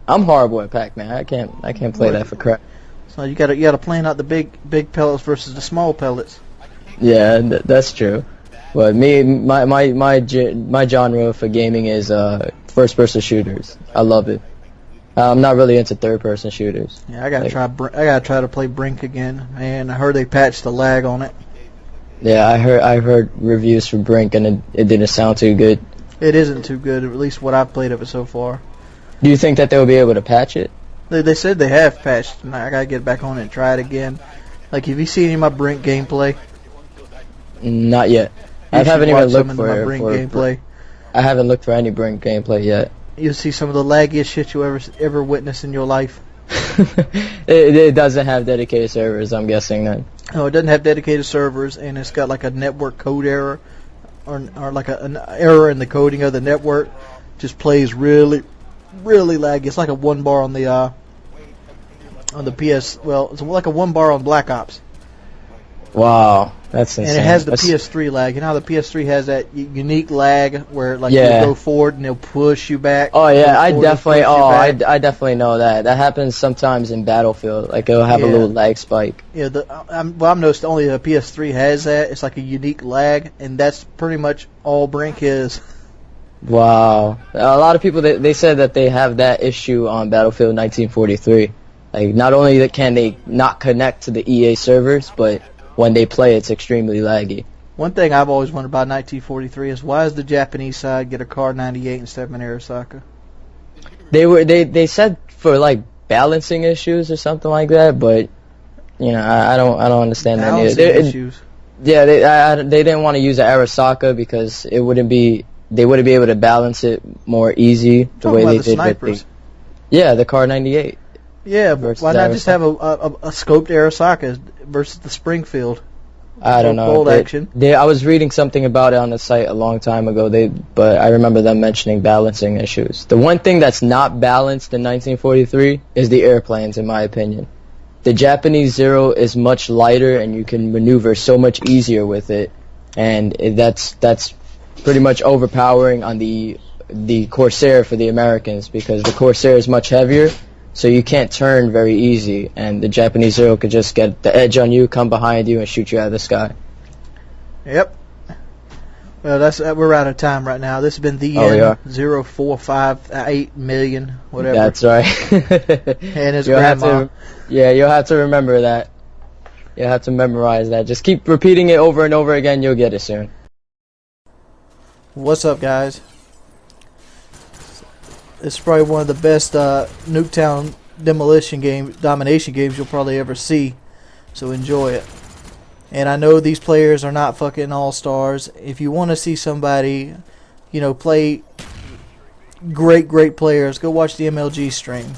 Speaker 11: I'm horrible at Pac-Man. I can't play that for crap.
Speaker 8: So you gotta plan out the big pellets versus the small pellets.
Speaker 11: Yeah, that's true. But my genre for gaming is first-person shooters. I love it. I'm not really into third-person shooters.
Speaker 8: Yeah, I gotta try to play Brink again. Man, I heard they patched the lag on it.
Speaker 11: Yeah, I heard reviews for Brink and it didn't sound too good.
Speaker 8: It isn't too good, at least what I've played of it so far.
Speaker 11: Do you think that they'll be able to patch it?
Speaker 8: They said they have patched, and I gotta get back on it and try it again. Like, have you seen any of my Brink gameplay?
Speaker 11: Not yet. I haven't even looked for
Speaker 8: gameplay.
Speaker 11: I haven't looked for any Brink gameplay yet.
Speaker 8: You'll see some of the laggiest shit you ever witnessed in your life.
Speaker 11: It doesn't have dedicated servers, I'm guessing then.
Speaker 8: No, it doesn't have dedicated servers, and it's got like a network code error, or like an error in the coding of the network. Just plays really laggy. It's like a 1 bar on the PS. Well, it's like a 1 bar on Black Ops.
Speaker 11: Wow, that's insane.
Speaker 8: And it has the PS3 lag. You know how the PS3 has that unique lag where like
Speaker 11: yeah.
Speaker 8: you go forward and it'll push you back.
Speaker 11: Oh yeah, I definitely know that. That happens sometimes in Battlefield. Like it'll have a little lag spike.
Speaker 8: Yeah, I'm noticed only the PS3 has that. It's like a unique lag, and that's pretty much all Brink is.
Speaker 11: Wow, a lot of people they said that they have that issue on Battlefield 1943. Like not only can they not connect to the EA servers, but when they play, it's extremely laggy.
Speaker 8: One thing I've always wondered about 1943 is why does the Japanese side get a Car 98 instead of an Arasaka?
Speaker 11: They said for like balancing issues or something like that, but you know I don't understand that either.
Speaker 8: Issues.
Speaker 11: Yeah, they didn't want to use an Arasaka because they wouldn't be able to balance it more easy the way they did with the Car 98.
Speaker 8: Yeah, but why not just have a scoped Arasaka versus the Springfield?
Speaker 11: I don't know.
Speaker 8: Bolt action.
Speaker 11: I was reading something about it on the site a long time ago. But I remember them mentioning balancing issues. The one thing that's not balanced in 1943 is the airplanes, in my opinion. The Japanese Zero is much lighter, and you can maneuver so much easier with it, and that's pretty much overpowering on the Corsair for the Americans because the Corsair is much heavier. So you can't turn very easy, and the Japanese Zero could just get the edge on you, come behind you, and shoot you out of the sky.
Speaker 8: Yep. Well, we're out of time right now. This has been the end 0458 million, whatever.
Speaker 11: That's right.
Speaker 8: And his grandma.
Speaker 11: You'll have to remember that. You'll have to memorize that. Just keep repeating it over and over again. You'll get it soon.
Speaker 8: What's up, guys? It's probably one of the best Nuketown Domination games you'll probably ever see. So enjoy it. And I know these players are not fucking all-stars. If you want to see somebody, you know, play great players, go watch the MLG stream.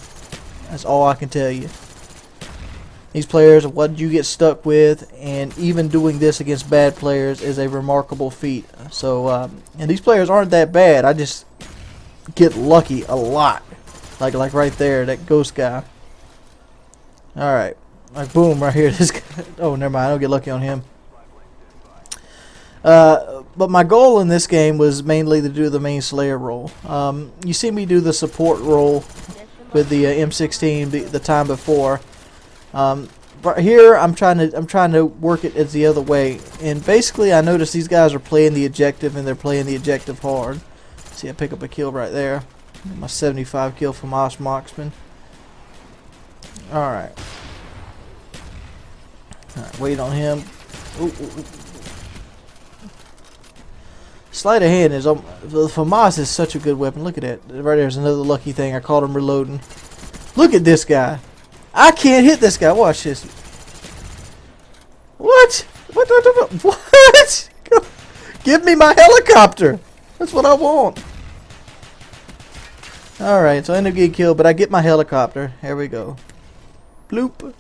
Speaker 8: That's all I can tell you. These players, what you get stuck with, and even doing this against bad players is a remarkable feat. So, and these players aren't that bad. I just get lucky a lot, like right there, that ghost guy. All right, like boom, right here. This guy. Oh, never mind. I don't get lucky on him. But my goal in this game was mainly to do the main Slayer role. You see me do the support role with the M16 the time before. But here I'm trying to work it as the other way. And basically, I noticed these guys are playing the objective, and they're playing the objective hard. See, I pick up a kill right there. My 75 kill from Osh Moxman. Alright. Alright, wait on him. Ooh. Sleight of hand is... the FAMAS is such a good weapon. Look at that. Right there's another lucky thing. I caught him reloading. Look at this guy. I can't hit this guy. Watch this. What? What? Give me my helicopter. That's what I want. Alright, so I end up getting killed, but I get my helicopter. Here we go. Bloop.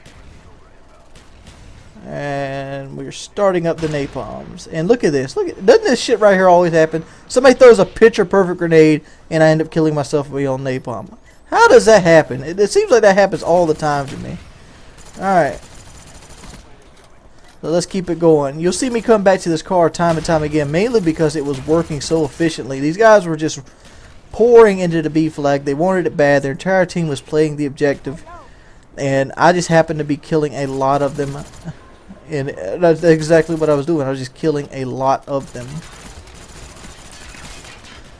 Speaker 8: And we're starting up the napalms. And look at this. Look at, doesn't this shit right here always happen? Somebody throws a picture perfect grenade and I end up killing myself with my own napalm. How does that happen? It seems like that happens all the time to me. Alright. So let's keep it going. You'll see me come back to this car time and time again, mainly because it was working so efficiently. These guys were just pouring into the B flag. They wanted it bad. Their entire team was playing the objective. And I just happened to be killing a lot of them. And that's exactly what I was doing. I was just killing a lot of them.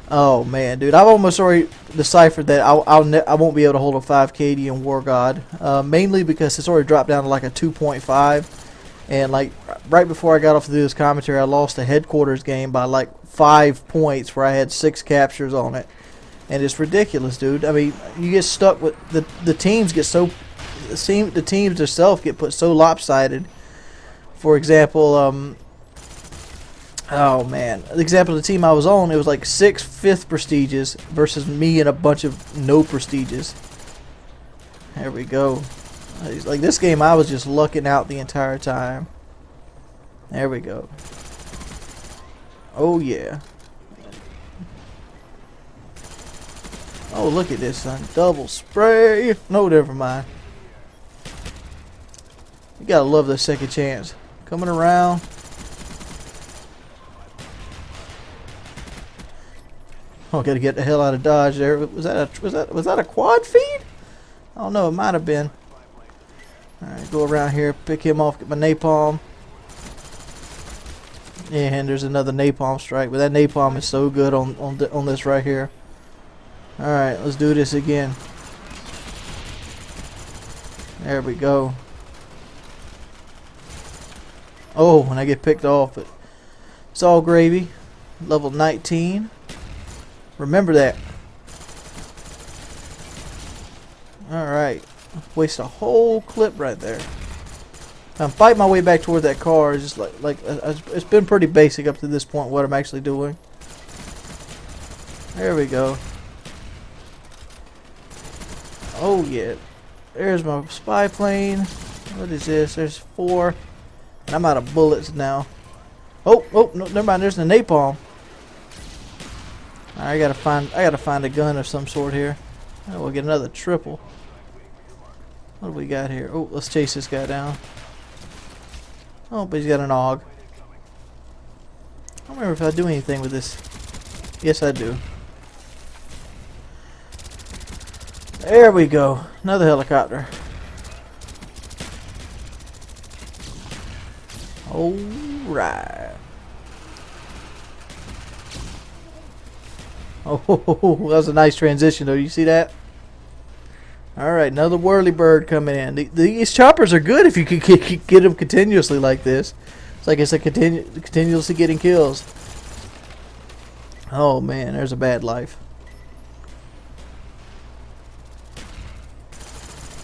Speaker 8: Oh man, dude, I've almost already deciphered that I won't be able to hold a 5 KD in War God, mainly because it's already dropped down to like a 2.5, and like right before I got off to do this commentary, I lost a headquarters game by like 5 points where I had 6 captures on it, and it's ridiculous, dude. I mean, you get stuck with the teams get so the teams themselves get put so lopsided. For example, oh man, the example of the team I was on, it was like 6 5th prestiges versus me and a bunch of no prestiges. There we go. Like this game, I was just lucking out the entire time. There we go. Oh yeah. Oh, look at this, son. Double spray. No, never mind. You gotta love the second chance. Coming around. Oh, gotta get the hell out of Dodge there. Was that a quad feed? I don't know, it might have been. Alright, go around here, pick him off, get my napalm. And there's another napalm strike, but that napalm is so good on this right here. Alright, let's do this again. There we go. Oh, when I get picked off, but it's all gravy. Level 19. Remember that. Alright. Waste a whole clip right there. I'm fighting my way back toward that car. It's just like it's been pretty basic up to this point what I'm actually doing. There we go. Oh yeah. There's my spy plane. What is this? There's 4. And I'm out of bullets now. Oh, no, never mind. There's the napalm. I gotta find a gun of some sort here. Oh, we'll get another triple. What do we got here? Oh, let's chase this guy down. Oh, but he's got an AUG. I don't remember if I do anything with this. Yes, I do. There we go. Another helicopter. Alright. Oh, that was a nice transition though. You see that? Alright, another whirlybird coming in. These choppers are good if you can get them continuously like this. It's like it's a continuously getting kills. Oh man, there's a bad life.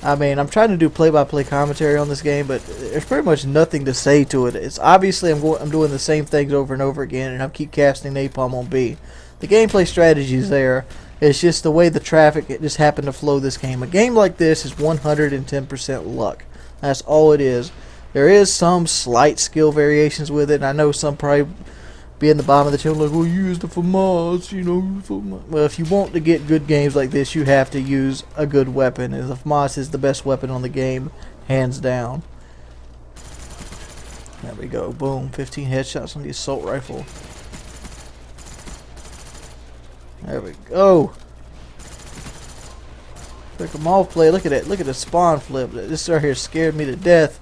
Speaker 8: I mean, I'm trying to do play-by-play commentary on this game, but there's pretty much nothing to say to it. It's obviously I'm doing the same things over and over again, and I keep casting napalm on B. The gameplay strategy is there. It's just the way the traffic just happened to flow this game. A game like this is 110% luck. That's all it is. There is some slight skill variations with it, and I know some probably be in the bottom of the channel like, well, you used it for mods, you know. Well, if you want to get good games like this, you have to use a good weapon. And the FAMAS is the best weapon on the game, hands down. There we go. Boom. 15 headshots on the assault rifle. There we go. Click them off play. Look at it. Look at the spawn flip. This right here scared me to death.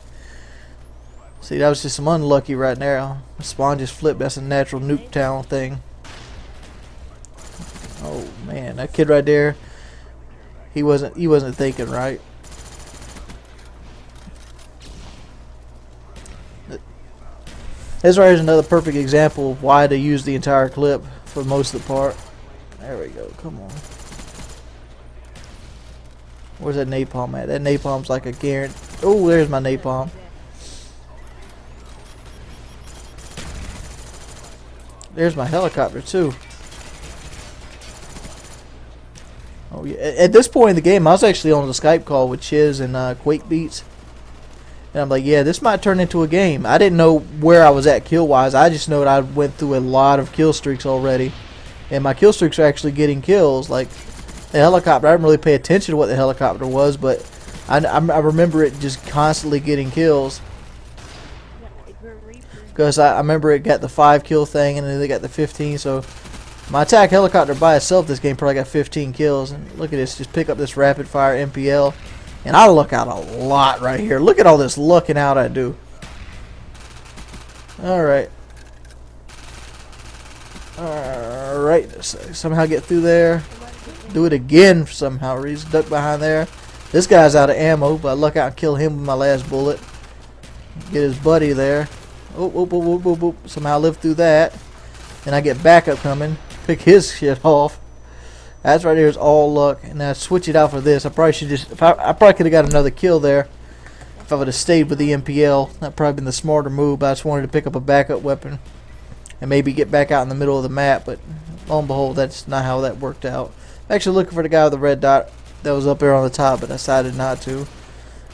Speaker 8: See, that was just some unlucky right now. The spawn just flipped. That's a natural nuke town thing. Oh man, that kid right there. He wasn't thinking right. This right here is another perfect example of why to use the entire clip for most of the part. There we go. Come on. Where's that napalm at? That napalm's like a guarantee. Oh, there's my napalm. There's my helicopter too. Oh yeah. At this point in the game, I was actually on the Skype call with Chiz and Quake Beats, And I'm like, yeah, this might turn into a game. I didn't know where I was at kill-wise. I just know that I went through a lot of kill streaks already. And my kill streaks are actually getting kills. Like, the helicopter, I didn't really pay attention to what the helicopter was, but I remember it just constantly getting kills. Because I remember it got the 5 kill thing, and then they got the 15, so my attack helicopter by itself this game probably got 15 kills. And look at this, just pick up this rapid fire MPL. And I luck out a lot right here. Look at all this lucking out I do. Alright. Alright. Somehow get through there. Do it again for somehow reason. Duck behind there. This guy's out of ammo, but I luck out and kill him with my last bullet. Get his buddy there. Oh, somehow live through that. And I get backup coming. Pick his shit off. That's right there is all luck. And I switch it out for this. I probably should just. I probably could have got another kill there if I would have stayed with the MPL. That'd probably been the smarter move. But I just wanted to pick up a backup weapon and maybe get back out in the middle of the map. But lo and behold, that's not how that worked out. I'm actually looking for the guy with the red dot that was up there on the top, but I decided not to.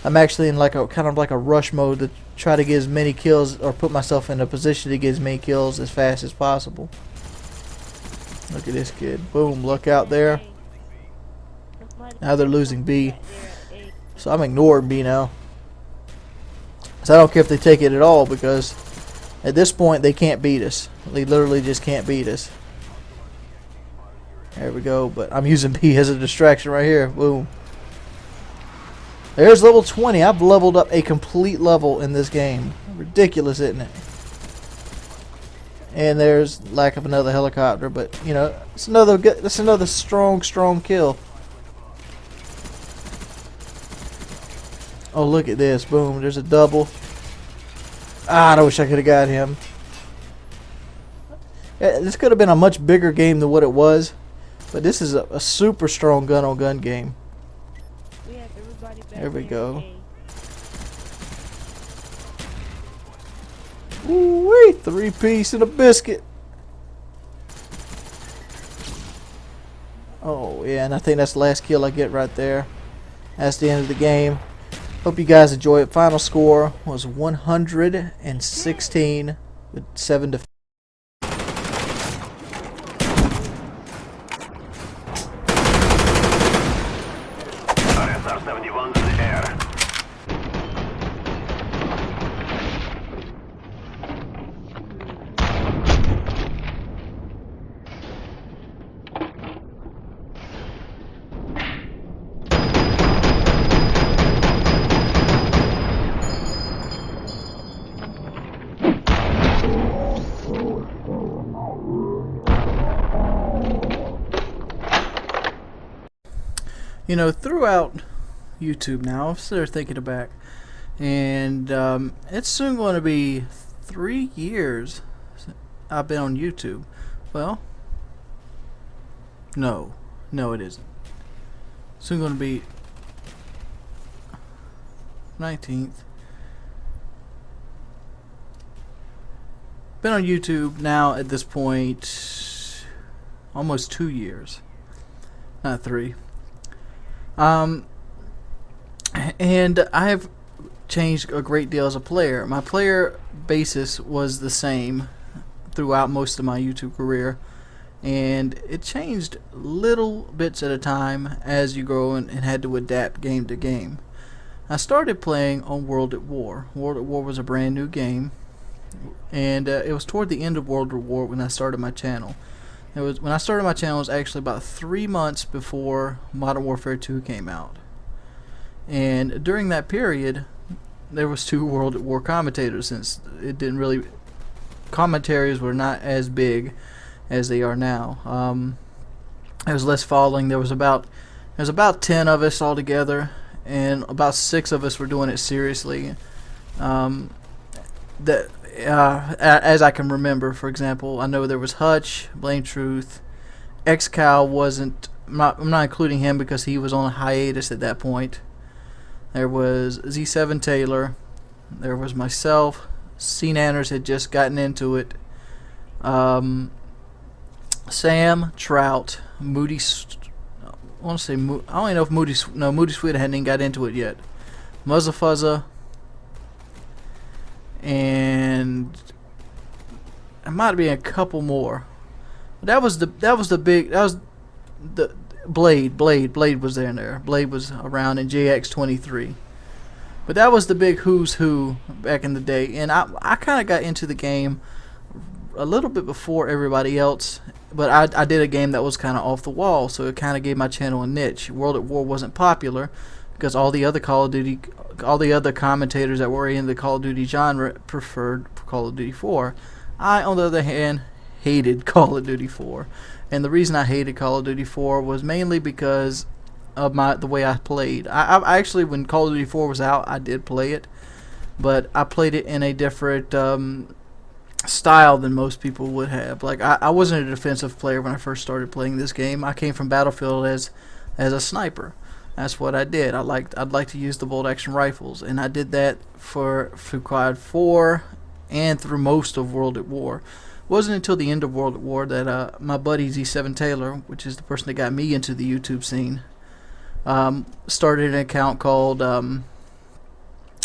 Speaker 8: I'm actually in like a kind of like a rush mode to try to get as many kills or put myself in a position to get as many kills as fast as possible. Look at this kid. Boom, look out there. Now they're losing B. So I'm ignoring B now. So I don't care if they take it at all, because at this point they can't beat us. They literally just can't beat us. There we go. But I'm using B as a distraction right here. Boom. There's level 20. I've leveled up a complete level in this game. Ridiculous, isn't it? And there's lack of another helicopter, but you know, it's another good, that's another strong kill. Oh, look at this. Boom, there's a double. Ah, I wish I could have got him. Yeah, this could have been a much bigger game than what it was, but this is a super strong gun-on-gun game. There we go. Ooh-wee, 3-piece and a biscuit. Oh, yeah, and I think that's the last kill I get right there. That's the end of the game. Hope you guys enjoy it. Final score was 116 with 7 to 5. You know, throughout YouTube now, I'm sitting there thinking back, and it's soon going to be 3 years I've been on YouTube. Well, no it isn't. Soon going to be 19th. Been on YouTube now at this point almost 2 years, not 3. And I have changed a great deal as a player. My player basis was the same throughout most of my YouTube career, and it changed little bits at a time as you grow and had to adapt game to game. I started playing on World at War. World at War was a brand new game, and it was toward the end of World at War when I started my channel. When I started my channel, it was actually about 3 months before Modern Warfare 2 came out. And during that period, there was 2 World at War commentators, since it didn't really, commentaries were not as big as they are now. There was less following. There was about 10 of us all together, and about 6 of us were doing it seriously. As I can remember, for example, I know there was Hutch, Blame Truth, XCal wasn't. I'm not including him because he was on a hiatus at that point. There was Z7 Taylor. There was myself. C Nanners had just gotten into it. Sam Trout, Moody. I want to say I don't even know if Moody Sweet hadn't even got into it yet. Muzzafuzza,
Speaker 7: and it might be a couple more. That was the Blade was there. Blade was around in JX23. But that was the big who's who back in the day. And I kind of got into the game a little bit before everybody else. But I did a game that was kind of off the wall, so it kind of gave my channel a niche. World at War wasn't popular because all the other commentators that were in the Call of Duty genre preferred Call of Duty 4. I, on the other hand, hated Call of Duty 4. And the reason I hated Call of Duty 4 was mainly because of the way I played. I actually, when Call of Duty 4 was out, I did play it, but I played it in a different style than most people would have. Like I wasn't a defensive player when I first started playing this game. I came from Battlefield as a sniper. That's what I did. I'd like to use the bolt action rifles, and I did that for Quad 4 and through most of World at War. It wasn't until the end of World at War that my buddy Z7 Taylor, which is the person that got me into the YouTube scene, started an account called I'm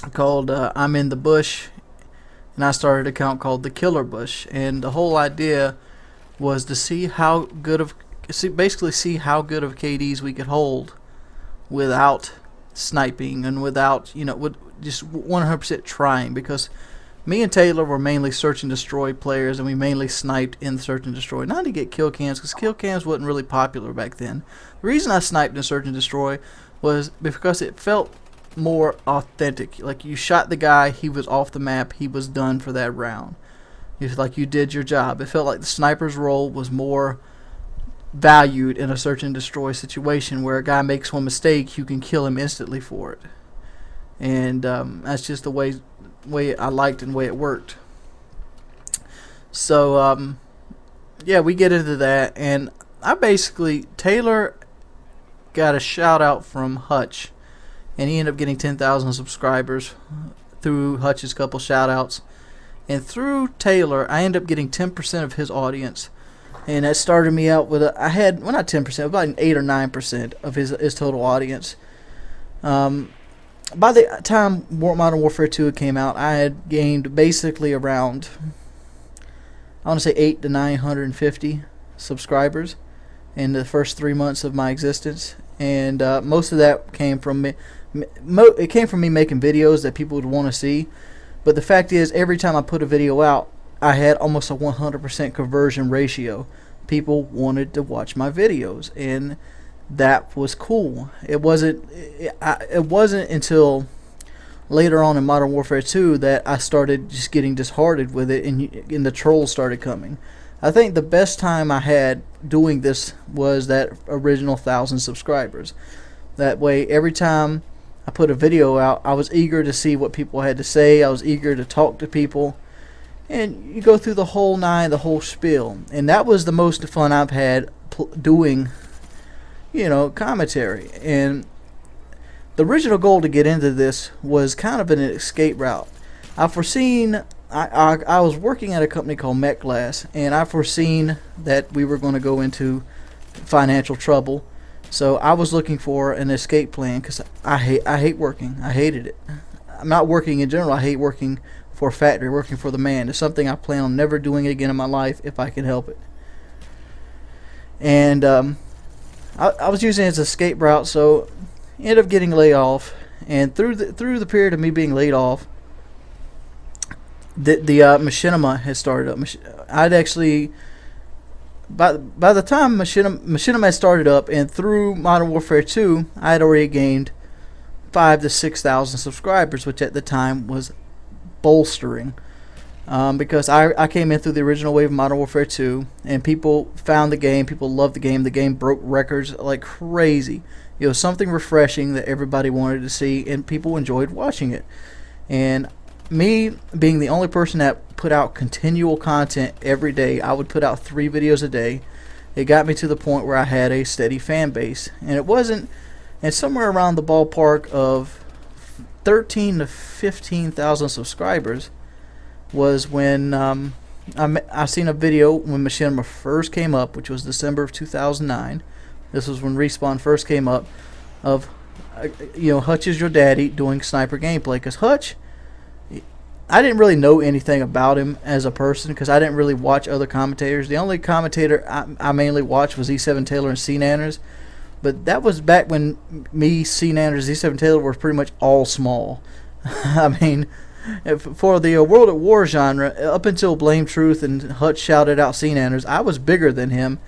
Speaker 7: in the Bush, and I started an account called the Killer Bush. And the whole idea was to see how good of KDs we could hold without sniping and without, with just 100% trying, because me and Taylor were mainly search and destroy players, and we mainly sniped in search and destroy. Not to get kill cams, because kill cams wasn't really popular back then. The reason I sniped in search and destroy was because it felt more authentic. Like, you shot the guy, he was off the map, he was done for that round. It's like you did your job. It felt like the sniper's role was more valued in a search and destroy situation, where a guy makes one mistake, you can kill him instantly for it. And that's just the way I liked and the way it worked. So yeah, we get into that, and Taylor got a shout out from Hutch, and he ended up getting 10,000 subscribers through Hutch's couple shout outs. And through Taylor, I ended up getting 10% of his audience, and that started me out with not 10%, about an 8 or 9% of his total audience. By the time Modern Warfare 2 came out, I had gained basically around, I want to say 800 to 950 subscribers in the first 3 months of my existence, and most of that came from me. It came from me making videos that people would want to see. But the fact is, every time I put a video out, I had almost a 100% conversion ratio. People wanted to watch my videos, and that was cool. It wasn't until later on in Modern Warfare 2 that I started just getting disheartened with it, and the trolls started coming. I think the best time I had doing this was that original 1,000 subscribers. That way, every time I put a video out, I was eager to see what people had to say. I was eager to talk to people. And you go through the whole the whole spiel. And that was the most fun I've had doing, commentary. And the original goal to get into this was kind of an escape route. I was working at a company called MetGlass, and I foreseen that we were going to go into financial trouble. So I was looking for an escape plan, because I hate working. I hated it. I'm not working in general. I hate working for a factory, working for the man. It's something I plan on never doing again in my life if I can help it. And I was using it as an escape route, so ended up getting laid off. And through the period of me being laid off, the machinima had started up. I'd actually, by the time machinima had started up, and through Modern Warfare 2, I had already gained 5,000 to 6,000 subscribers, which at the time was bolstering, because I came in through the original wave of Modern Warfare 2, and people found the game, people loved the game broke records like crazy. It was something refreshing that everybody wanted to see, and people enjoyed watching it. And me being the only person that put out continual content every day, I would put out 3 videos a day. It got me to the point where I had a steady fan base, and somewhere around the ballpark of 13 to 15,000 subscribers was when I seen a video when Machinima first came up, which was December of 2009. This was when Respawn first came up, of Hutch is your daddy doing sniper gameplay, because Hutch,
Speaker 8: I didn't really know anything about him as a person because I didn't really watch other commentators. The only commentator I mainly watched was E7 Taylor and C Nanners, but that was back when me, C Nanners, E7 Taylor were pretty much all small. I mean, for the World at War genre, up until Blame Truth and Hutch shouted out C Nanners, I was bigger than him,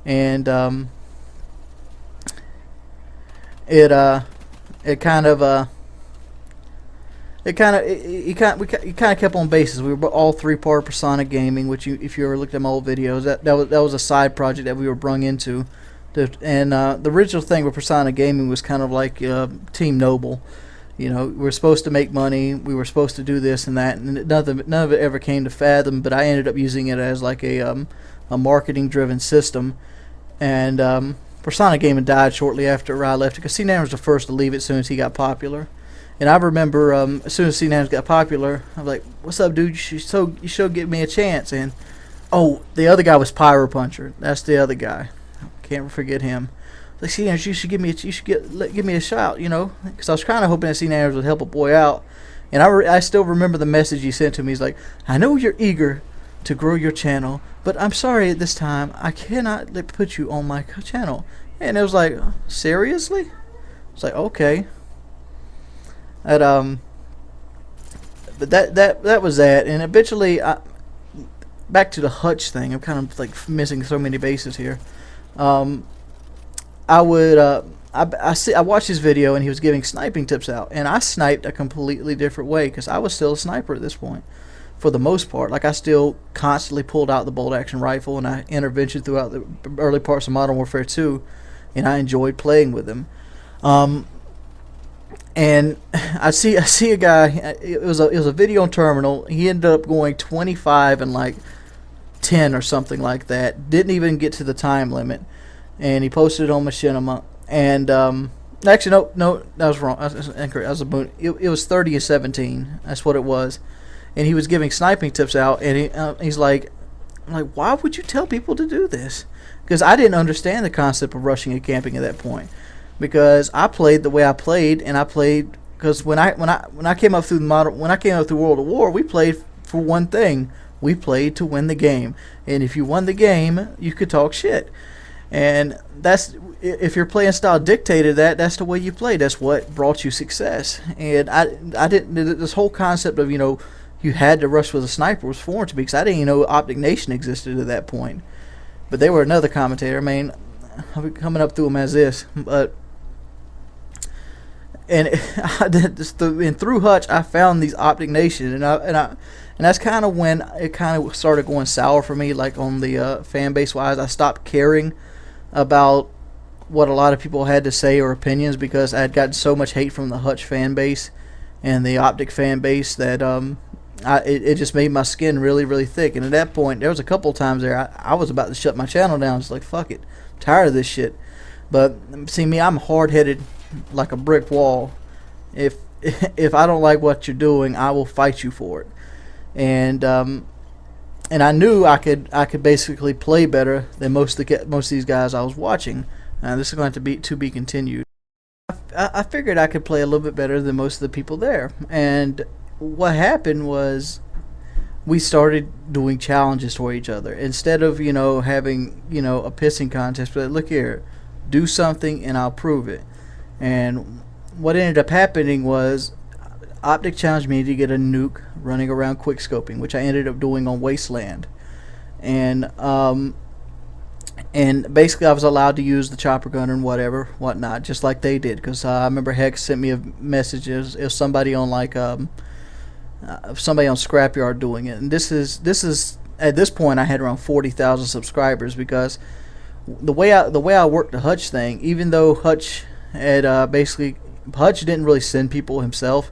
Speaker 8: and it kind of kept on basis. We were all three part of Persona Gaming, which if you ever looked at my old videos, that was a side project that we were brung into. And the original thing with Persona Gaming was kind of like Team Noble. You know, we were supposed to make money, we were supposed to do this and that, and none of it ever came to fathom. But I ended up using it as like a marketing driven system. And Persona Gaming died shortly after I left because C-Nan was the first to leave it as soon as he got popular. And I remember as soon as C-Nan got popular, I was like, "What's up, dude? You should give me a chance." And oh, the other guy was Pyro Puncher. That's the other guy. Can't forget him. Like, C-Nanners, you should give me a shout, you know, because I was kind of hoping that C-Nanners would help a boy out. And I still remember the message he sent to me. He's like, "I know you're eager to grow your channel, but I'm sorry at this time I cannot put you on my channel." And it was like, seriously? It's like, okay. But that was that. And eventually, back to the Hutch thing. I'm kind of like missing so many bases here. I watched his video and he was giving sniping tips out, and I sniped a completely different way because I was still a sniper at this point for the most part. Like, I still constantly pulled out the bolt action rifle, and I intervention throughout the early parts of Modern Warfare 2, and I enjoyed playing with him. And I see a guy, it was a video on Terminal. He ended up going 25 and like 10 or something like that. Didn't even get to the time limit. And he posted it on Machinima. And actually, no, that was wrong. That was incorrect. It was 30 and 17. That's what it was. And he was giving sniping tips out. And he's like, I'm like, why would you tell people to do this? Because I didn't understand the concept of rushing and camping at that point. Because I played the way I played, and I played because when I came up through World of War, we played for one thing. We played to win the game. And if you won the game, you could talk shit. And that's, if your playing style dictated that, that's the way you play. That's what brought you success. And I didn't, this whole concept of, you know, you had to rush with a sniper was foreign to me because I didn't even know Nation existed at that point. But they were another commentator. I mean, I'll be coming up through them as this. But and through Hutch, I found these Nation, and that's kind of when it kind of started going sour for me, like on the fan base wise. I stopped caring about what a lot of people had to say or opinions because I had gotten so much hate from the Hutch fan base and the Optic fan base that it just made my skin really, really thick. And at that point, there was a couple times there I was about to shut my channel down. It's like, fuck it, I'm tired of this shit. But see me, I'm hard-headed like a brick wall. If I don't like what you're doing, I will fight you for it. And I knew I could basically play better than most of these guys I was watching. This is going to be continued. I figured I could play a little bit better than most of the people there. And what happened was we started doing challenges for each other instead of, you know, having, you know, a pissing contest. But look here, do something and I'll prove it. And what ended up happening was Optic challenged me to get a nuke running around quickscoping, which I ended up doing on Wasteland. And basically I was allowed to use the chopper gun and whatnot, just like they did. Because I remember Hex sent me a message. It was somebody on like somebody on Scrapyard doing it. And this is at this point I had around 40,000 subscribers because the way I worked the Hutch thing, even though Hutch had Hutch didn't really send people himself.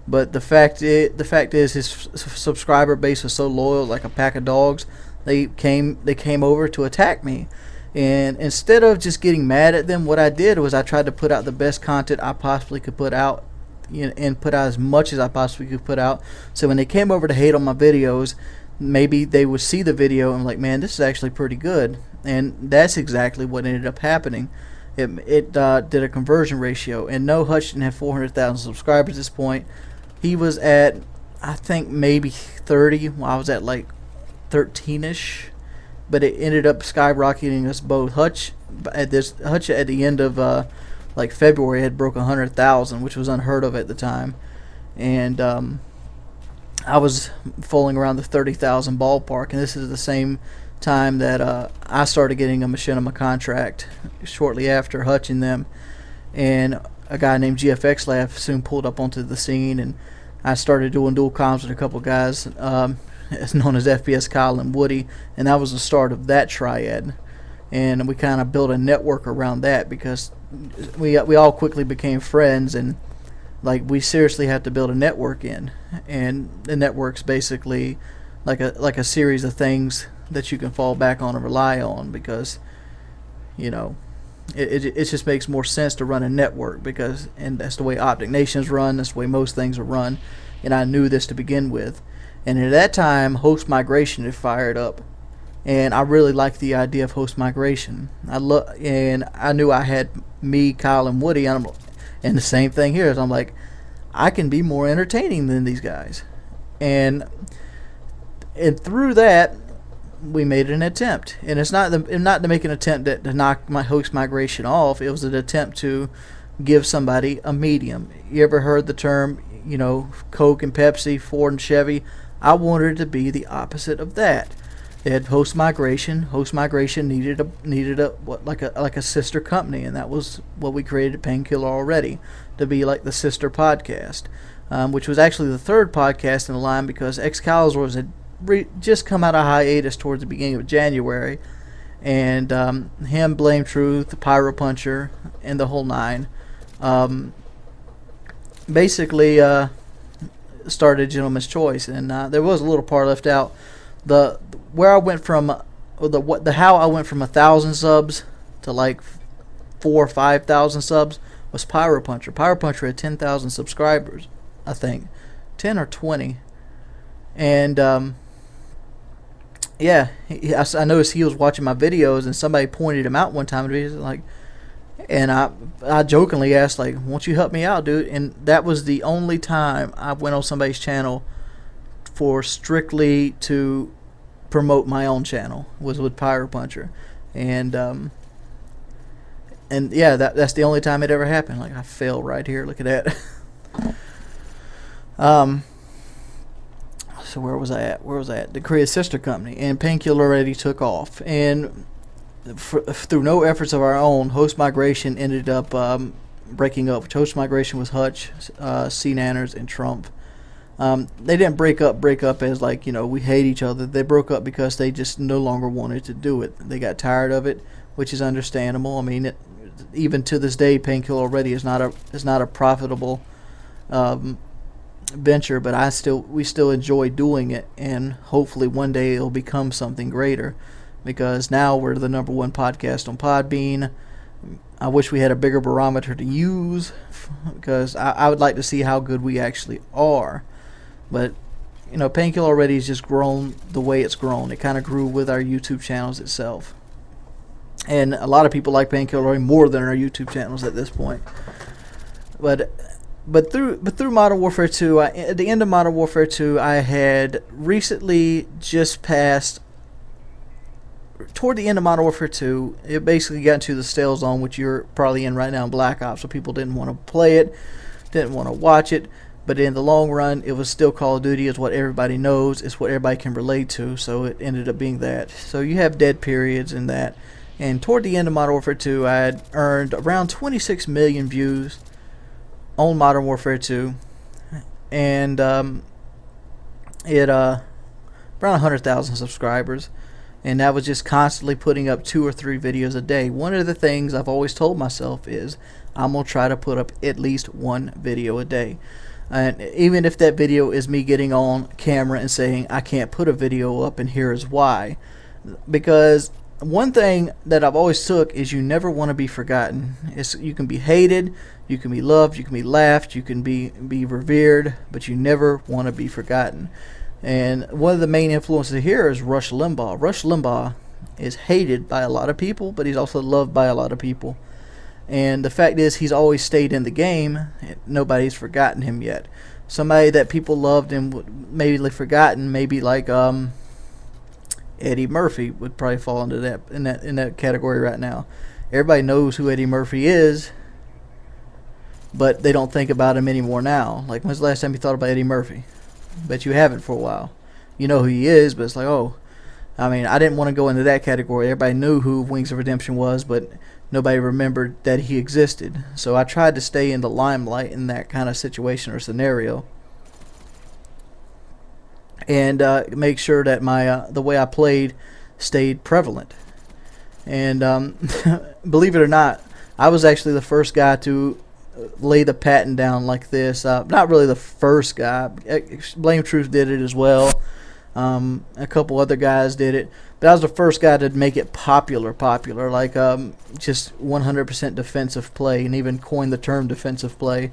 Speaker 8: But the fact is his subscriber base was so loyal, like a pack of dogs. They came over to attack me, and instead of just getting mad at them, what I did was I tried to put out the best content I possibly could put out, you know, and put out as much as I possibly could put out. So when they came over to hate on my videos, maybe they would see the video and like, man, this is actually pretty good. And that's exactly what ended up happening. It did a conversion ratio, and no, Hutch didn't have 400,000 subscribers at this point. He was at I think maybe 30 when I was at like 13ish, but it ended up skyrocketing us both. Hutch at the end of like February had broke 100,000, which was unheard of at the time, and I was falling around the 30,000 ballpark, and this is the same time that I started getting a machinima contract shortly after Hutch and them, and a guy named GFX Lab soon pulled up onto the scene, and I started doing dual comms with a couple guys known as FPS Kyle and Woody, and that was the start of that triad. And we kind of built a network around that because we all quickly became friends, and like we seriously had to build a network in, and the network's basically like a series of things that you can fall back on and rely on, because you know it just makes more sense to run a network, because and that's the way Optic Nations run, that's the way most things are run, and I knew this to begin with. And at that time, host migration had fired up, and I really liked the idea of host migration. And I knew I had me, Kyle, and Woody, and the same thing here is I'm like, I can be more entertaining than these guys, and through that we made an attempt, and it's not to make an attempt to knock my host migration off. It was an attempt to give somebody a medium. You ever heard the term, you know, Coke and Pepsi, Ford and Chevy? I wanted it to be the opposite of that. They had host migration. Host migration needed a sister company, and that was what we created at Painkiller Already, to be like the sister podcast, which was actually the third podcast in the line, because Excaliburs had just come out of hiatus towards the beginning of January, and him, Blame Truth, Pyro Puncher, and the whole nine basically started Gentleman's Choice, and there was a little part left out. Where I went from how I went from 1,000 subs to like 4,000 or 5,000 subs was Pyro Puncher. Pyro Puncher had 10,000 subscribers, I think, 10 or 20, and yeah, I noticed he was watching my videos, and somebody pointed him out one time, and he was like, and I jokingly asked, like, won't you help me out, dude? And that was the only time I went on somebody's channel for strictly to promote my own channel, was with Pyro Puncher. And yeah, that's the only time it ever happened. Like, I failed right here, look at that. So where was I at? To create a sister company, and Painkiller Already took off, and through no efforts of our own, host migration ended up breaking up. Host migration was Hutch, C Nanners, and Trump. They didn't break up as like, you know, we hate each other. They broke up because they just no longer wanted to do it. They got tired of it, which is understandable. I mean, even to this day, Painkiller Already is not a profitable venture, but we still enjoy doing it, and hopefully one day it'll become something greater, because now we're the #1 podcast on Podbean. I wish we had a bigger barometer to use, because I would like to see how good we actually are. But you know, Painkiller Already has just grown the way it's grown. It kind of grew with our YouTube channels itself, and a lot of people like Painkiller Already more than our YouTube channels at this point. But through Modern Warfare 2, at the end of Modern Warfare 2, I had recently just passed. Toward the end of Modern Warfare 2, it basically got into the stale zone, which you're probably in right now in Black Ops, so people didn't want to play it, didn't want to watch it. But in the long run, it was still Call of Duty. It's what everybody knows. It's what everybody can relate to, so it ended up being that. So you have dead periods in that. And toward the end of Modern Warfare 2, I had earned around 26 million views on Modern Warfare 2, and it around 100,000 subscribers, and that was just constantly putting up 2 or 3 videos a day. One of the things I've always told myself is I'm gonna try to put up at least 1 video a day, and even if that video is me getting on camera and saying I can't put a video up and here is why, because one thing that I've always took is you never want to be forgotten. You can be hated, you can be loved, you can be laughed, you can be revered, but you never want to be forgotten. And one of the main influences here is Rush Limbaugh. Rush Limbaugh is hated by a lot of people, but he's also loved by a lot of people. And the fact is, he's always stayed in the game. Nobody's forgotten him yet. Somebody that people loved and maybe forgotten, maybe like Eddie Murphy would probably fall into that in that category right now. Everybody knows who Eddie Murphy is, but they don't think about him anymore now. Like, when's the last time you thought about Eddie Murphy? Bet you haven't for a while. You know who he is, but it's like, oh, I mean, I didn't want to go into that category. Everybody knew who Wings of Redemption was, but nobody remembered that he existed. So I tried to stay in the limelight in that kind of situation or scenario, and make sure that my the way I played stayed prevalent. And believe it or not, I was actually the first guy to lay the patent down like this. Not really the first guy. Blame Truth did it as well. A couple other guys did it, but I was the first guy to make it popular, like just 100% defensive play, and even coined the term defensive play.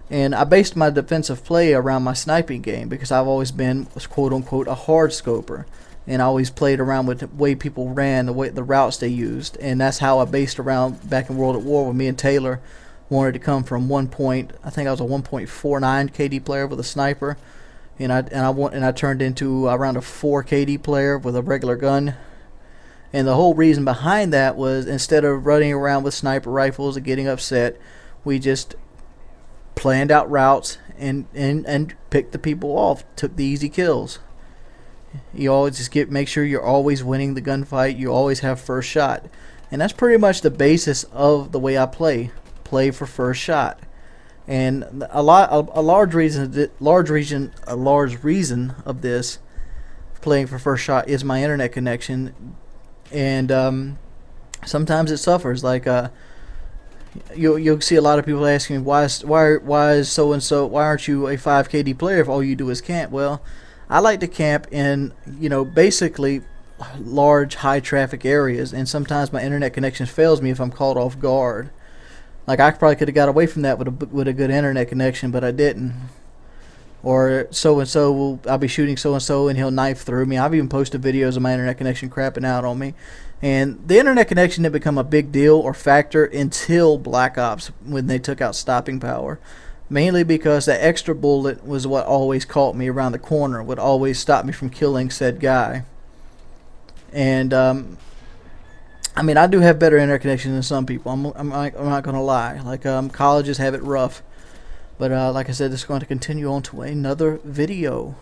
Speaker 8: And I based my defensive play around my sniping game, because I've always been, quote unquote, a hard scoper, and I always played around with the way people ran, the routes they used, and that's how I based around back in World at War when me and Taylor wanted to come from I think I was a 1.49 KD player with a sniper, and I turned into around a 4 KD player with a regular gun. And the whole reason behind that was, instead of running around with sniper rifles and getting upset, we just planned out routes and picked the people off, took the easy kills. You always just make sure you're always winning the gunfight. You always have first shot, and that's pretty much the basis of the way I play for first shot. And a large reason of this playing for first shot is my internet connection, and sometimes it suffers. Like you'll see a lot of people asking me, why is so and so, why aren't you a 5 KD player if all you do is camp? Well, I like to camp in, basically large high traffic areas, and sometimes my internet connection fails me if I'm caught off guard. Like, I probably could have got away from that with a good internet connection, but I didn't. Or so and so I'll be shooting so and so and he'll knife through me. I've even posted videos of my internet connection crapping out on me. And the internet connection didn't become a big deal or factor until Black Ops, when they took out stopping power. Mainly because that extra bullet was what always caught me around the corner, would always stop me from killing said guy. And I mean, I do have better internet connection than some people. I'm not gonna lie. Like, colleges have it rough, but like I said, this is going to continue on to another video.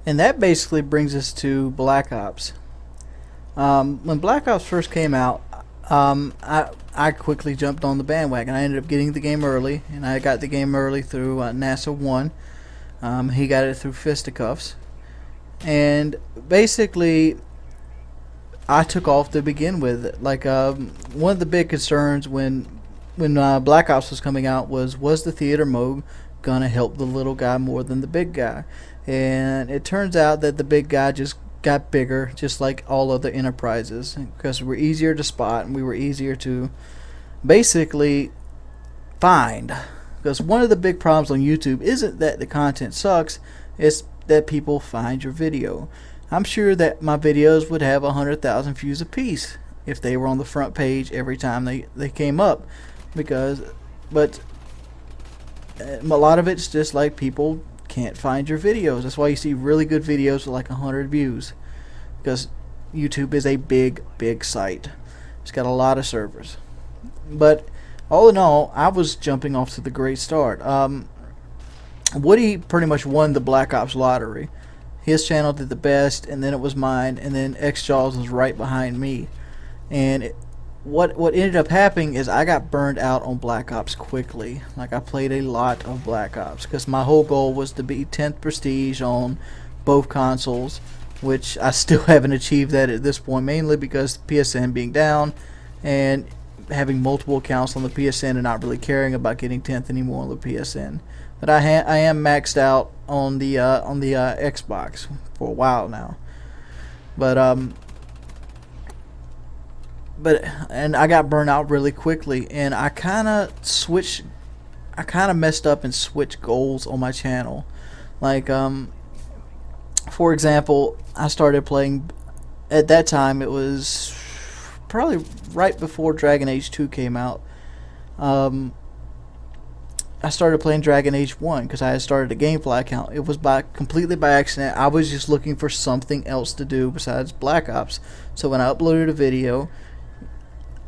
Speaker 8: And that basically brings us to Black Ops. When Black Ops first came out, I quickly jumped on the bandwagon. I ended up getting the game early, and I got the game early through NASA 1. He got it through fisticuffs, and basically I took off to begin with. Like, one of the big concerns when Black Ops was coming out was the theater mode gonna help the little guy more than the big guy? And it turns out that the big guy just got bigger, just like all other enterprises, because we're easier to spot and we were easier to basically find. Because one of the big problems on YouTube isn't that the content sucks, it's that people find your video. I'm sure that my videos would have 100,000 views apiece if they were on the front page every time they came up. But a lot of it's just like people can't find your videos. That's why you see really good videos with like 100 views. Because YouTube is a big site. It's got a lot of servers. But all in all, I was jumping off to the great start. Woody pretty much won the Black Ops lottery. His channel did the best, and then it was mine, and then X-Jaws was right behind me. And what ended up happening is I got burned out on Black Ops quickly. Like, I played a lot of Black Ops because my whole goal was to be 10th prestige on both consoles, which I still haven't achieved that at this point, mainly because PSN being down and having multiple accounts on the PSN and not really caring about getting 10th anymore on the PSN. But I am maxed out on the Xbox for a while now. But I got burned out really quickly, and I kind of messed up and switched goals on my channel. Like, For example, I started playing, at that time it was probably right before Dragon Age 2 came out. I started playing Dragon Age 1 because I had started a Gamefly account. It was completely by accident. I was just looking for something else to do besides Black Ops. So when I uploaded a video,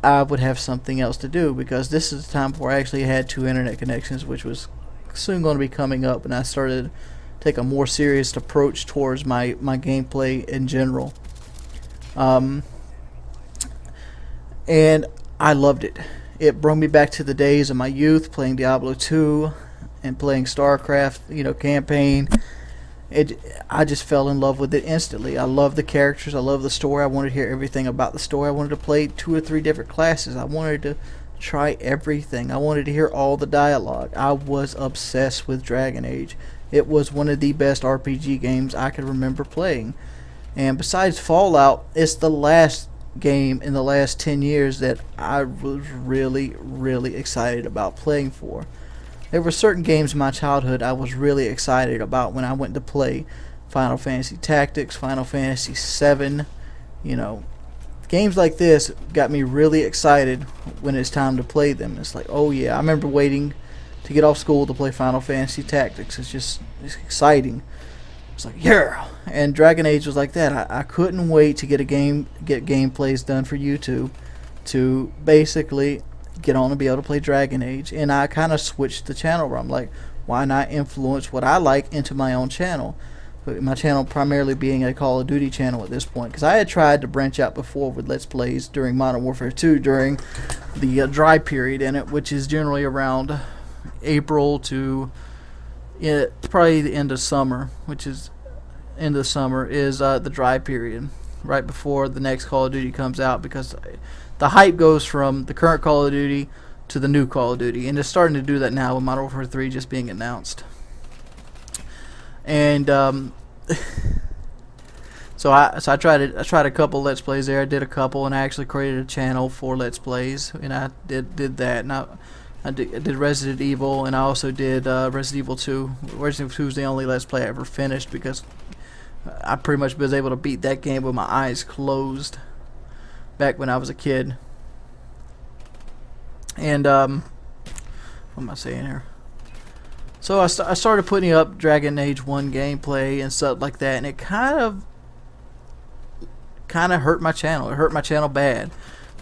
Speaker 8: I would have something else to do, because this is the time before I actually had 2 internet connections, which was soon going to be coming up, and I started to take a more serious approach towards my gameplay in general. And I loved it. It brought me back to the days of my youth, playing Diablo 2 and playing StarCraft, campaign. I just fell in love with it instantly. I love the characters. I love the story. I wanted to hear everything about the story. I wanted to play 2 or 3 different classes. I wanted to try everything. I wanted to hear all the dialogue. I was obsessed with Dragon Age. It was one of the best RPG games I could remember playing. And besides Fallout, it's the last game in the last 10 years that I was really, really excited about playing for. There were certain games in my childhood I was really excited about when I went to play. Final Fantasy Tactics, Final Fantasy VII, games like this got me really excited when it's time to play them. It's like, oh yeah, I remember waiting to get off school to play Final Fantasy Tactics. It's exciting. It's like, yeah. And Dragon Age was like that. I couldn't wait to get gameplays done for YouTube to basically get on and be able to play Dragon Age. And I kind of switched the channel where I'm like, why not influence what I like into my own channel? But my channel primarily being a Call of Duty channel at this point, because I had tried to branch out before with Let's Plays during Modern Warfare 2 during the dry period in it, which is generally around April to probably the end of summer, which is end of summer is the dry period, right before the next Call of Duty comes out, because the hype goes from the current Call of Duty to the new Call of Duty, and it's starting to do that now with Modern Warfare 3 just being announced. And so I tried a couple Let's Plays there. I did a couple, and I actually created a channel for Let's Plays, and I did that. And I did Resident Evil, and I also did Resident Evil 2. Resident Evil 2 is the only Let's Play I ever finished, because I pretty much was able to beat that game with my eyes closed back when I was a kid. And what am I saying here? So I started putting up Dragon Age 1 gameplay and stuff like that, and it kind of hurt my channel. It hurt my channel bad.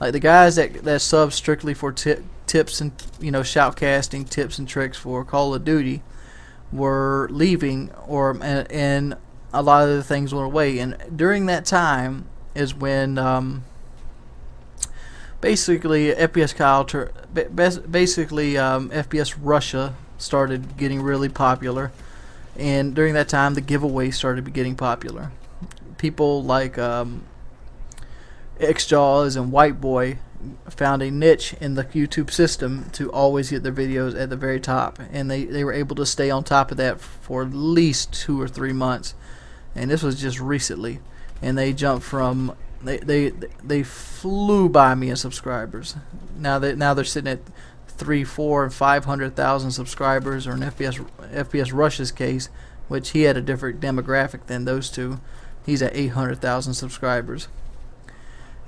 Speaker 8: Like the guys that sub strictly for tips and shoutcasting tips and tricks for Call of Duty were leaving, and a lot of the things went away. And during that time is when basically FPS Russia started getting really popular, and during that time the giveaways started getting popular. People like Xjaws and White Boy found a niche in the YouTube system to always get their videos at the very top, and they were able to stay on top of that for at least 2 or 3 months. And this was just recently, and they jumped from they flew by me in subscribers. Now they're sitting at 3, 4, and 500,000 subscribers, or in FPS Rush's case, which he had a different demographic than those two. He's at 800,000 subscribers.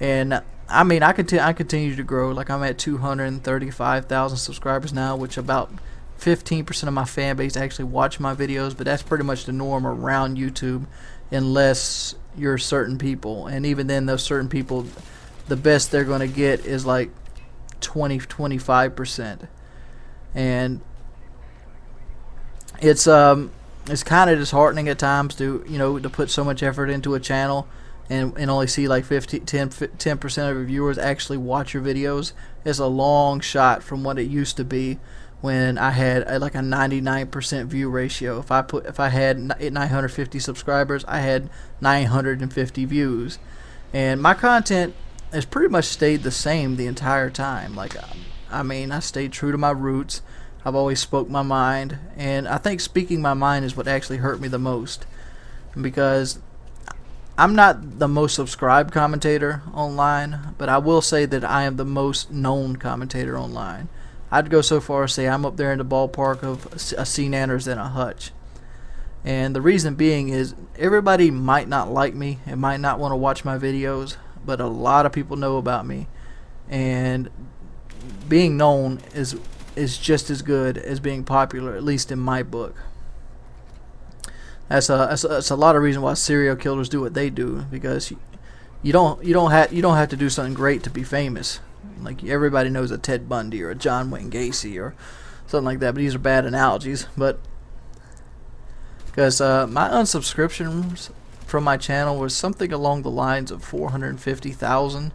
Speaker 8: And I mean, I continue to grow. Like, I'm at 235,000 subscribers now, which about 15% of my fan base actually watch my videos, but that's pretty much the norm around YouTube, unless you're certain people. And even then, those certain people, the best they're going to get is like 20-25%. And it's kind of disheartening at times to put so much effort into a channel and only see like 10% of your viewers actually watch your videos. It's a long shot from what it used to be when I had like a 99% view ratio. If I had 950 subscribers, I had 950 views, and my content has pretty much stayed the same the entire time. Like, I mean, I stayed true to my roots. I've always spoke my mind, and I think speaking my mind is what actually hurt me the most, because I'm not the most subscribed commentator online, but I will say that I am the most known commentator online. I'd go so far as say I'm up there in the ballpark of a C. Nanners and a Hutch. And the reason being is everybody might not like me and might not want to watch my videos, but a lot of people know about me, and being known is just as good as being popular, at least in my book. That's a lot of reason why serial killers do what they do, because you don't have to do something great to be famous. Like everybody knows a Ted Bundy or a John Wayne Gacy or something like that, but these are bad analogies. But because my unsubscriptions from my channel was something along the lines of 450,000.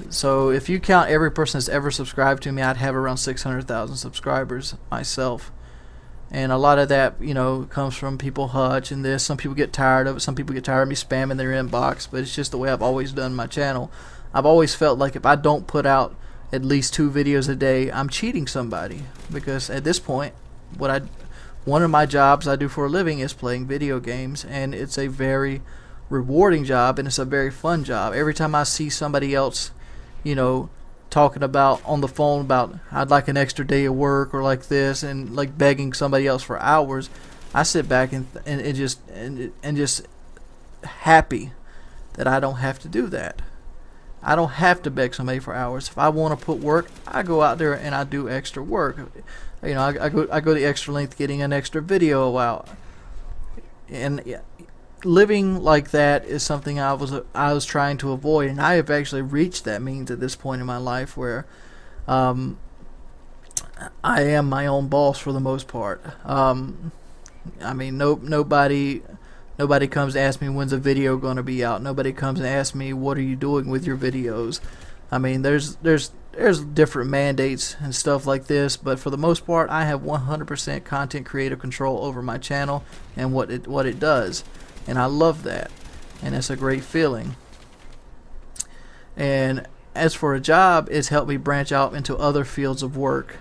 Speaker 8: So if you count every person that's ever subscribed to me, I'd have around 600,000 subscribers myself. And a lot of that, you know, comes from people hutch and this. Some people get tired of it. Some people get tired of me spamming their inbox. But it's just the way I've always done my channel. I've always felt like if I don't put out at least 2 videos a day, I'm cheating somebody. Because at this point, one of my jobs I do for a living is playing video games. And it's a very rewarding job, and it's a very fun job. Every time I see somebody else, you know, talking about on the phone about I'd like an extra day of work or like this, and like begging somebody else for hours, I sit back and just happy that I don't have to do that. I don't have to beg somebody for hours. If I want to put work, I go out there and I do extra work. You know, I go the extra length getting an extra video out. And living like that is something I was trying to avoid, and I have actually reached that means at this point in my life where I am my own boss for the most part. I mean, nobody comes to ask me when's a video going to be out. Nobody comes and asks me what are you doing with your videos. I mean, there's different mandates and stuff like this, but for the most part, I have 100% content creative control over my channel and what it does. And I love that, and it's a great feeling. And as for a job, it's helped me branch out into other fields of work,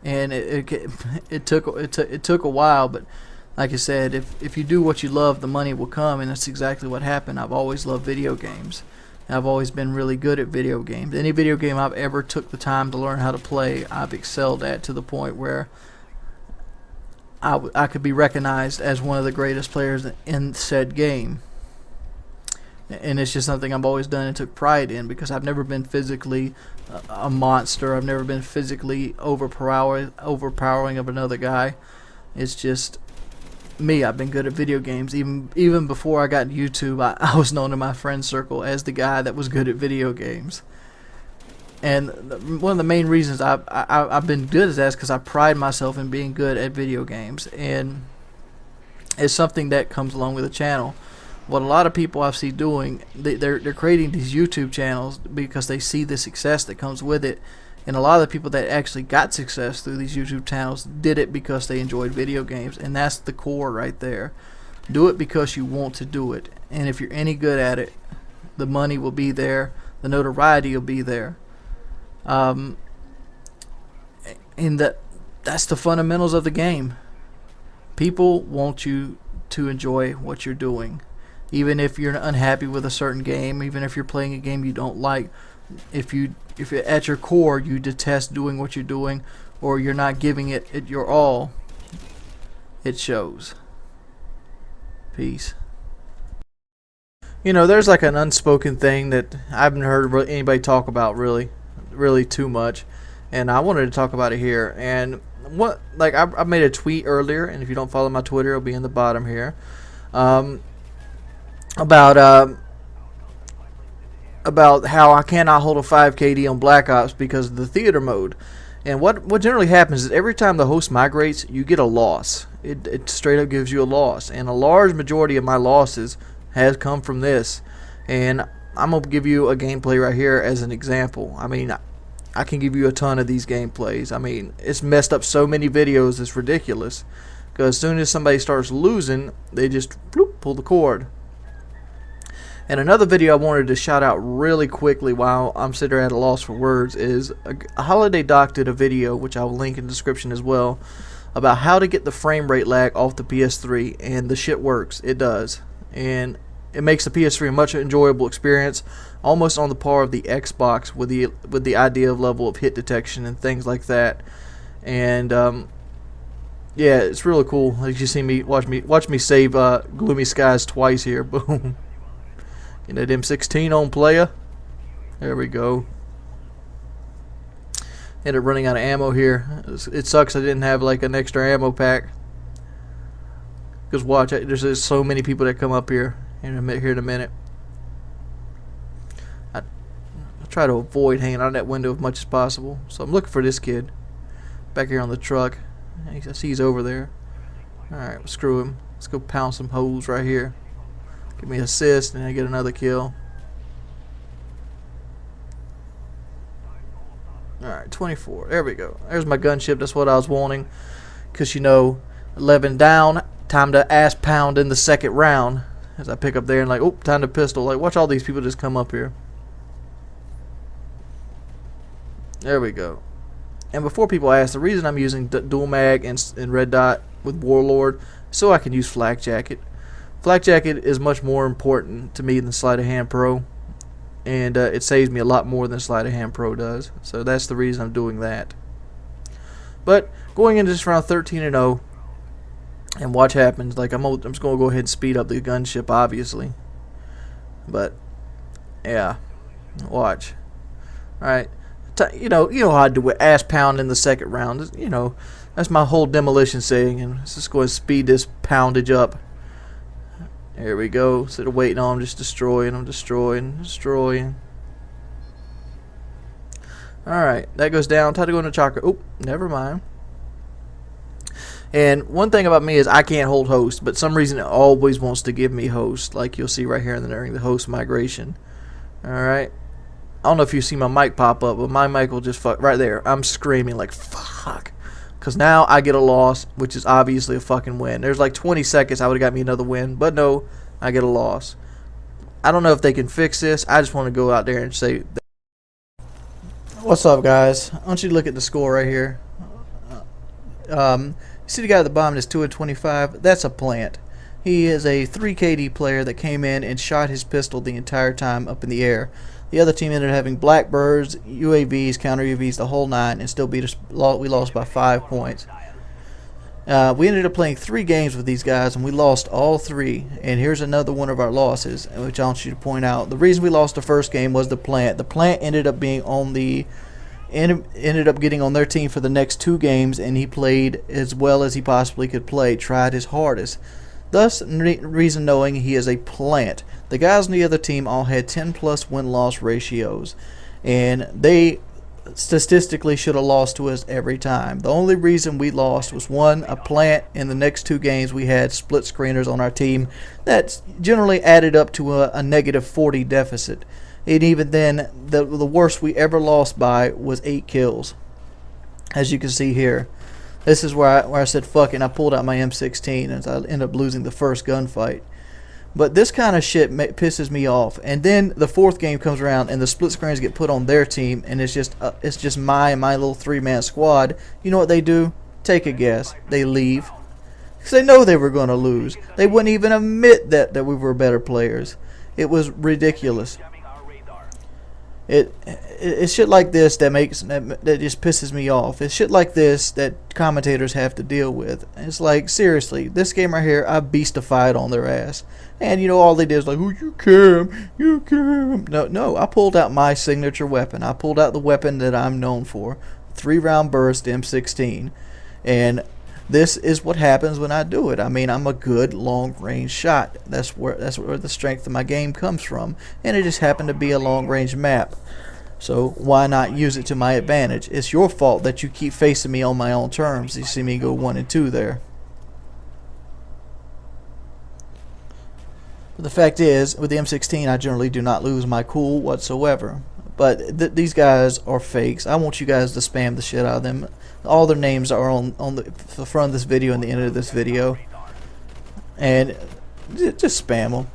Speaker 8: and it took a while, but like I said, if you do what you love, the money will come, and that's exactly what happened. I've always loved video games. I've always been really good at video games. Any video game I've ever took the time to learn how to play, I've excelled at to the point where I could be recognized as one of the greatest players in said game. And it's just something I've always done and took pride in, because I've never been physically a monster. I've never been physically overpowering of another guy. It's just me. I've been good at video games. Even before I got into YouTube, I was known in my friend circle as the guy that was good at video games. And one of the main reasons I've been good at that is because I pride myself in being good at video games, and it's something that comes along with the channel. What a lot of people I see doing, they're creating these YouTube channels because they see the success that comes with it, and a lot of the people that actually got success through these YouTube channels did it because they enjoyed video games, and that's the core right there. Do it because you want to do it, and if you're any good at it, the money will be there, the notoriety will be there. And that's the fundamentals of the game. People want you to enjoy what you're doing, even if you're unhappy with a certain game, even if you're playing a game you don't like. If at your core you detest doing what you're doing, or you're not giving it your all, it shows. Peace. You know, there's like an unspoken thing that I haven't heard anybody talk about really too much, and I wanted to talk about it here. And I made a tweet earlier, and if you don't follow my Twitter, it'll be in the bottom here, about how I cannot hold a 5 KD on Black Ops because of the theater mode. And what generally happens is every time the host migrates, you get a loss. It straight up gives you a loss, and a large majority of my losses has come from this. And I'm going to give you a gameplay right here as an example. I mean, I can give you a ton of these gameplays. I mean, it's messed up so many videos, it's ridiculous. Because as soon as somebody starts losing, they just pull the cord. And another video I wanted to shout out really quickly while I'm sitting there at a loss for words is a Holiday Doc did a video, which I will link in the description as well, about how to get the frame rate lag off the PS3, and the shit works. It does. And it makes the PS3 a much enjoyable experience, almost on the par of the Xbox with the idea of level of hit detection and things like that. And Yeah, it's really cool. Like you see me watch me save Gloomy Skies twice here. Boom. Get that M16 on, player. There we go. Ended up running out of ammo here. It sucks I didn't have like an extra ammo pack. Because watch, there's so many people that come up here in a minute. I try to avoid hanging out of that window as much as possible. So I'm looking for this kid back here on the truck. I see he's over there. Alright, well, screw him. Let's go pound some holes right here. Give me an assist and I get another kill. Alright, 24. There we go. There's my gunship. That's what I was wanting. Because, you know, 11 down. Time to ass pound in the second round. As I pick up there and like, oh, time to pistol. Like, watch all these people just come up here. There we go. And before people ask, the reason I'm using dual mag and red dot with Warlord is so I can use Flak Jacket. Flak Jacket is much more important to me than Sleight of Hand Pro. And it saves me a lot more than Sleight of Hand Pro does. So that's the reason I'm doing that. But going into this round 13-0, and watch happens. Like I'm just gonna go ahead and speed up the gunship, obviously. But yeah, watch. All right, you know how I do it. Ass pound in the second round. You know, that's my whole demolition saying. And let's just go ahead and speed this poundage up. There we go. Instead of waiting on, I'm just destroying. I'm destroying. All right, that goes down. Try to go into chakra. Oh, never mind. And one thing about me is I can't hold host, but some reason it always wants to give me host, like you'll see right here during the host migration. Alright. I don't know if you see my mic pop up, but my mic will just fuck right there. I'm screaming like fuck. Because now I get a loss, which is obviously a fucking win. There's like 20 seconds I would have got me another win, but no, I get a loss. I don't know if they can fix this. I just want to go out there and say, what's up, guys? I want you to look at the score right here. See the guy at the bottom is 2-25. That's a plant. He is a 3 KD player that came in and shot his pistol the entire time up in the air. The other team ended up having Blackbirds, UAVs, counter UAVs, the whole nine, and still beat us. We lost by 5 points. We ended up playing 3 games with these guys, and we lost all 3. And here's another one of our losses, which I want you to point out. The reason we lost the first game was the plant. The plant ended up being on the ended up getting on their team for the next 2 games, and he played as well as he possibly could play, tried his hardest. Thus, reason knowing he is a plant. The guys on the other team all had 10+ win-loss ratios, and they statistically should have lost to us every time. The only reason we lost was one, a plant. In the next 2 games we had split screeners on our team that generally added up to a -40 deficit. And even then, the worst we ever lost by was 8 kills. As you can see here, this is where I said fuck it, and I pulled out my M16 and I ended up losing the first gunfight. But this kind of shit pisses me off. And then the 4th game comes around and the split screens get put on their team, and it's just my little 3-man squad. You know what they do? Take a guess. They leave because they know they were going to lose. They wouldn't even admit that we were better players. It was ridiculous. It's shit like this that just pisses me off. It's shit like this that commentators have to deal with. It's like, seriously, this game right here, I beastified on their ass. And you know, all they did is like, oh, you cam. No, I pulled out my signature weapon. I pulled out the weapon that I'm known for, 3-round burst M16. And this is what happens when I do it. I mean, I'm a good long-range shot. That's where the strength of my game comes from. And it just happened to be a long-range map. So why not use it to my advantage? It's your fault that you keep facing me on my own terms. You see me go 1 and 2 there. But the fact is, with the M16, I generally do not lose my cool whatsoever. But these guys are fakes. I want you guys to spam the shit out of them. All their names are on the front of this video and the end of this video. And just spam them.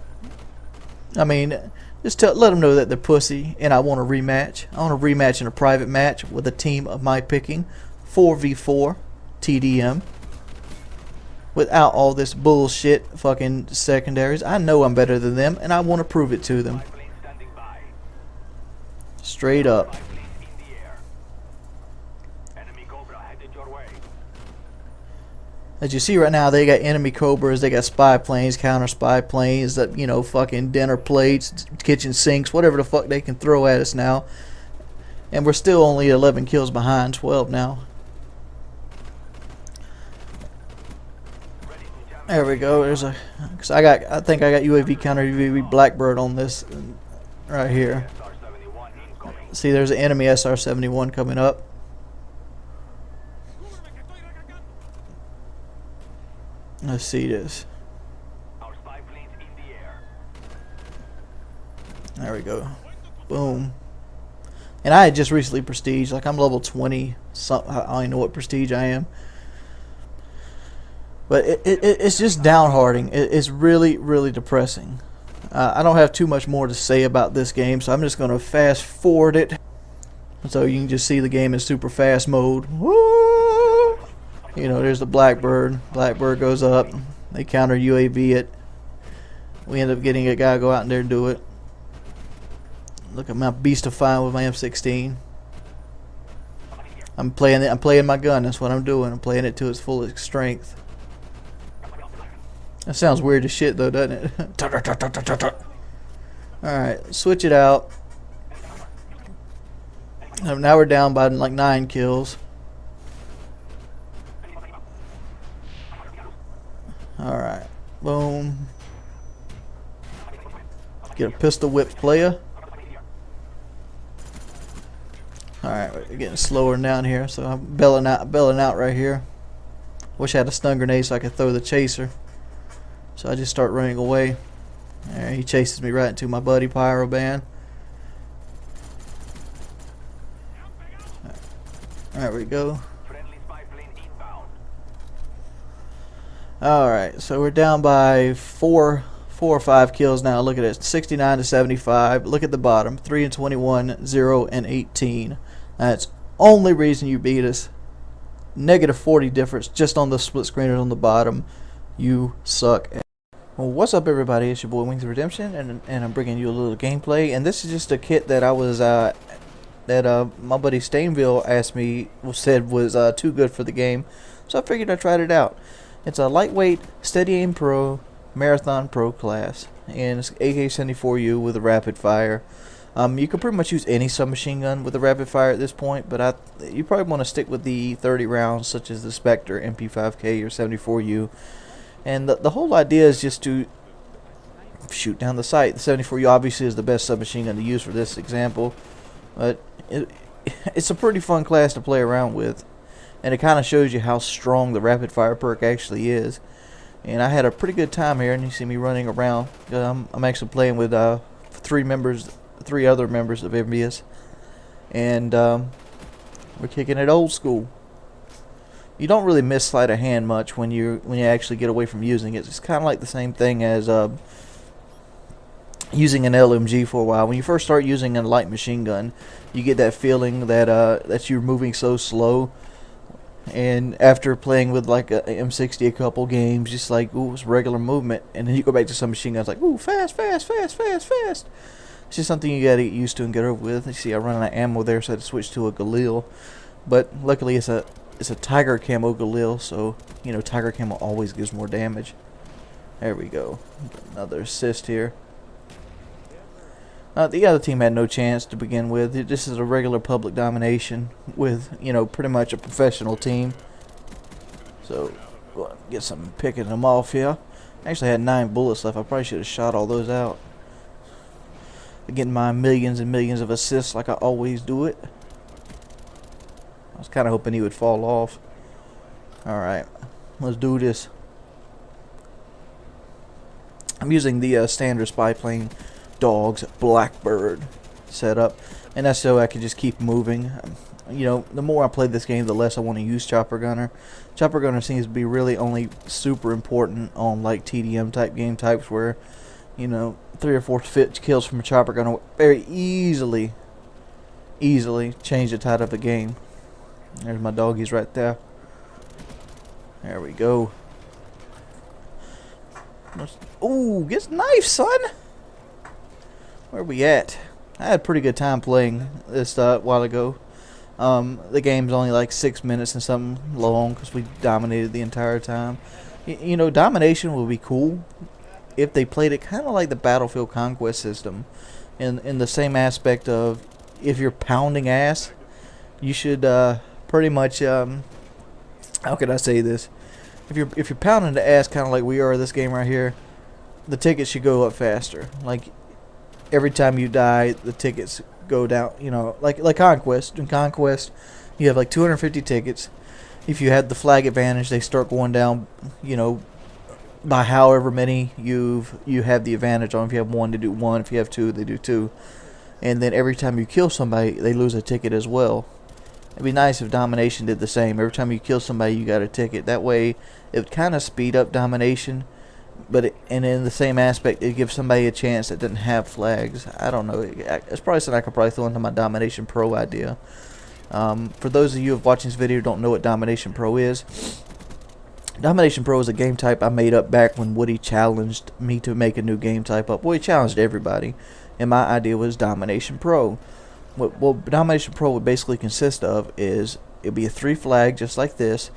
Speaker 8: I mean, just let them know that they're pussy and I want a rematch. I want a rematch in a private match with a team of my picking. 4v4 TDM. Without all this bullshit fucking secondaries. I know I'm better than them and I want to prove it to them. Straight up. As you see right now, they got enemy Cobras, they got spy planes, counter spy planes, that, you know, fucking dinner plates, kitchen sinks, whatever the fuck they can throw at us now. And we're still only 11 kills behind, 12 now. There we go. There's a, cause I think I got UAV counter UAV Blackbird on this right here. See, there's an enemy SR-71 coming up. Let's see this. There we go. Boom. And I had just recently prestige. Like, I'm level 20. Something, I don't even know what prestige I am. But it's just downhearting. It's really, really depressing. I don't have too much more to say about this game, so I'm just going to fast forward it. So you can just see the game in super fast mode. Woo! You know, there's the Blackbird. Blackbird goes up. They counter UAV it. We end up getting a guy go out in there and do it. Look at my beastifying with my M16. I'm playing my gun. That's what I'm doing. I'm playing it to its fullest strength. That sounds weird as shit though, doesn't it? Alright, switch it out. Now we're down by like 9 kills. Alright, boom. Get a pistol whipped player. Alright, we're getting slower down here, so I'm belling out right here. Wish I had a stun grenade so I could throw the chaser. So I just start running away. There, he chases me right into my buddy Pyro Band. There we go. Alright, so we're down by 4 or 5 kills now. Look at it, 69 to 75. Look at the bottom, 3 and 21, 0 and 18. That's only reason you beat us. Negative 40 difference just on the split screeners on the bottom. You suck. Well, what's up, everybody? It's your boy Wings of Redemption, and I'm bringing you a little gameplay. And this is just a kit that I was my buddy Stainville said was too good for the game, so I figured I tried it out. It's a lightweight Steady Aim Pro Marathon Pro class, and it's AK-74U with a rapid fire. You can pretty much use any submachine gun with a rapid fire at this point, but you probably want to stick with the 30 rounds, such as the Spectre, MP5K, or 74U. And the whole idea is just to shoot down the sight. The 74U obviously is the best submachine gun to use for this example, but it's a pretty fun class to play around with, and it kind of shows you how strong the rapid fire perk actually is. And I had a pretty good time here, and you see me running around. I'm actually playing with three other members of MBS, and we're kicking it old school. You don't really miss sleight of hand much when you actually get away from using it. It's kind of like the same thing as using an LMG for a while. When you first start using a light machine gun, you get that feeling that you're moving so slow. And after playing with like a M60 a couple games, just like, ooh, it's regular movement. And then you go back to some machine guns like, ooh, fast, fast, fast, fast, fast. It's just something you gotta get used to and get over with. You see, I run out of ammo there, so I had to switch to a Galil. But luckily, it's a Tiger Camo Galil, so you know Tiger Camo always gives more damage. There we go. Another assist here. The other team had no chance to begin with. This is a regular public domination with, you know, pretty much a professional team. So, well, get some picking them off here. I actually had 9 bullets left. I probably should have shot all those out. Getting my millions and millions of assists like I always do it. I was kind of hoping he would fall off. Alright, let's do this. I'm using the standard spy plane Dogs Blackbird setup, and that's so I can just keep moving. You know, the more I play this game, the less I want to use Chopper Gunner. Chopper Gunner seems to be really only super important on like TDM type game types where, you know, 3 or 4 kills from a Chopper Gunner very easily change the tide of the game. There's my doggies right there. There we go. Ooh, get knife, son! Where we at? I had a pretty good time playing this a while ago. The game's only like 6 minutes and something long because we dominated the entire time. You know, domination would be cool if they played it kind of like the Battlefield Conquest system, in the same aspect of, if you're pounding ass, you should pretty much how could I say this? If you're pounding the ass kind of like we are this game right here, the tickets should go up faster. Like every time you die, the tickets go down. You know, like Conquest. In Conquest, you have like 250 tickets. If you had the flag advantage, they start going down. You know, by however many you have the advantage on. If you have one, they do one. If you have two, they do two. And then every time you kill somebody, they lose a ticket as well. It'd be nice if Domination did the same. Every time you kill somebody, you got a ticket. That way, it would kind of speed up Domination, and in the same aspect, it gives somebody a chance that doesn't have flags. I don't know. It's probably something I could probably throw into my Domination Pro idea. For those of you who are watching this video who don't know what Domination Pro is, Domination Pro is a game type I made up back when Woody challenged me to make a new game type up. Well, he challenged everybody, and my idea was Domination Pro. What Domination Pro would basically consist of is, it'd be a 3 flag just like this.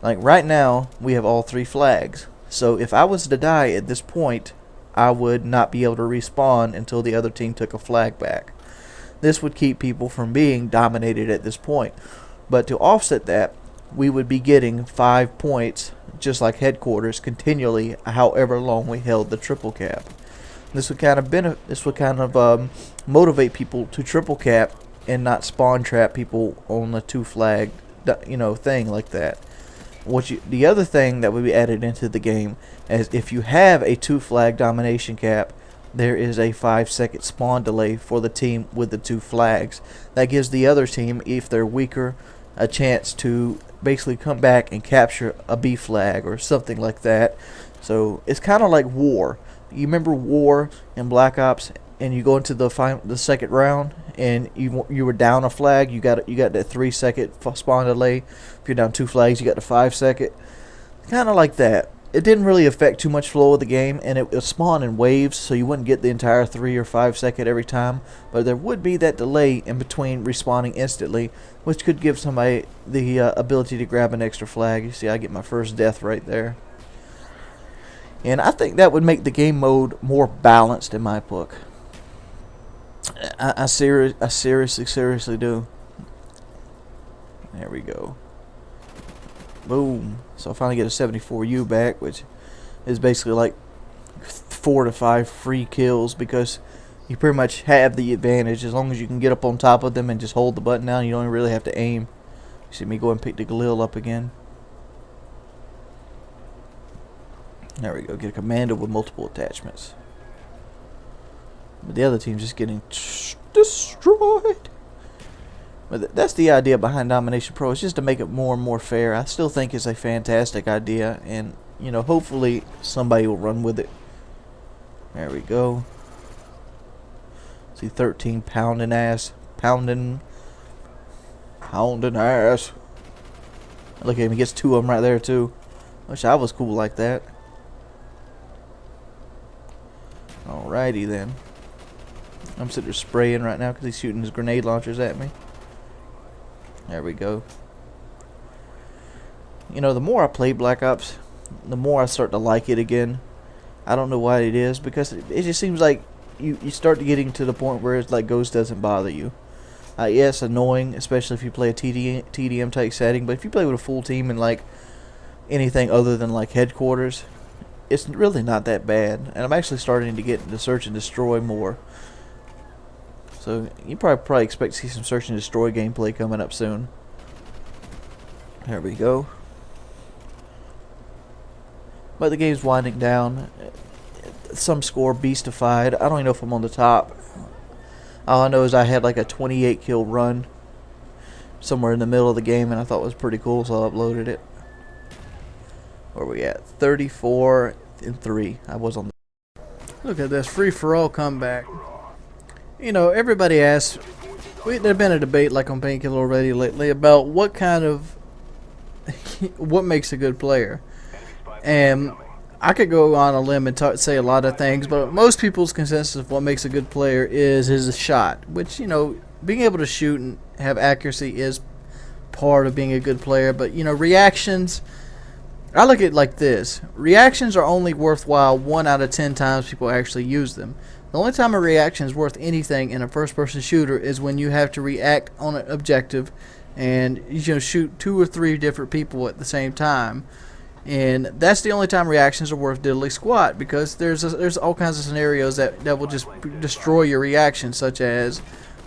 Speaker 8: Like right now, we have all 3 flags. So if I was to die at this point, I would not be able to respawn until the other team took a flag back. This would keep people from being dominated at this point. But to offset that, we would be getting 5 points, just like headquarters, continually, however long we held the triple cap. This would kind of motivate people to triple cap and not spawn trap people on the 2 flag, thing like that. The other thing that would be added into the game is, if you have a 2 flag domination cap, there is a 5-second spawn delay for the team with the 2 flags. That gives the other team, if they're weaker, a chance to basically come back and capture a B flag or something like that. So it's kind of like War. You remember War in Black Ops, and you go into the second round, and you were down a flag. You got that 3-second spawn delay. If you're down 2 flags, you got the 5-second. Kind of like that. It didn't really affect too much flow of the game, and it would spawn in waves, so you wouldn't get the entire 3 or 5-second every time. But there would be that delay in between respawning instantly, which could give somebody the ability to grab an extra flag. You see, I get my first death right there. And I think that would make the game mode more balanced in my book. I seriously do. There we go. Boom. So I finally get a 74U back, which is basically like 4 to 5 free kills, because you pretty much have the advantage. As long as you can get up on top of them and just hold the button down, you don't really have to aim. You see me go and pick the Galil up again. There we go. Get a commando with multiple attachments. But the other team's just getting destroyed. But that's the idea behind Domination Pro. It's just to make it more and more fair. I still think it's a fantastic idea, and hopefully somebody will run with it. There we go. See, 13 pounding ass, pounding ass. Look at him. He gets 2 of them right there too. Wish I was cool like that. Alrighty then. I'm sitting there spraying right now because he's shooting his grenade launchers at me. There we go. The more I play Black Ops, the more I start to like it again. I don't know why it is, because it just seems like you start getting to the point where it's like Ghost doesn't bother you. Yeah, it's annoying, especially if you play a TDM type setting, but if you play with a full team and like anything other than like headquarters, it's really not that bad. And I'm actually starting to get into search and destroy more. So you probably expect to see some search and destroy gameplay coming up soon. There we go. But the game's winding down. Some score beastified. I don't even know if I'm on the top. All I know is I had like a 28 kill run somewhere in the middle of the game, and I thought it was pretty cool, so I uploaded it. Where are we at? 34 and 3. I was on the... Look at this free-for-all comeback. Everybody asks, there's been a debate like on Painkiller already lately about what makes a good player. And I could go on a limb and say a lot of things, but most people's consensus of what makes a good player is his shot, which, being able to shoot and have accuracy is part of being a good player, but reactions, I look at it like this. Reactions are only worthwhile 1 out of 10 times people actually use them. The only time a reaction is worth anything in a first-person shooter is when you have to react on an objective and shoot 2 or 3 different people at the same time. And that's the only time reactions are worth diddly squat, because there's all kinds of scenarios that will just destroy your reaction, such as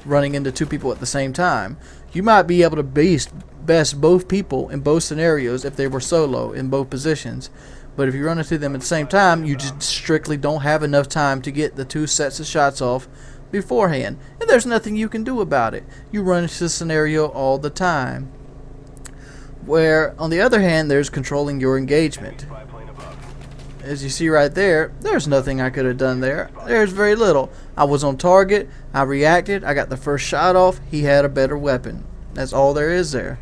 Speaker 8: running into 2 people at the same time. You might be able to best both people in both scenarios if they were solo in both positions. But if you run into them at the same time, you just strictly don't have enough time to get the 2 sets of shots off beforehand. And there's nothing you can do about it. You run into this scenario all the time. Where, on the other hand, there's controlling your engagement. As you see right there, there's nothing I could have done there. There's very little. I was on target, I reacted, I got the first shot off, he had a better weapon. That's all there is there.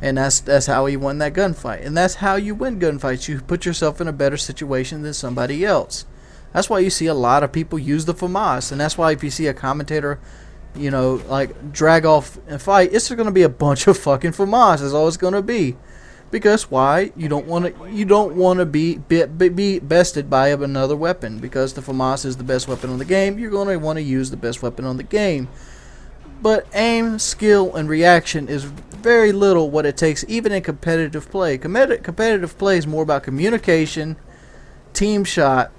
Speaker 8: And that's how he won that gunfight. And that's how you win gunfights. You put yourself in a better situation than somebody else. That's why you see a lot of people use the FAMAS. And that's why if you see a commentator, like drag off and fight, it's going to be a bunch of fucking FAMAS. That's all it's going to be. Because why? You don't want to be bested by another weapon. Because the FAMAS is the best weapon on the game. You're going to want to use the best weapon on the game. But aim, skill, and reaction is very little what it takes, even in competitive play. Competitive play is more about communication, team shot,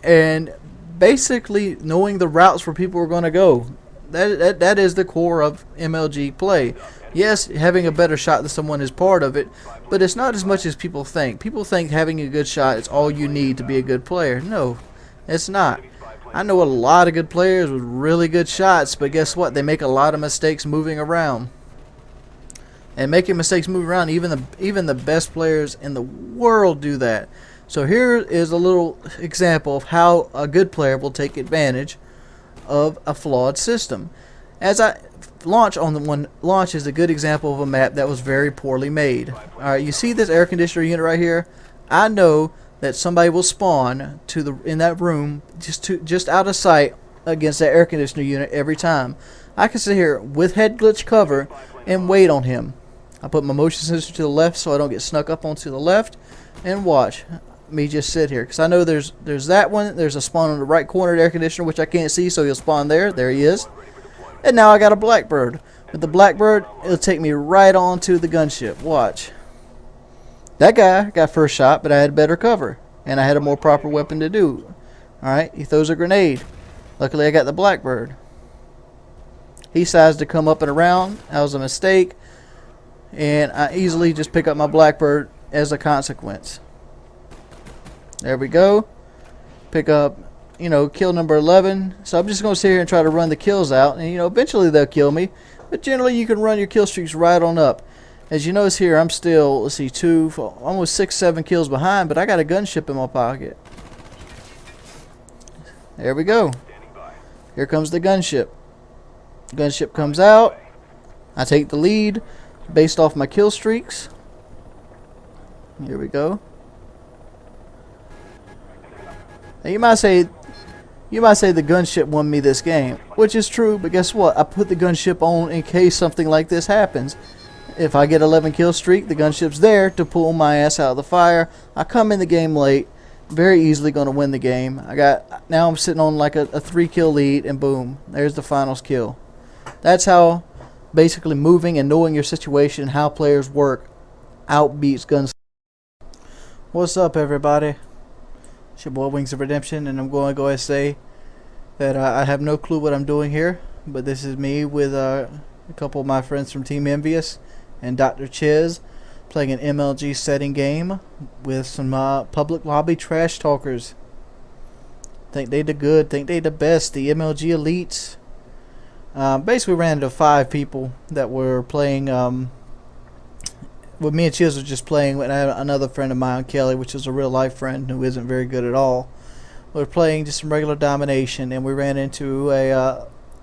Speaker 8: and basically knowing the routes where people are going to go. That is the core of MLG play. Yes, having a better shot than someone is part of it, but it's not as much as people think. People think having a good shot is all you need to be a good player. No, it's not. I know a lot of good players with really good shots, but guess what? They make a lot of mistakes moving around. And making mistakes moving around, even the best players in the world do that. So here is a little example of how a good player will take advantage of a flawed system. Launch is a good example of a map that was very poorly made. Alright, you see this air conditioner unit right here? I know that somebody will spawn in that room just out of sight against that air conditioner unit every time. I can sit here with head glitch cover and wait on him. I put my motion sensor to the left so I don't get snuck up onto the left, and watch me just sit here, because I know there's that one. There's a spawn on the right corner of the air conditioner which I can't see, so he'll spawn there. There he is. And now I got a blackbird. With the blackbird, it'll take me right onto the gunship. Watch. That guy got first shot, but I had better cover. And I had a more proper weapon to do. Alright, he throws a grenade. Luckily I got the blackbird. He decides to come up and around. That was a mistake. And I easily just pick up my blackbird as a consequence. There we go. Pick up, kill number 11. So I'm just going to sit here and try to run the kills out. And, eventually they'll kill me. But generally you can run your kill streaks right on up. As you notice here, I'm still, almost 6-7 kills behind, but I got a gunship in my pocket. There we go. Here comes the gunship. Gunship comes out. I take the lead based off my kill streaks. Here we go. Now you might say the gunship won me this game, which is true, but guess what? I put the gunship on in case something like this happens. If I get 11 kill streak, the gunship's there to pull my ass out of the fire. I come in the game late, very easily going to win the game. Now I'm sitting on like a 3-kill lead, and boom, there's the finals kill. That's how basically moving and knowing your situation, how players work, outbeats guns. What's up, everybody? It's your boy Wings of Redemption, and I'm going to go ahead and say that I have no clue what I'm doing here, but this is me with a couple of my friends from Team Envious and Dr. Chiz playing an MLG setting game with some public lobby trash talkers. Think they the good, think they the best, the MLG elites. Basically ran into 5 people that were playing, me and Chiz were just playing with another friend of mine, Kelly, which is a real life friend who isn't very good at all. We were playing just some regular domination, and we ran into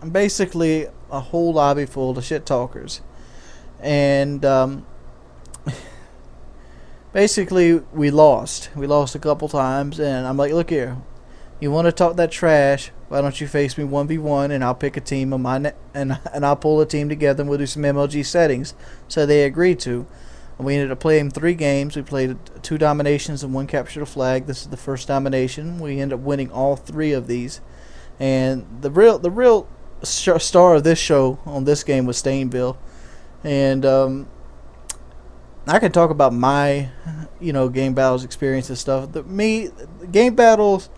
Speaker 8: basically a whole lobby full of shit talkers. And basically we lost a couple times, and I'm like, look here, You want to talk that trash? Why don't you face me 1v1 and I'll pick a team of mine and I'll pull a team together and we'll do some MLG settings. So they agreed to. And we ended up playing 3 games. We played 2 dominations and 1 capture the flag. This is the first domination. We ended up winning all 3 of these. And the real star of this show on this game was Stainville. And I can talk about my, game battles experience and stuff. Game battles.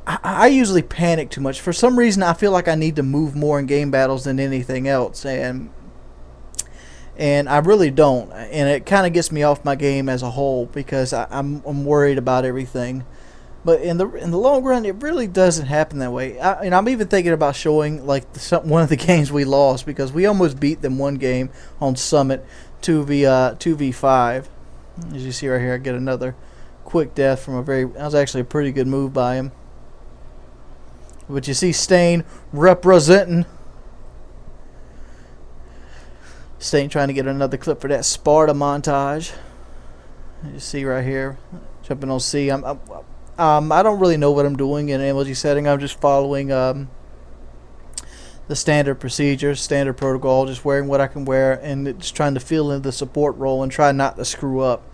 Speaker 8: I usually panic too much. For some reason, I feel like I need to move more in game battles than anything else, and I really don't. And it kind of gets me off my game as a whole because I'm worried about everything. But in the long run, it really doesn't happen that way. And I'm even thinking about showing like one of the games we lost because we almost beat them one game on Summit 2v5. As you see right here, I get another quick death from that was actually a pretty good move by him. But you see Stain representing. Stain trying to get another clip for that Sparta montage. You see right here, jumping on C. I don't really know what I'm doing in an MLG setting. I'm just following the standard procedures, standard protocol, just wearing what I can wear and just trying to fill in the support role and try not to screw up.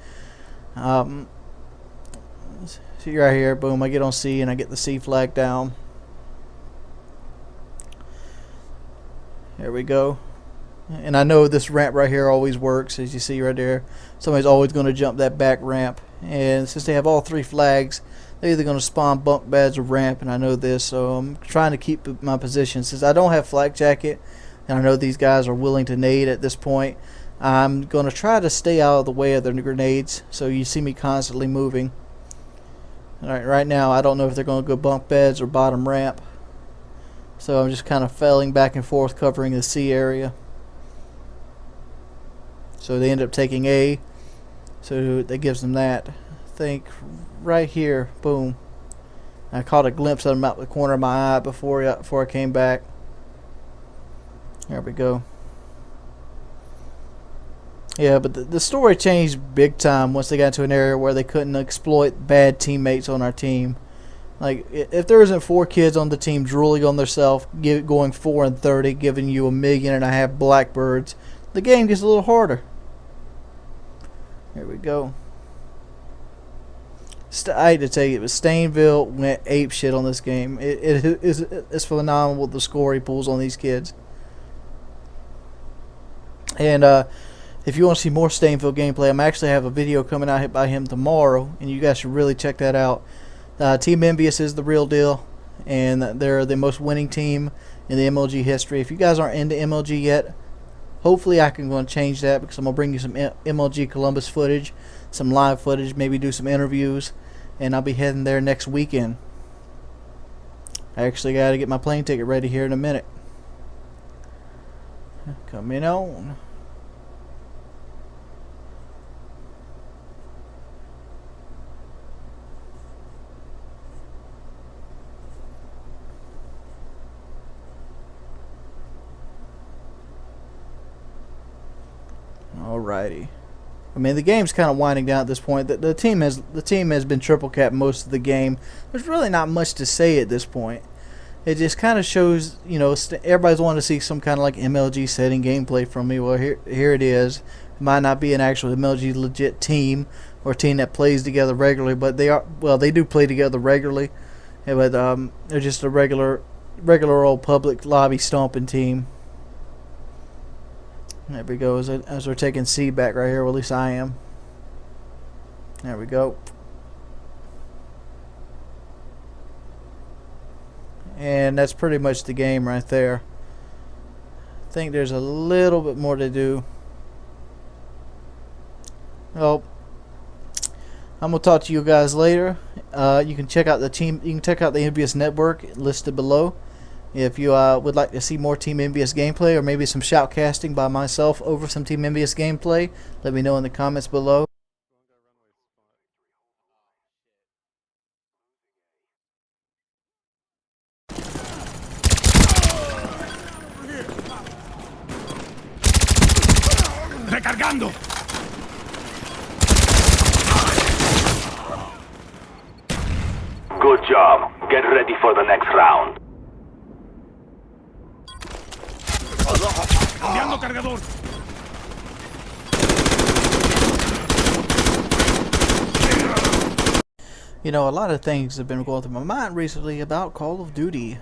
Speaker 8: See right here, boom, I get on C and I get the C flag down. There we go. And I know this ramp right here always works, as you see right there. Somebody's always going to jump that back ramp. And since they have all 3 flags, they're either going to spawn bunk beds or ramp, and I know this, so I'm trying to keep my position. Since I don't have flak jacket, and I know these guys are willing to nade at this point, I'm going to try to stay out of the way of their grenades, so you see me constantly moving. Alright, right now I don't know if they're going to go bunk beds or bottom ramp. So I'm just kind of felling back and forth covering the C area. So they end up taking A. So that gives them that. I think right here, boom. I caught a glimpse of them out the corner of my eye before I came back. There we go. Yeah, but the story changed big time once they got to an area where they couldn't exploit bad teammates on our team. Like, if there isn't 4 kids on the team drooling on themselves, going 4 and 30, giving you 1.5 million blackbirds, the game gets a little harder. There we go. I hate to tell you, but Stainville went ape shit on this game. It's phenomenal the score he pulls on these kids. And if you want to see more Stainville gameplay, I'm actually have a video coming out by him tomorrow, and you guys should really check that out. Team Envious is the real deal, and they're the most winning team in the MLG history. If you guys aren't into MLG yet, hopefully I can go and change that, because I'm going to bring you some MLG Columbus footage, some live footage, maybe do some interviews, and I'll be heading there next weekend. I actually got to get my plane ticket ready here in a minute. Coming on. Alrighty. I mean, the game's kind of winding down at this point. The team has been triple capped most of the game. There's really not much to say at this point. It just kind of shows, you know, everybody's wanting to see some kind of like MLG setting gameplay from me. Well, here it is. It might not be an actual MLG legit team or a team that plays together regularly, but they do play together regularly. Yeah, but they're just a regular old public lobby stomping team. There we go, as we're taking C back right here, well, at least I am. There we go. And that's pretty much the game right there. I think there's a little bit more to do. Well, I'm gonna talk to you guys later. You can check out the team. You can check out the Envious Network listed below. If you would like to see more Team Envious gameplay, or maybe some shoutcasting by myself over some Team Envious gameplay, let me know in the comments below.
Speaker 9: ¡Recargando!
Speaker 12: Good job. Get ready for the next round.
Speaker 13: Cambiando cargador.
Speaker 8: You know, a lot of things have been going through my mind recently about Call of Duty.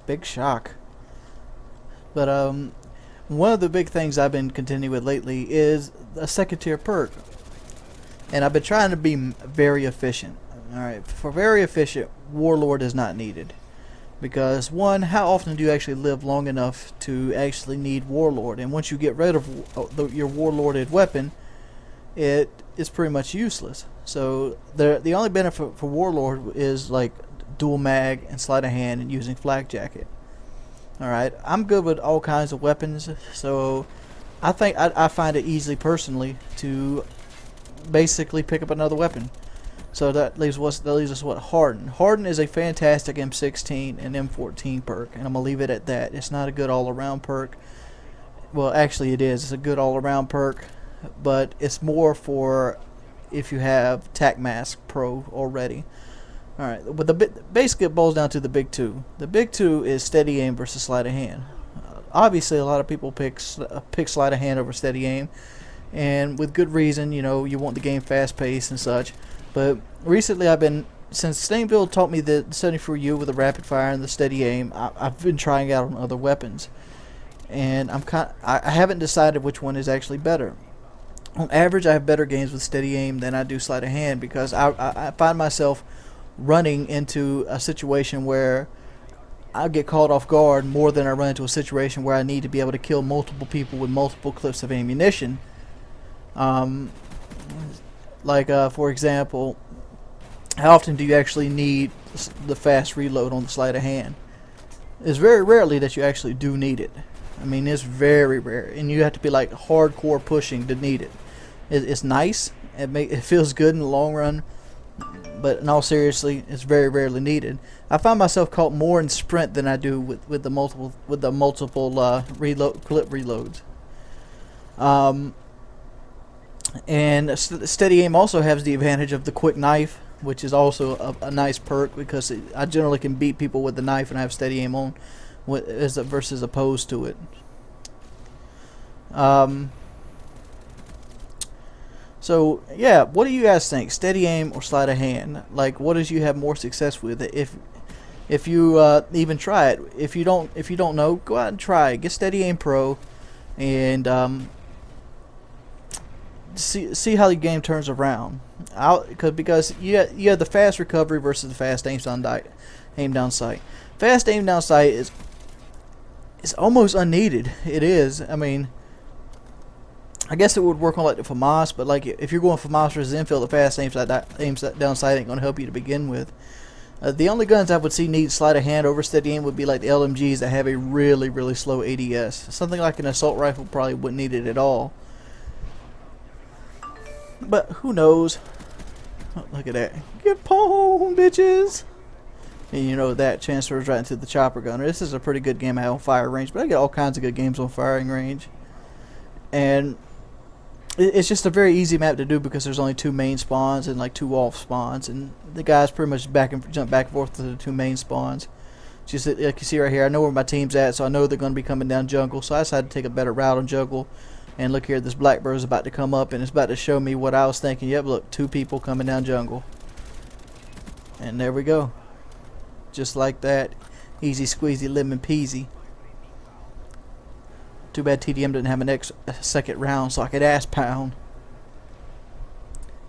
Speaker 8: Big shock. But one of the big things I've been continuing with lately is a second tier perk. And I've been trying to be very efficient. Alright, for very efficient, Warlord is not needed. Because, one, how often do you actually live long enough to actually need Warlord? And once you get rid of your Warlorded weapon, it is pretty much useless. So the only benefit for Warlord is like dual mag and sleight of hand and using flak jacket. Alright, I'm good with all kinds of weapons, so I think I find it easy personally to basically pick up another weapon. So that leaves us what? Harden. Harden is a fantastic M16 and M14 perk, and I'm gonna leave it at that. It's not a good all-around perk. Well, actually it is. It's a good all-around perk, but it's more for if you have TAC Mask Pro already. Alright, but basically it boils down to the big two. The big two is steady aim versus sleight of hand. Obviously a lot of people pick sleight of hand over steady aim, and with good reason. You know, you want the game fast paced and such. But recently since Stainville taught me the 74U with the rapid fire and the steady aim, I've been trying out on other weapons, and I haven't decided which one is actually better. On average, I have better games with steady aim than I do sleight of hand, because I find myself running into a situation where I get caught off guard more than I run into a situation where I need to be able to kill multiple people with multiple clips of ammunition. For example, how often do you actually need the fast reload on the sleight of hand? It's very rarely that you actually do need it. I mean, it's very rare, and you have to be like hardcore pushing to need it. It's nice. It feels good in the long run, but in all seriously, it's very rarely needed. I find myself caught more in sprint than I do with the multiple clip reloads. And steady aim also has the advantage of the quick knife, which is also a nice perk, because I generally can beat people with the knife and I have steady aim on, versus opposed to it. So yeah, what do you guys think? Steady aim or sleight of hand? Like, what does you have more success with? If you even try it. If you don't know, go out and try it. Get steady aim pro, and see how the game turns around. Because you have the fast recovery versus the fast aim down sight. Fast aim down sight is almost unneeded. It is. I mean, I guess it would work on like the FAMAS, but like if you're going FAMAS versus infield, the fast aim down sight ain't gonna help you to begin with. The only guns I would see need sleight of hand over steady aim would be like the LMGs that have a really slow ADS. Something like an assault rifle probably wouldn't need it at all. But who knows? Oh, look at that. Get pwned, bitches! And you know that transfers right into the chopper gunner. This is a pretty good game I have on fire range, but I get all kinds of good games on firing range. And it's just a very easy map to do because there's only 2 main spawns and like 2 off spawns, and the guys pretty much jump back and forth to the 2 main spawns. Just like you see right here, I know where my team's at, so I know they're going to be coming down jungle, so I decided to take a better route on jungle. And look here, this blackbird is about to come up, and it's about to show me what I was thinking. Yep, look, 2 people coming down jungle. And there we go. Just like that. Easy squeezy lemon peasy. Too bad TDM didn't have a second round so I could ass pound.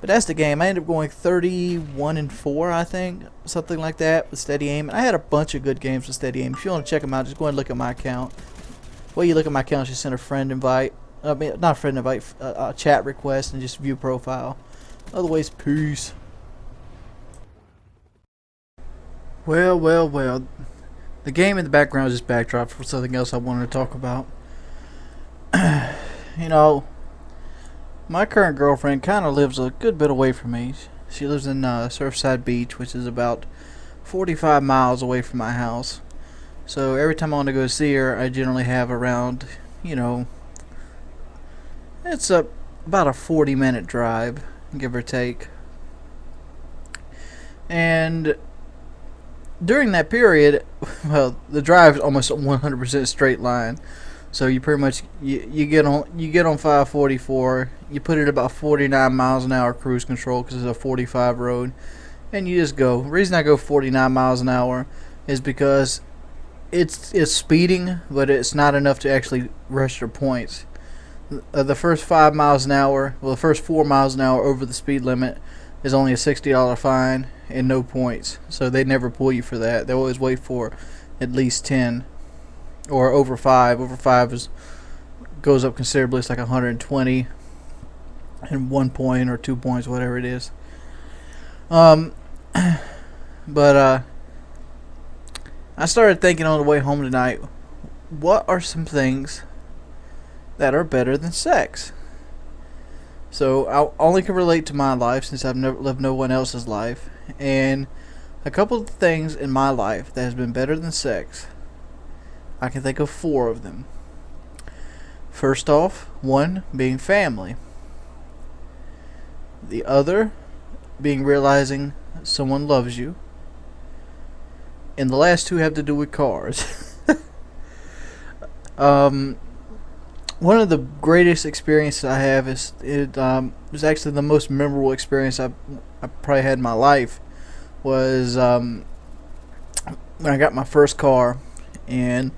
Speaker 8: But that's the game. I ended up going 31-4, I think. Something like that with steady aim. And I had a bunch of good games with steady aim. If you want to check them out, just go ahead and look at my account. Well, you look at my account, just send a friend invite. I mean, not a friend invite, a chat request, and just view profile. Otherwise, peace. Well. The game in the background is just backdrop for something else I wanted to talk about. You know, my current girlfriend kind of lives a good bit away from me. She lives in Surfside Beach, which is about 45 miles away from my house. So every time I want to go see her, I generally have around, you know, it's about a 40-minute drive, give or take. And during that period, well, the drive is almost a 100% straight line. So you pretty much you get on 544, you put it about 49 miles an hour cruise control because it's a 45 road, and you just go. The reason I go 49 miles an hour is because it's speeding, but it's not enough to actually rush your points. The first 5 miles an hour, well, the first 4 miles an hour over the speed limit is only a $60 fine and no points. So they never pull you for that. They always wait for at least 10 or over 5. Over 5 goes up considerably. It's like 120 and 1 point or 2 points, whatever it is. But I started thinking on the way home tonight, what are some things that are better than sex? So I only can relate to my life since I've never lived no one else's life. And a couple of things in my life that has been better than sex, I can think of 4 of them. First off, one being family. The other being realizing someone loves you. And the last 2 have to do with cars. One of the greatest experiences I have is was actually the most memorable experience I probably had in my life was when I got my first car, and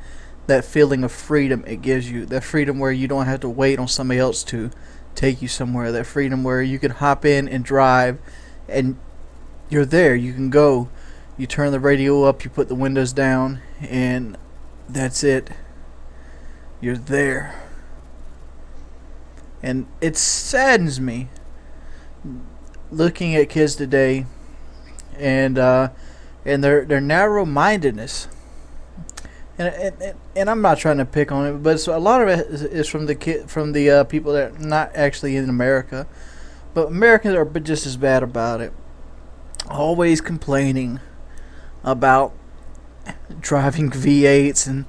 Speaker 8: that feeling of freedom it gives you, that freedom where you don't have to wait on somebody else to take you somewhere, that freedom where you can hop in and drive and you're there, you can go, you turn the radio up, you put the windows down, and that's it, you're there. And it saddens me looking at kids today and their narrow-mindedness. And I'm not trying to pick on it, but a lot of it is from the people that are not actually in America, but Americans are just as bad about it. Always complaining about driving V8s and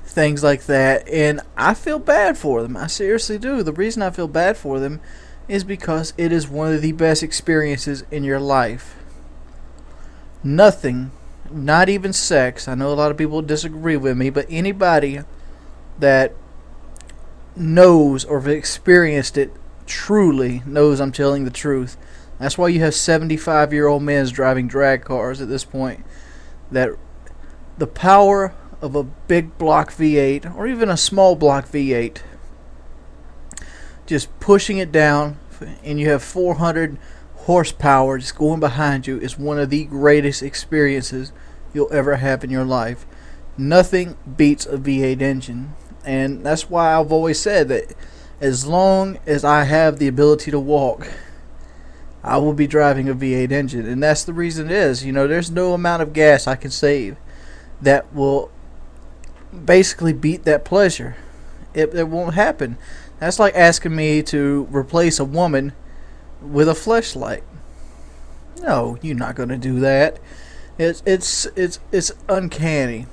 Speaker 8: things like that, and I feel bad for them. I seriously do. The reason I feel bad for them is because it is one of the best experiences in your life. Nothing, not even sex, I know a lot of people disagree with me, but anybody that knows or have experienced it truly knows I'm telling the truth. That's why you have 75-year-old men driving drag cars at this point. That the power of a big block V8 or even a small block V8, just pushing it down, and you have 400 horsepower just going behind you, is one of the greatest experiences you'll ever have in your life. Nothing beats a V8 engine, and that's why I've always said that as long as I have the ability to walk, I will be driving a V8 engine. And that's the reason it is, there's no amount of gas I can save that will basically beat that pleasure. It won't happen. That's like asking me to replace a woman with a fleshlight. No, you're not going to do that. It's uncanny.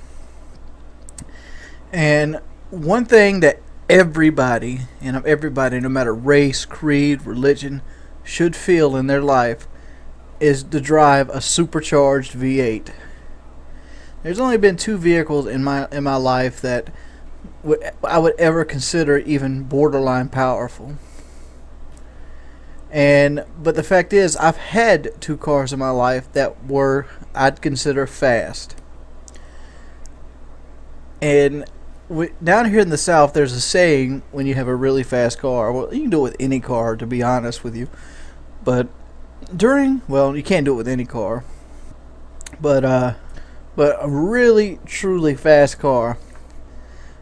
Speaker 8: And one thing that everybody no matter race, creed, religion, should feel in their life is to drive a supercharged V8. There's only been 2 vehicles in my life that I would ever consider even borderline powerful. But the fact is, I've had 2 cars in my life that I'd consider fast. And down here in the South, there's a saying when you have a really fast car. Well, you can do it with any car, to be honest with you. But you can't do it with any car. But a really, truly fast car,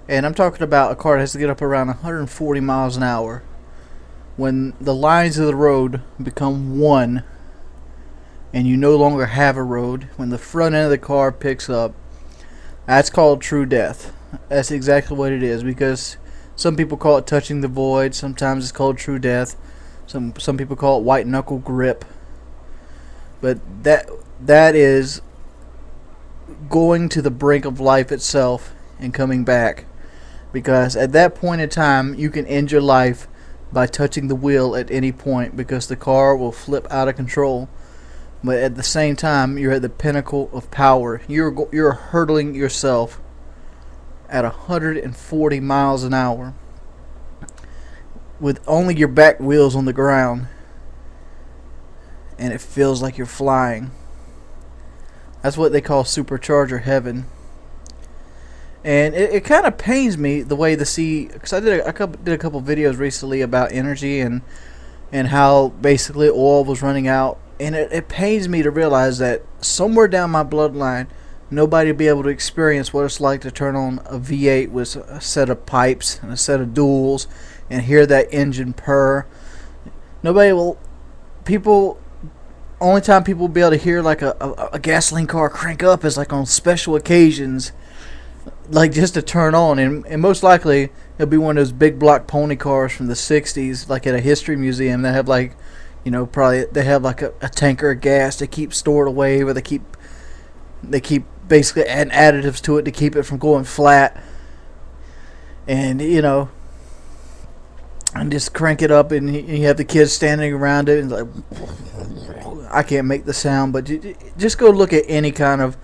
Speaker 8: and I'm talking about a car that has to get up around 140 miles an hour, when the lines of the road become one, and you no longer have a road, when the front end of the car picks up, that's called true death. That's exactly what it is, because some people call it touching the void, sometimes it's called true death, some people call it white knuckle grip, but that is going to the brink of life itself and coming back, because at that point in time you can end your life by touching the wheel at any point, because the car will flip out of control. but at the same time, you're at the pinnacle of power. You're hurtling yourself at 140 miles an hour with only your back wheels on the ground, and it feels like you're flying. That's what they call Supercharger Heaven. And it kind of pains me the way the sea, because I did a couple videos recently about energy and how basically oil was running out, and it pains me to realize that somewhere down my bloodline, nobody will be able to experience what it's like to turn on a V8 with a set of pipes and a set of duals and hear that engine purr. Nobody will. Only time people will be able to hear like a gasoline car crank up is like on special occasions, like just to turn on, and most likely it'll be one of those big block pony cars from the 60s, like at a history museum that have like, you know, probably they have like a tanker of gas they keep stored away, where they keep basically adding additives to it to keep it from going flat, and you know, and just crank it up, and you have the kids standing around it and like, I can't make the sound, but just go look at any kind of,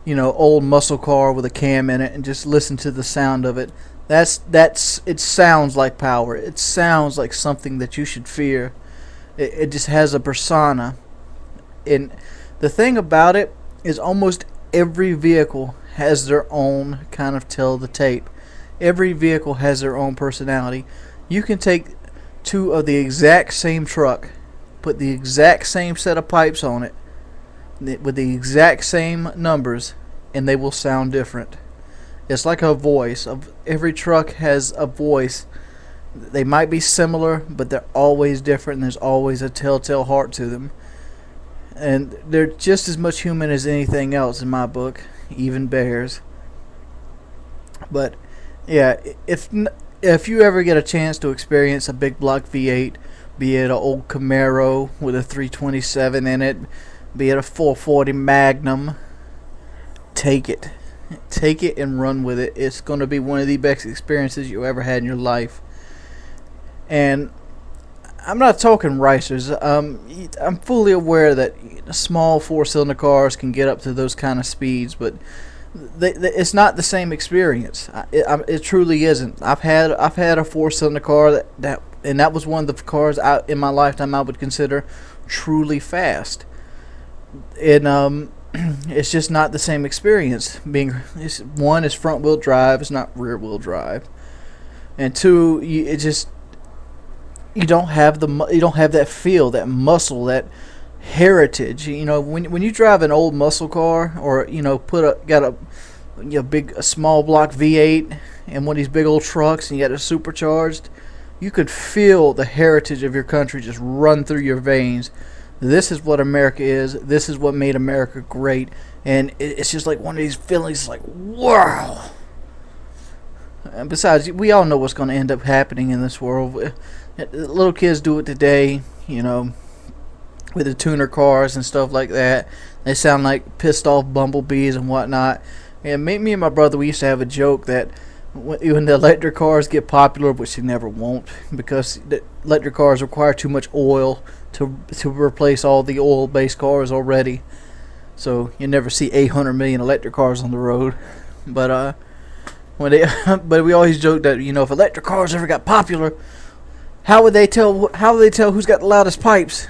Speaker 8: you know, old muscle car with a cam in it and just listen to the sound of it. It sounds like power. It sounds like something that you should fear. It just has a persona. And the thing about it is almost every vehicle has their own kind of tell the tape. Every vehicle has their own personality. You can take two of the exact same truck, put the exact same set of pipes on it with the exact same numbers, and they will sound different. It's like a voice. Every truck has a voice. They might be similar, but they're always different, and there's always a telltale heart to them. And they're just as much human as anything else in my book, even bears. But yeah, if you ever get a chance to experience a big block V8, be it an old Camaro with a 327 in it, be it a 440 Magnum, take it. Take it and run with it. It's going to be one of the best experiences you ever had in your life. And I'm not talking racers. I'm fully aware that small four-cylinder cars can get up to those kind of speeds, but it's not the same experience. It truly isn't. I've had a four-cylinder car that was one of the cars in my lifetime I would consider truly fast. And it's just not the same experience. One is front-wheel drive. It's not rear-wheel drive. And two, you don't have that feel, that muscle, that heritage. You know, when you drive an old muscle car, or you know, got a small block V8 and one of these big old trucks, and you got it supercharged, you could feel the heritage of your country just run through your veins. This is what America is. This is what made America great. And it's just like one of these feelings like, wow. And besides, we all know what's going to end up happening in this world. Little kids do it today, you know, with the tuner cars and stuff like that. They sound like pissed off bumblebees and whatnot. And me and my brother, we used to have a joke that when the electric cars get popular, which they never won't, because the electric cars require too much oil to replace all the oil-based cars already. So you never see 800 million electric cars on the road. But but we always joke that, you know, if electric cars ever got popular, how would they tell who's got the loudest pipes?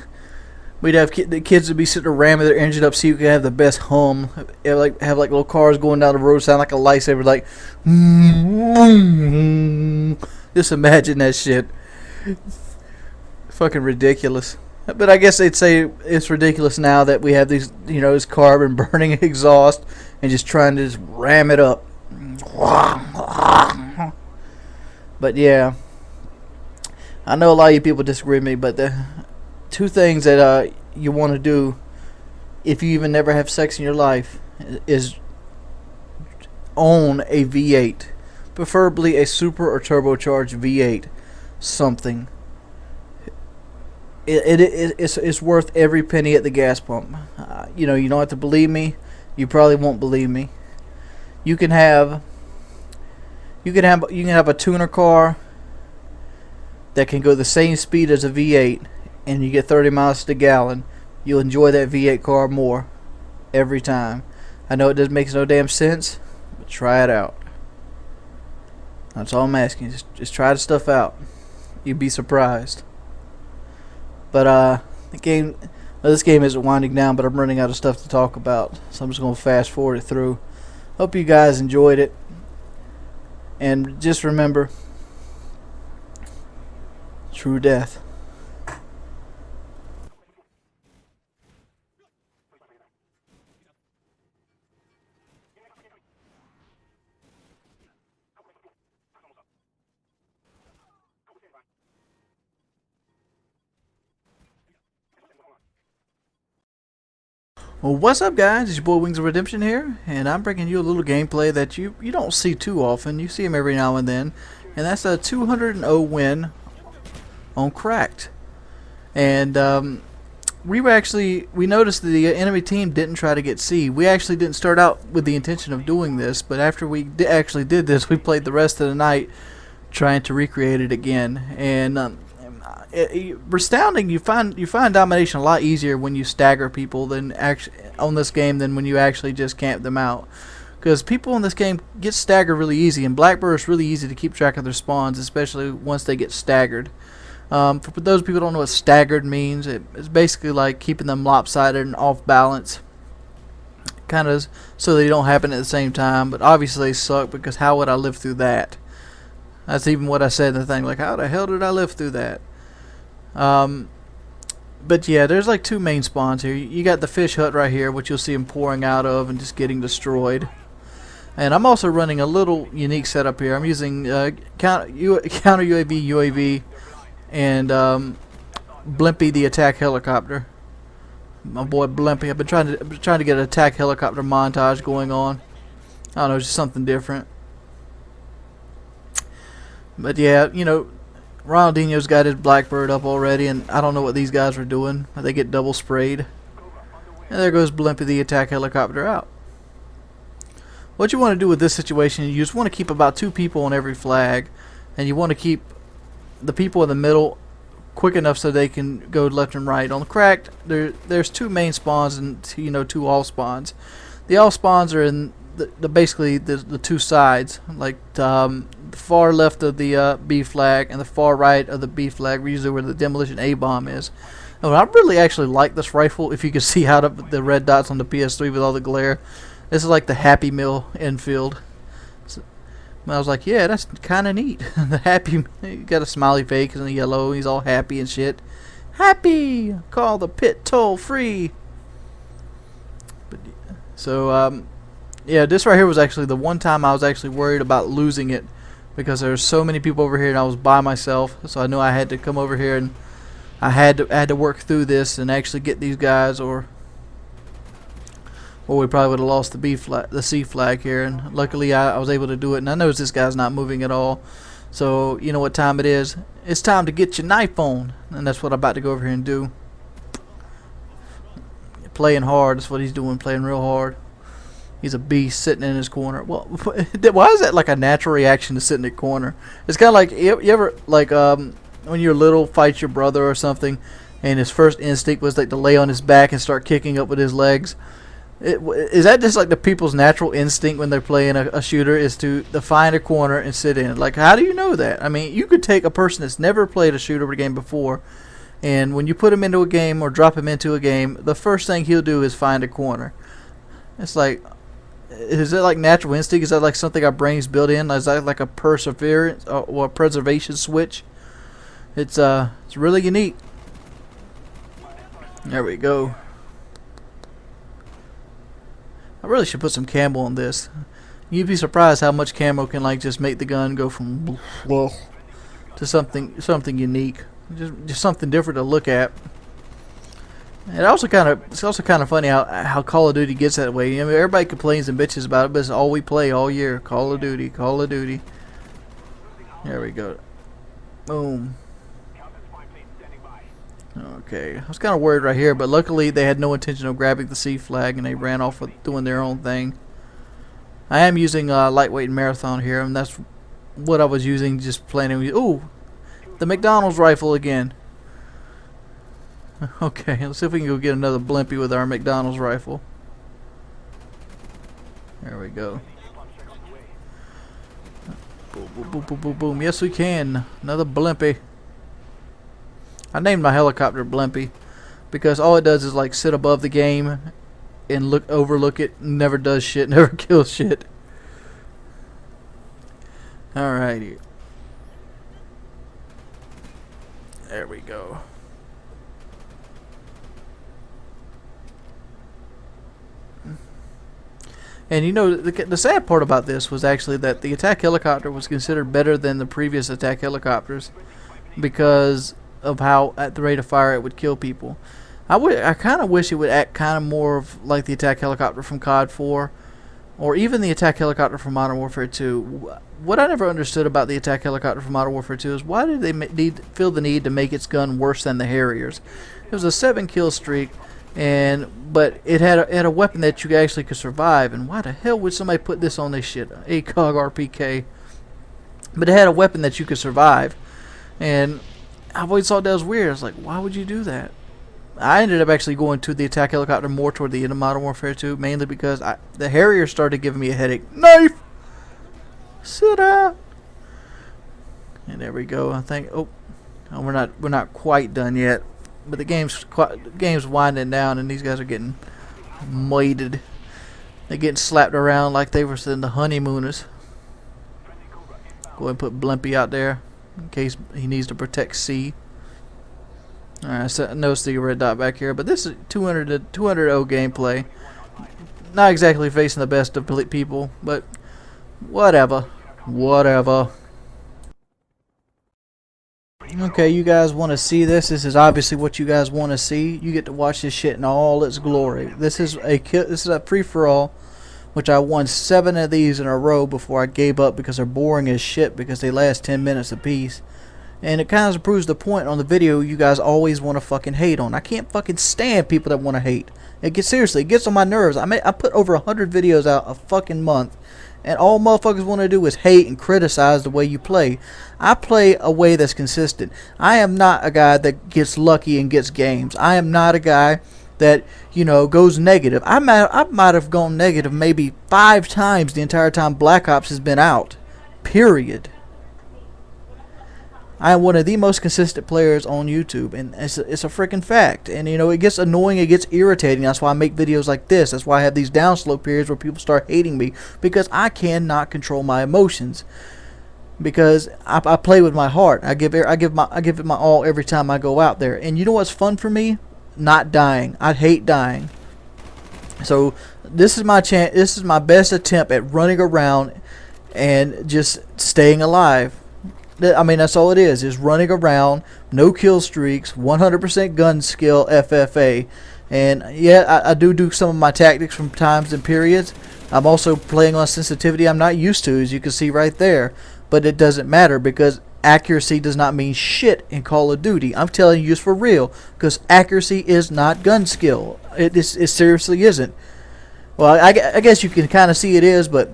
Speaker 8: We'd have the kids would be sitting there ramming their engine up so you could have the best hum. Have like little cars going down the road sound like a lightsaber, like just imagine that shit. Fucking ridiculous. But I guess they'd say it's ridiculous now that we have these, you know, this carbon burning exhaust and just trying to just ram it up. But yeah, I know a lot of you people disagree with me, but the two things that you want to do if you even never have sex in your life is own a V8, preferably a super or turbocharged V8, something. It's worth every penny at the gas pump. You know, you don't have to believe me. You probably won't believe me. You can have a tuner car that can go the same speed as a V8, and you get 30 miles to the gallon. you'll enjoy that V8 car more every time. I know it doesn't make no damn sense, but try it out. That's all I'm asking. Just try the stuff out. You'd be surprised. But this game isn't winding down, but I'm running out of stuff to talk about, so I'm just gonna fast forward it through. Hope you guys enjoyed it, and just remember, true death. Well, what's up, guys? It's your boy Wings of Redemption here, and I'm bringing you a little gameplay that you don't see too often. You see them every now and then, and that's a 200-0 win on Cracked. And we noticed that the enemy team didn't try to get C. We actually didn't start out with the intention of doing this, but after we actually did this, we played the rest of the night trying to recreate it again. And astounding, you find domination a lot easier when you stagger people than on this game than when you actually just camp them out, because people in this game get staggered really easy, and Blackbird is really easy to keep track of their spawns, especially once they get staggered. For those people who don't know what staggered means, it's basically like keeping them lopsided and off balance, kind of so they don't happen at the same time. But obviously they suck, because how would I live through that? That's even what I said in the thing, like, how the hell did I live through that? But yeah, there's like two main spawns here. You got the fish hut right here, which you'll see them pouring out of and just getting destroyed. And I'm also running a little unique setup here. I'm using counter UAV, and Blimpy the attack helicopter. My boy Blimpy. I've been trying to get an attack helicopter montage going on. I don't know, just something different. But yeah, you know, Ronaldinho's got his Blackbird up already, and I don't know what these guys are doing. They get double sprayed. And there goes Blimpy the attack helicopter out. What you want to do with this situation, you just want to keep about 2 people on every flag, and you want to keep the people in the middle quick enough so they can go left and right. On the Cracked, there's 2 main spawns and 2 all spawns. The all spawns are in basically the 2 sides, like the far left of the B flag and the far right of the B flag, usually where the demolition A bomb is. And I really actually like this rifle. If you can see how the red dots on the PS3 with all the glare, this is like the Happy Meal infield. So, I was like, yeah, that's kind of neat. The Happy, he got a smiley face and the yellow. He's all happy and shit. Happy, call the pit toll free. But so yeah, this right here was actually the one time I was actually worried about losing it, because there's so many people over here and I was by myself, so I knew I had to come over here and I had to work through this and actually get these guys, or we probably would have lost the C flag here. And luckily I was able to do it, and I noticed this guy's not moving at all. So you know what time it is? It's time to get your knife on, and that's what I'm about to go over here and do. Playing hard, that's what he's doing, playing real hard. He's a beast sitting in his corner. Well, why is that like a natural reaction to sit in the corner? It's kind of like, you ever, like, when you're little, fight your brother or something, and his first instinct was like to lay on his back and start kicking up with his legs. Is that just like the people's natural instinct when they're playing a shooter, is to find a corner and sit in? Like, how do you know that? I mean, you could take a person that's never played a shooter game before, and when you put him into a game or drop him into a game, the first thing he'll do is find a corner. It's like, is that like natural instinct? Is that like something our brains built in? Is that like a perseverance or a preservation switch? It's really unique. There we go. I really should put some camo on this. You'd be surprised how much camo can like just make the gun go from to something unique, just something different to look at. It's also kind of funny how Call of Duty gets that way. I mean, everybody complains and bitches about it, but it's all we play all year. Call of Duty, Call of Duty. There we go. Boom. Okay, I was kind of worried right here, but luckily they had no intention of grabbing the C flag and they ran off with doing their own thing. I am using lightweight marathon here, and that's what I was using, just planning. Ooh, the McDonald's rifle again. Okay, let's see if we can go get another blimpy with our McDonald's rifle. There we go. Boom, boom, boom, boom, boom, boom. Yes, we can. Another blimpy. I named my helicopter Blimpy because all it does is like sit above the game and overlook it. Never does shit. Never kills shit. Alrighty. There we go. And you know, the sad part about this was actually that the attack helicopter was considered better than the previous attack helicopters because of how at the rate of fire it would kill people. I kind of wish it would act kind of more of like the attack helicopter from COD 4 or even the attack helicopter from Modern Warfare 2. What I never understood about the attack helicopter from Modern Warfare 2 is why did they feel the need to make its gun worse than the Harriers? It was a 7 kill streak, but it had a weapon that you actually could survive, and why the hell would somebody put this on this shit? ACOG RPK. But it had a weapon that you could survive, and I always thought that was weird. I was like, why would you do that? I ended up actually going to the attack helicopter more toward the end of Modern Warfare 2, mainly because the Harrier started giving me a headache. Knife! Sit down! And there we go. I think, oh we're not quite done yet, but the game's winding down, and these guys are getting mated. They're getting slapped around like they were in the honeymooners. Go ahead and put Blimpy out there in case he needs to protect C. Alright, so notice the red dot back here, but this is 200 gameplay. Not exactly facing the best of people, but whatever. Okay, you guys want to see this? This is obviously what you guys want to see. You get to watch this shit in all its glory. This is a free-for-all, which I won 7 of these in a row before I gave up because they're boring as shit because they last 10 minutes apiece. And it kind of proves the point on the video you guys always want to fucking hate on. I can't fucking stand people that want to hate. Seriously, it gets on my nerves. I put over 100 videos out a fucking month, and all motherfuckers want to do is hate and criticize the way you play. I play a way that's consistent. I am not a guy that gets lucky and gets games. I am not a guy that, you know, goes negative. I might have gone negative maybe 5 times the entire time Black Ops has been out. Period. I am one of the most consistent players on YouTube, and it's a freaking fact. And you know, it gets annoying, it gets irritating. That's why I make videos like this. That's why I have these downslope periods where people start hating me, because I cannot control my emotions. Because I play with my heart. I give it my all every time I go out there. And you know what's fun for me? Not dying. I hate dying. So this is my chance. This is my best attempt at running around and just staying alive. I mean, that's all it is running around, no kill streaks, 100% gun skill, FFA. And yeah, I do some of my tactics from times and periods. I'm also playing on sensitivity I'm not used to, as you can see right there. But it doesn't matter, because accuracy does not mean shit in Call of Duty. I'm telling you, it's for real, because accuracy is not gun skill. It seriously isn't. Well, I guess you can kind of see it is, but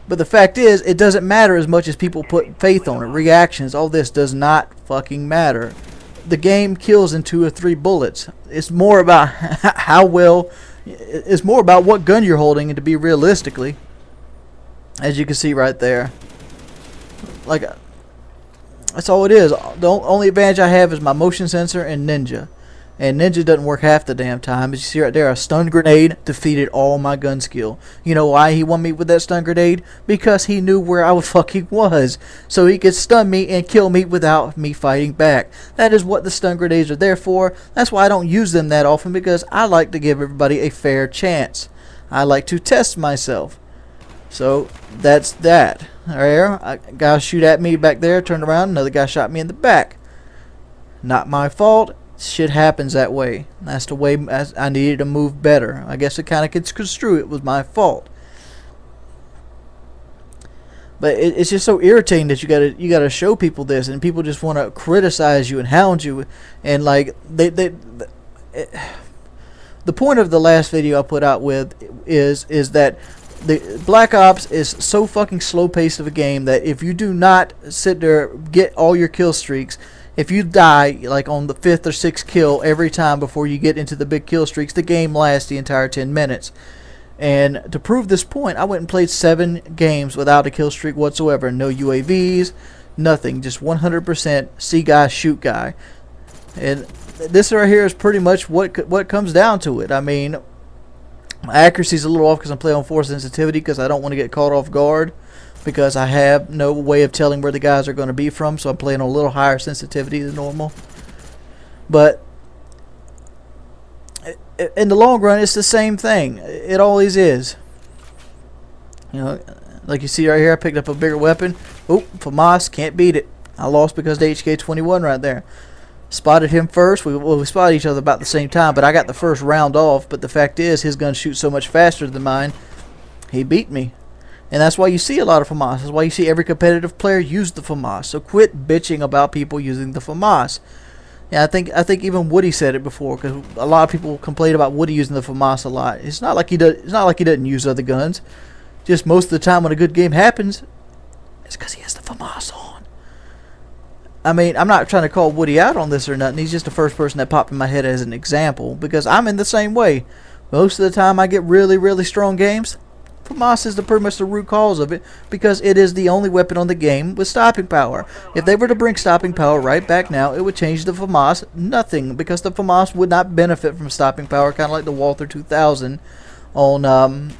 Speaker 8: the fact is, it doesn't matter as much as people put faith on it. Reactions, all this does not fucking matter. The game kills in 2 or 3 bullets. It's more about how well. It's more about what gun you're holding, and to be realistically, as you can see right there, like, that's all it is. The only advantage I have is my motion sensor and Ninja. And Ninja doesn't work half the damn time. As you see right there, a stun grenade defeated all my gun skill. You know why he won me with that stun grenade? Because he knew where I fucking was. So he could stun me and kill me without me fighting back. That is what the stun grenades are there for. That's why I don't use them that often, because I like to give everybody a fair chance. I like to test myself. So that's that. There, a guy shoot at me back there, turned around, another guy shot me in the back. Not my fault. Shit happens that way. That's the way I needed to move better. I guess it kind of gets construed. It was my fault. But it's just so irritating that you gotta show people this, and people just want to criticize you and hound you, and like the point of the last video I put out with is that the Black Ops is so fucking slow paced of a game that if you do not sit there, get all your kill streaks, If you die like on the 5th or 6th kill every time before you get into the big kill streaks, the game lasts the entire 10 minutes. And to prove this point, I went and played 7 games without a kill streak whatsoever. No UAVs, nothing. Just 100% see guy, shoot guy. And this right here is pretty much what comes down to it. I mean, my accuracy's a little off because I'm playing on 4 sensitivity because I don't want to get caught off guard, because I have no way of telling where the guys are going to be from, so I'm playing on a little higher sensitivity than normal. But in the long run, it's the same thing. It always is. You know, like you see right here, I picked up a bigger weapon. Oop, FAMAS, can't beat it. I lost because of the HK-21 right there. Spotted him first. We spotted each other about the same time, but I got the first round off. But the fact is, his gun shoots so much faster than mine, he beat me. And that's why you see a lot of FAMAS. That's why you see every competitive player use the FAMAS. So quit bitching about people using the FAMAS. Yeah, I think even Woody said it before, because a lot of people complain about Woody using the FAMAS a lot. It's not like he doesn't use other guns. Just most of the time when a good game happens, it's because he has the FAMAS on. I mean, I'm not trying to call Woody out on this or nothing. He's just the first person that popped in my head as an example, because I'm in the same way. Most of the time I get really, really strong games, FAMAS is pretty much the root cause of it, because it is the only weapon on the game with stopping power. If they were to bring stopping power right back now, it would change the FAMAS nothing, because the FAMAS would not benefit from stopping power, kind of like the Walther 2000 on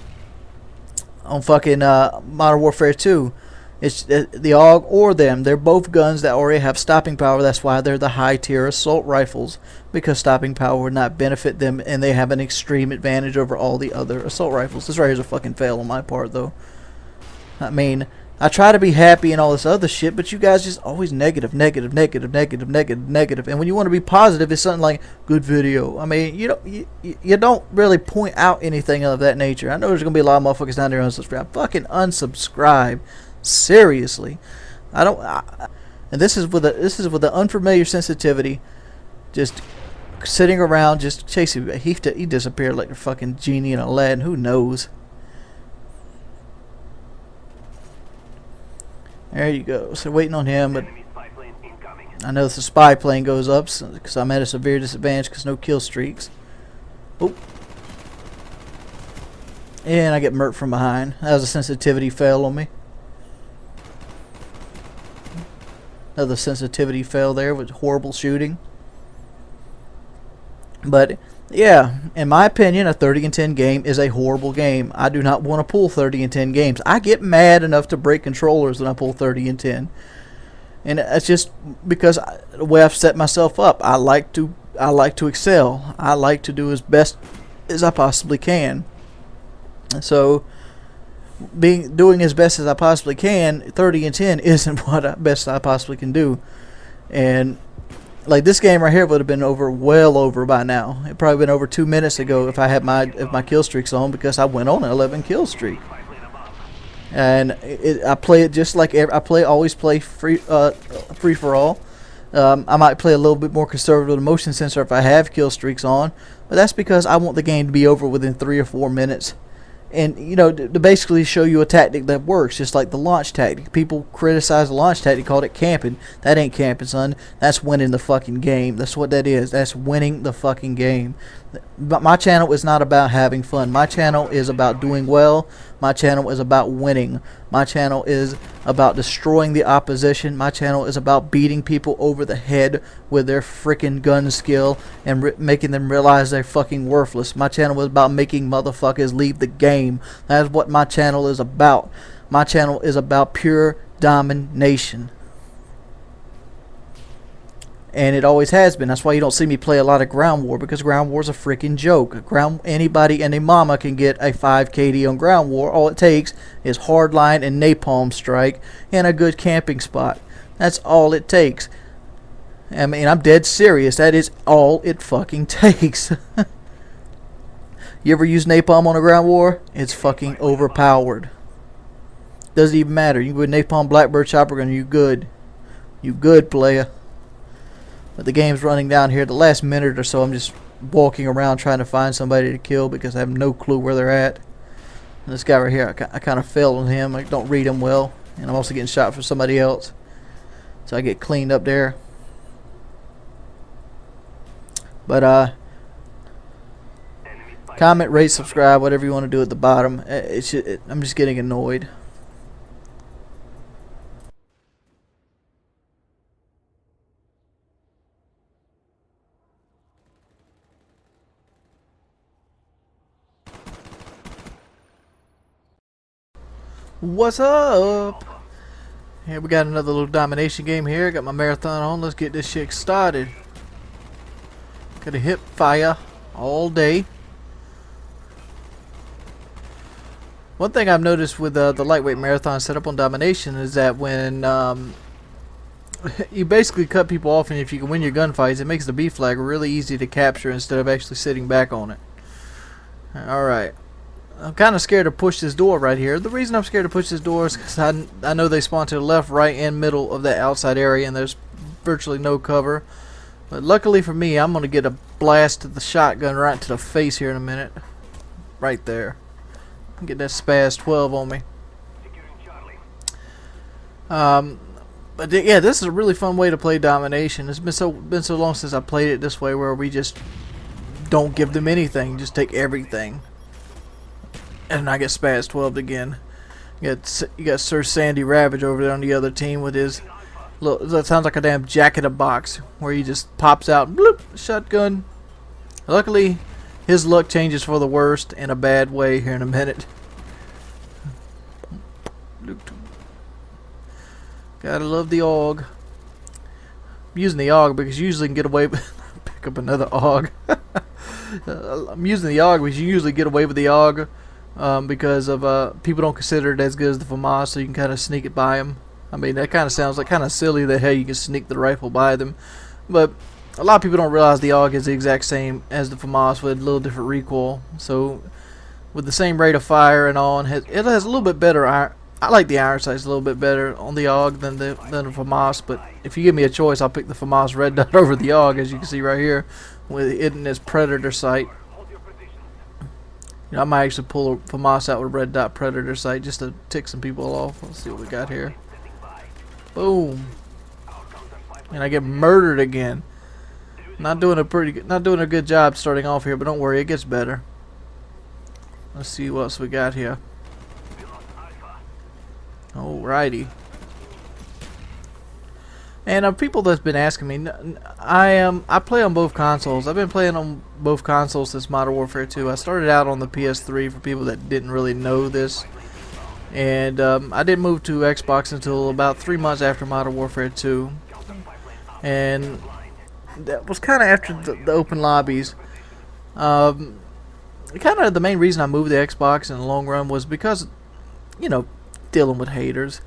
Speaker 8: fucking Modern Warfare 2. It's the AUG or them. They're both guns that already have stopping power. That's why they're the high tier assault rifles, because stopping power would not benefit them, and they have an extreme advantage over all the other assault rifles. This right here is a fucking fail on my part, though. I mean, I try to be happy and all this other shit, but you guys just always negative, negative, negative, negative, negative, negative. And when you want to be positive, it's something like good video. I mean, you don't really point out anything of that nature. I know there's gonna be a lot of motherfuckers down there unsubscribe. Fucking unsubscribe. Seriously, and this is with the unfamiliar sensitivity, just sitting around just chasing. He disappeared like a fucking genie in Aladdin. Who knows? There you go. So waiting on him, but I know if the spy plane goes up, because I'm at a severe disadvantage because no kill streaks. Oh. And I get murked from behind. That was a sensitivity fail on me. Another sensitivity fail there with horrible shooting. But yeah, in my opinion, a 30 and 10 game is a horrible game. I do not want to pull 30 and 10 games. I get mad enough to break controllers when I pull 30 and 10. And it's just because the way I've set myself up. I like to excel. I like to do as best as I possibly can. And so doing as best as I possibly can, 30 and 10 isn't what best I possibly can do. And like this game right here would have been well over by now. It probably been over 2 minutes ago if I had my kill streaks on, because I went on an 11 kill streak. And I play it just like always play free for all. I might play a little bit more conservative with the motion sensor if I have kill streaks on, but that's because I want the game to be over within 3 or 4 minutes. And, you know, to basically show you a tactic that works, just like the launch tactic. People criticize the launch tactic, called it camping. That ain't camping, son. That's winning the fucking game. That's what that is. That's winning the fucking game. But my channel is not about having fun. My channel is about doing well. My channel is about winning. My channel is about destroying the opposition. My channel is about beating people over the head with their freaking gun skill and making them realize they're fucking worthless. My channel is about making motherfuckers leave the game. That's what my channel is about. My channel is about pure domination. And it always has been. That's why you don't see me play a lot of Ground War, because Ground War is a freaking joke. Anybody and a mama can get a 5 KD on Ground War. All it takes is hardline and napalm strike and a good camping spot. That's all it takes. I mean, I'm dead serious. That is all it fucking takes. You ever use napalm on a Ground War? It's fucking overpowered. Doesn't even matter. You can go with napalm, Blackbird, chopper gun, you good. You good, player. But the game's running down here. The last minute or so, I'm just walking around trying to find somebody to kill because I have no clue where they're at. And this guy right here, I kind of failed on him. I don't read him well. And I'm also getting shot from somebody else. So I get cleaned up there. But comment, rate, subscribe, whatever you want to do at the bottom. I'm just getting annoyed. What's up? Here we got another little domination game here. Got my marathon on. Let's get this shit started. Got a hip fire all day. One thing I've noticed with the lightweight marathon setup on domination is that when you basically cut people off, and if you can win your gunfights, it makes the B flag really easy to capture instead of actually sitting back on it. Alright. I'm kind of scared to push this door right here. The reason I'm scared to push this door is because I know they spawn to the left, right, and middle of that outside area, and there's virtually no cover. But luckily for me, I'm going to get a blast of the shotgun right to the face here in a minute. Right there. Get that Spaz 12 on me. But yeah, this is a really fun way to play domination. It's been so long since I played it this way, where we just don't give them anything, just take everything. And I get Spaz 12 again. You got Sir Sandy Ravage over there on the other team with his little, that sounds like a damn Jack in a Box, where he just pops out, bloop, shotgun. Luckily, his luck changes for the worst in a bad way here in a minute. Gotta love the AUG. I'm using the AUG because you usually can get away with pick up another AUG. I'm using the AUG because you usually get away with the AUG. Because of people don't consider it as good as the FAMAS, so you can kind of sneak it by them. I mean, that kind of sounds like kind of silly that hey, you can sneak the rifle by them, but a lot of people don't realize the AUG is the exact same as the FAMAS with a little different recoil. So with the same rate of fire and all, it has a little bit better iron. I like the iron sights a little bit better on the AUG than the FAMAS, but if you give me a choice, I'll pick the FAMAS red dot over the AUG, as you can see right here with it in its predator sight. You know, I might actually pull a FAMAS out with red dot predator sight just to tick some people off. Let's see what we got here. Boom. And I get murdered again. Not doing a good job starting off here, but don't worry, it gets better. Let's see what else we got here. Alrighty. And people that's been asking me, I play on both consoles. I've been playing on both consoles since Modern Warfare 2. I started out on the PS3 for people that didn't really know this, and I didn't move to Xbox until about 3 months after Modern Warfare 2, and that was kind of after the open lobbies. Kind of the main reason I moved to Xbox in the long run was because, you know, dealing with haters.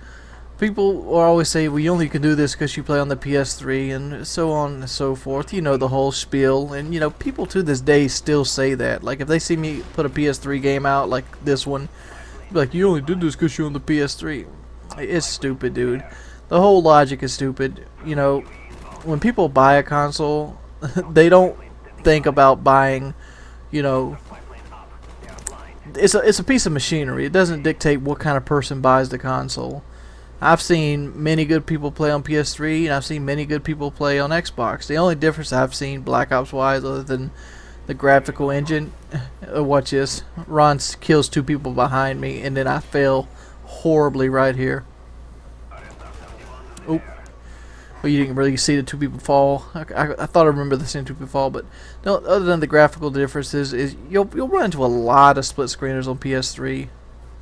Speaker 8: People will always say, well, you only can do this because you play on the PS3, and so on and so forth. You know, the whole spiel. And, you know, people to this day still say that. Like, if they see me put a PS3 game out, like this one, like, you only did this because you're on the PS3. It's stupid, dude. The whole logic is stupid. You know, when people buy a console, they don't think about buying, you know, it's a piece of machinery. It doesn't dictate what kind of person buys the console. I've seen many good people play on PS3, and I've seen many good people play on Xbox. The only difference I've seen Black Ops wise, other than the graphical engine, watch this, Ron kills 2 people behind me, and then I fail horribly right here. Oop. Well, you didn't really see the 2 people fall. I thought I remember the same 2 people fall, but no, other than the graphical differences, is you'll run into a lot of split screeners on PS3,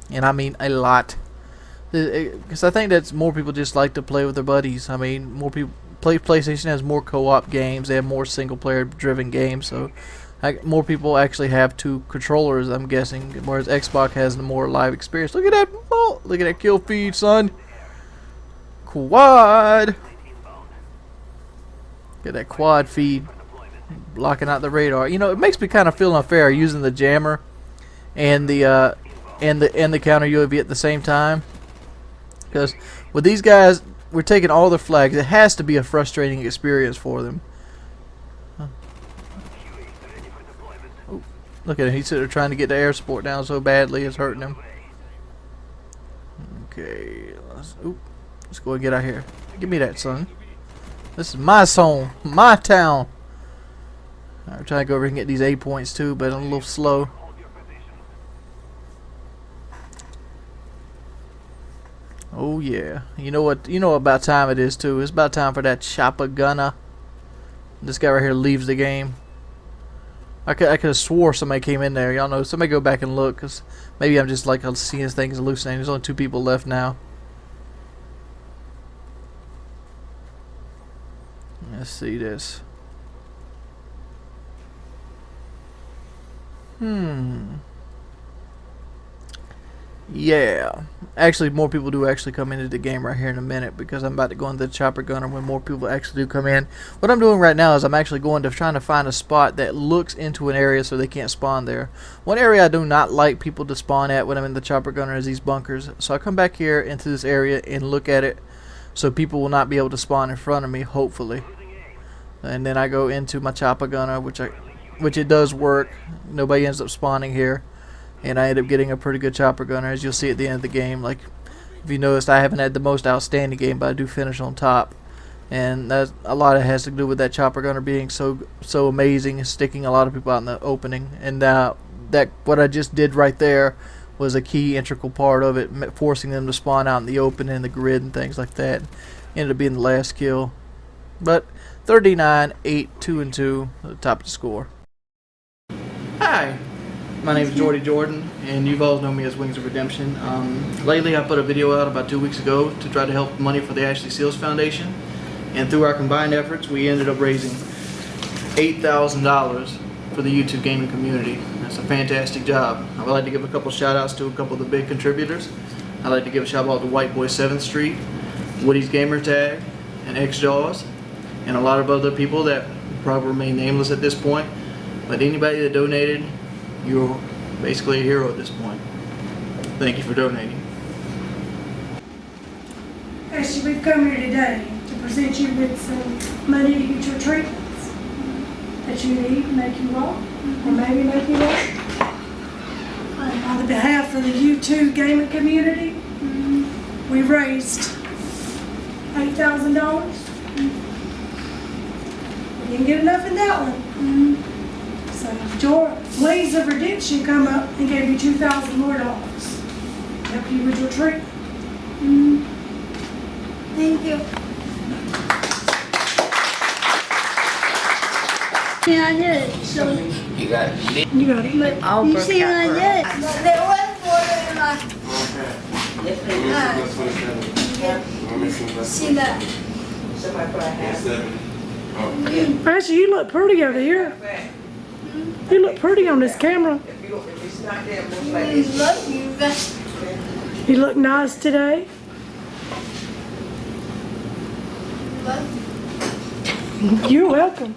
Speaker 8: and I mean a lot. Because I think that more people just like to play with their buddies. I mean, more people PlayStation has more co-op games. They have more single-player driven games, so more people actually have 2 controllers, I'm guessing. Whereas Xbox has the more live experience. Look at that! Oh, look at that kill feed, son. Quad. Get that quad feed, blocking out the radar. You know, it makes me kind of feel unfair using the jammer and the counter UAV at the same time. Because with these guys, we're taking all their flags. It has to be a frustrating experience for them. Oh, look at him. He's sitting there trying to get the air support down so badly it's hurting him. Okay. Let's go and get out here. Give me that, son. This is my zone. My town. I'm trying to go over and get these A points too, but I'm a little slow. Oh yeah, you know what? You know about time it is too. It's about time for that chopper gunner. This guy right here leaves the game. I could have swore somebody came in there. Y'all know. Somebody go back and look, cause maybe I'm just like seeing things hallucinating. There's only 2 people left now. Let's see this. Yeah, actually more people do actually come into the game right here in a minute, because I'm about to go into the chopper gunner when more people actually do come in. What I'm doing right now is I'm actually going to trying to find a spot that looks into an area so they can't spawn there. One area I do not like people to spawn at when I'm in the chopper gunner is these bunkers. So I come back here into this area and look at it so people will not be able to spawn in front of me, hopefully. And then I go into my chopper gunner, which it does work. Nobody ends up spawning here. And I end up getting a pretty good chopper gunner, as you'll see at the end of the game. Like, if you noticed, I haven't had the most outstanding game, but I do finish on top. And that's, a lot of it has to do with that chopper gunner being so amazing, sticking a lot of people out in the opening. And that what I just did right there was a key integral part of it, forcing them to spawn out in the open and the grid and things like that. Ended up being the last kill. But 39, 8, 2 and 2, at the top of the score. Hi. My name is Jordy Jordan, and you've all known me as Wings of Redemption. Lately I put a video out about 2 weeks ago to try to help money for the Ashley Seals Foundation, and through our combined efforts we ended up raising $8,000 for the YouTube gaming community. That's a fantastic job. I would like to give a couple shout outs to a couple of the big contributors. I'd like to give a shout out to White Boy 7th Street, Woody's Gamertag, and XJaws, and a lot of other people that probably remain nameless at this point. But anybody that donated, you're basically a hero at this point. Thank you for donating.
Speaker 5: Ashley, we've come here today to present you with some money to get your treatments that you need to make you walk, or maybe make you walk. On the behalf of the YouTube gaming community, we raised $8,000. We didn't get enough in that one. So Wings of Redemption come up and gave you $2,000 more dollars to help you with your treatment. Thank you. Yeah, I did it. So
Speaker 6: You got it.
Speaker 5: you got it. But you see what I did? But there was water in my see that?
Speaker 13: Actually, you look pretty over here. You look pretty on this camera. You look nice today. You're welcome.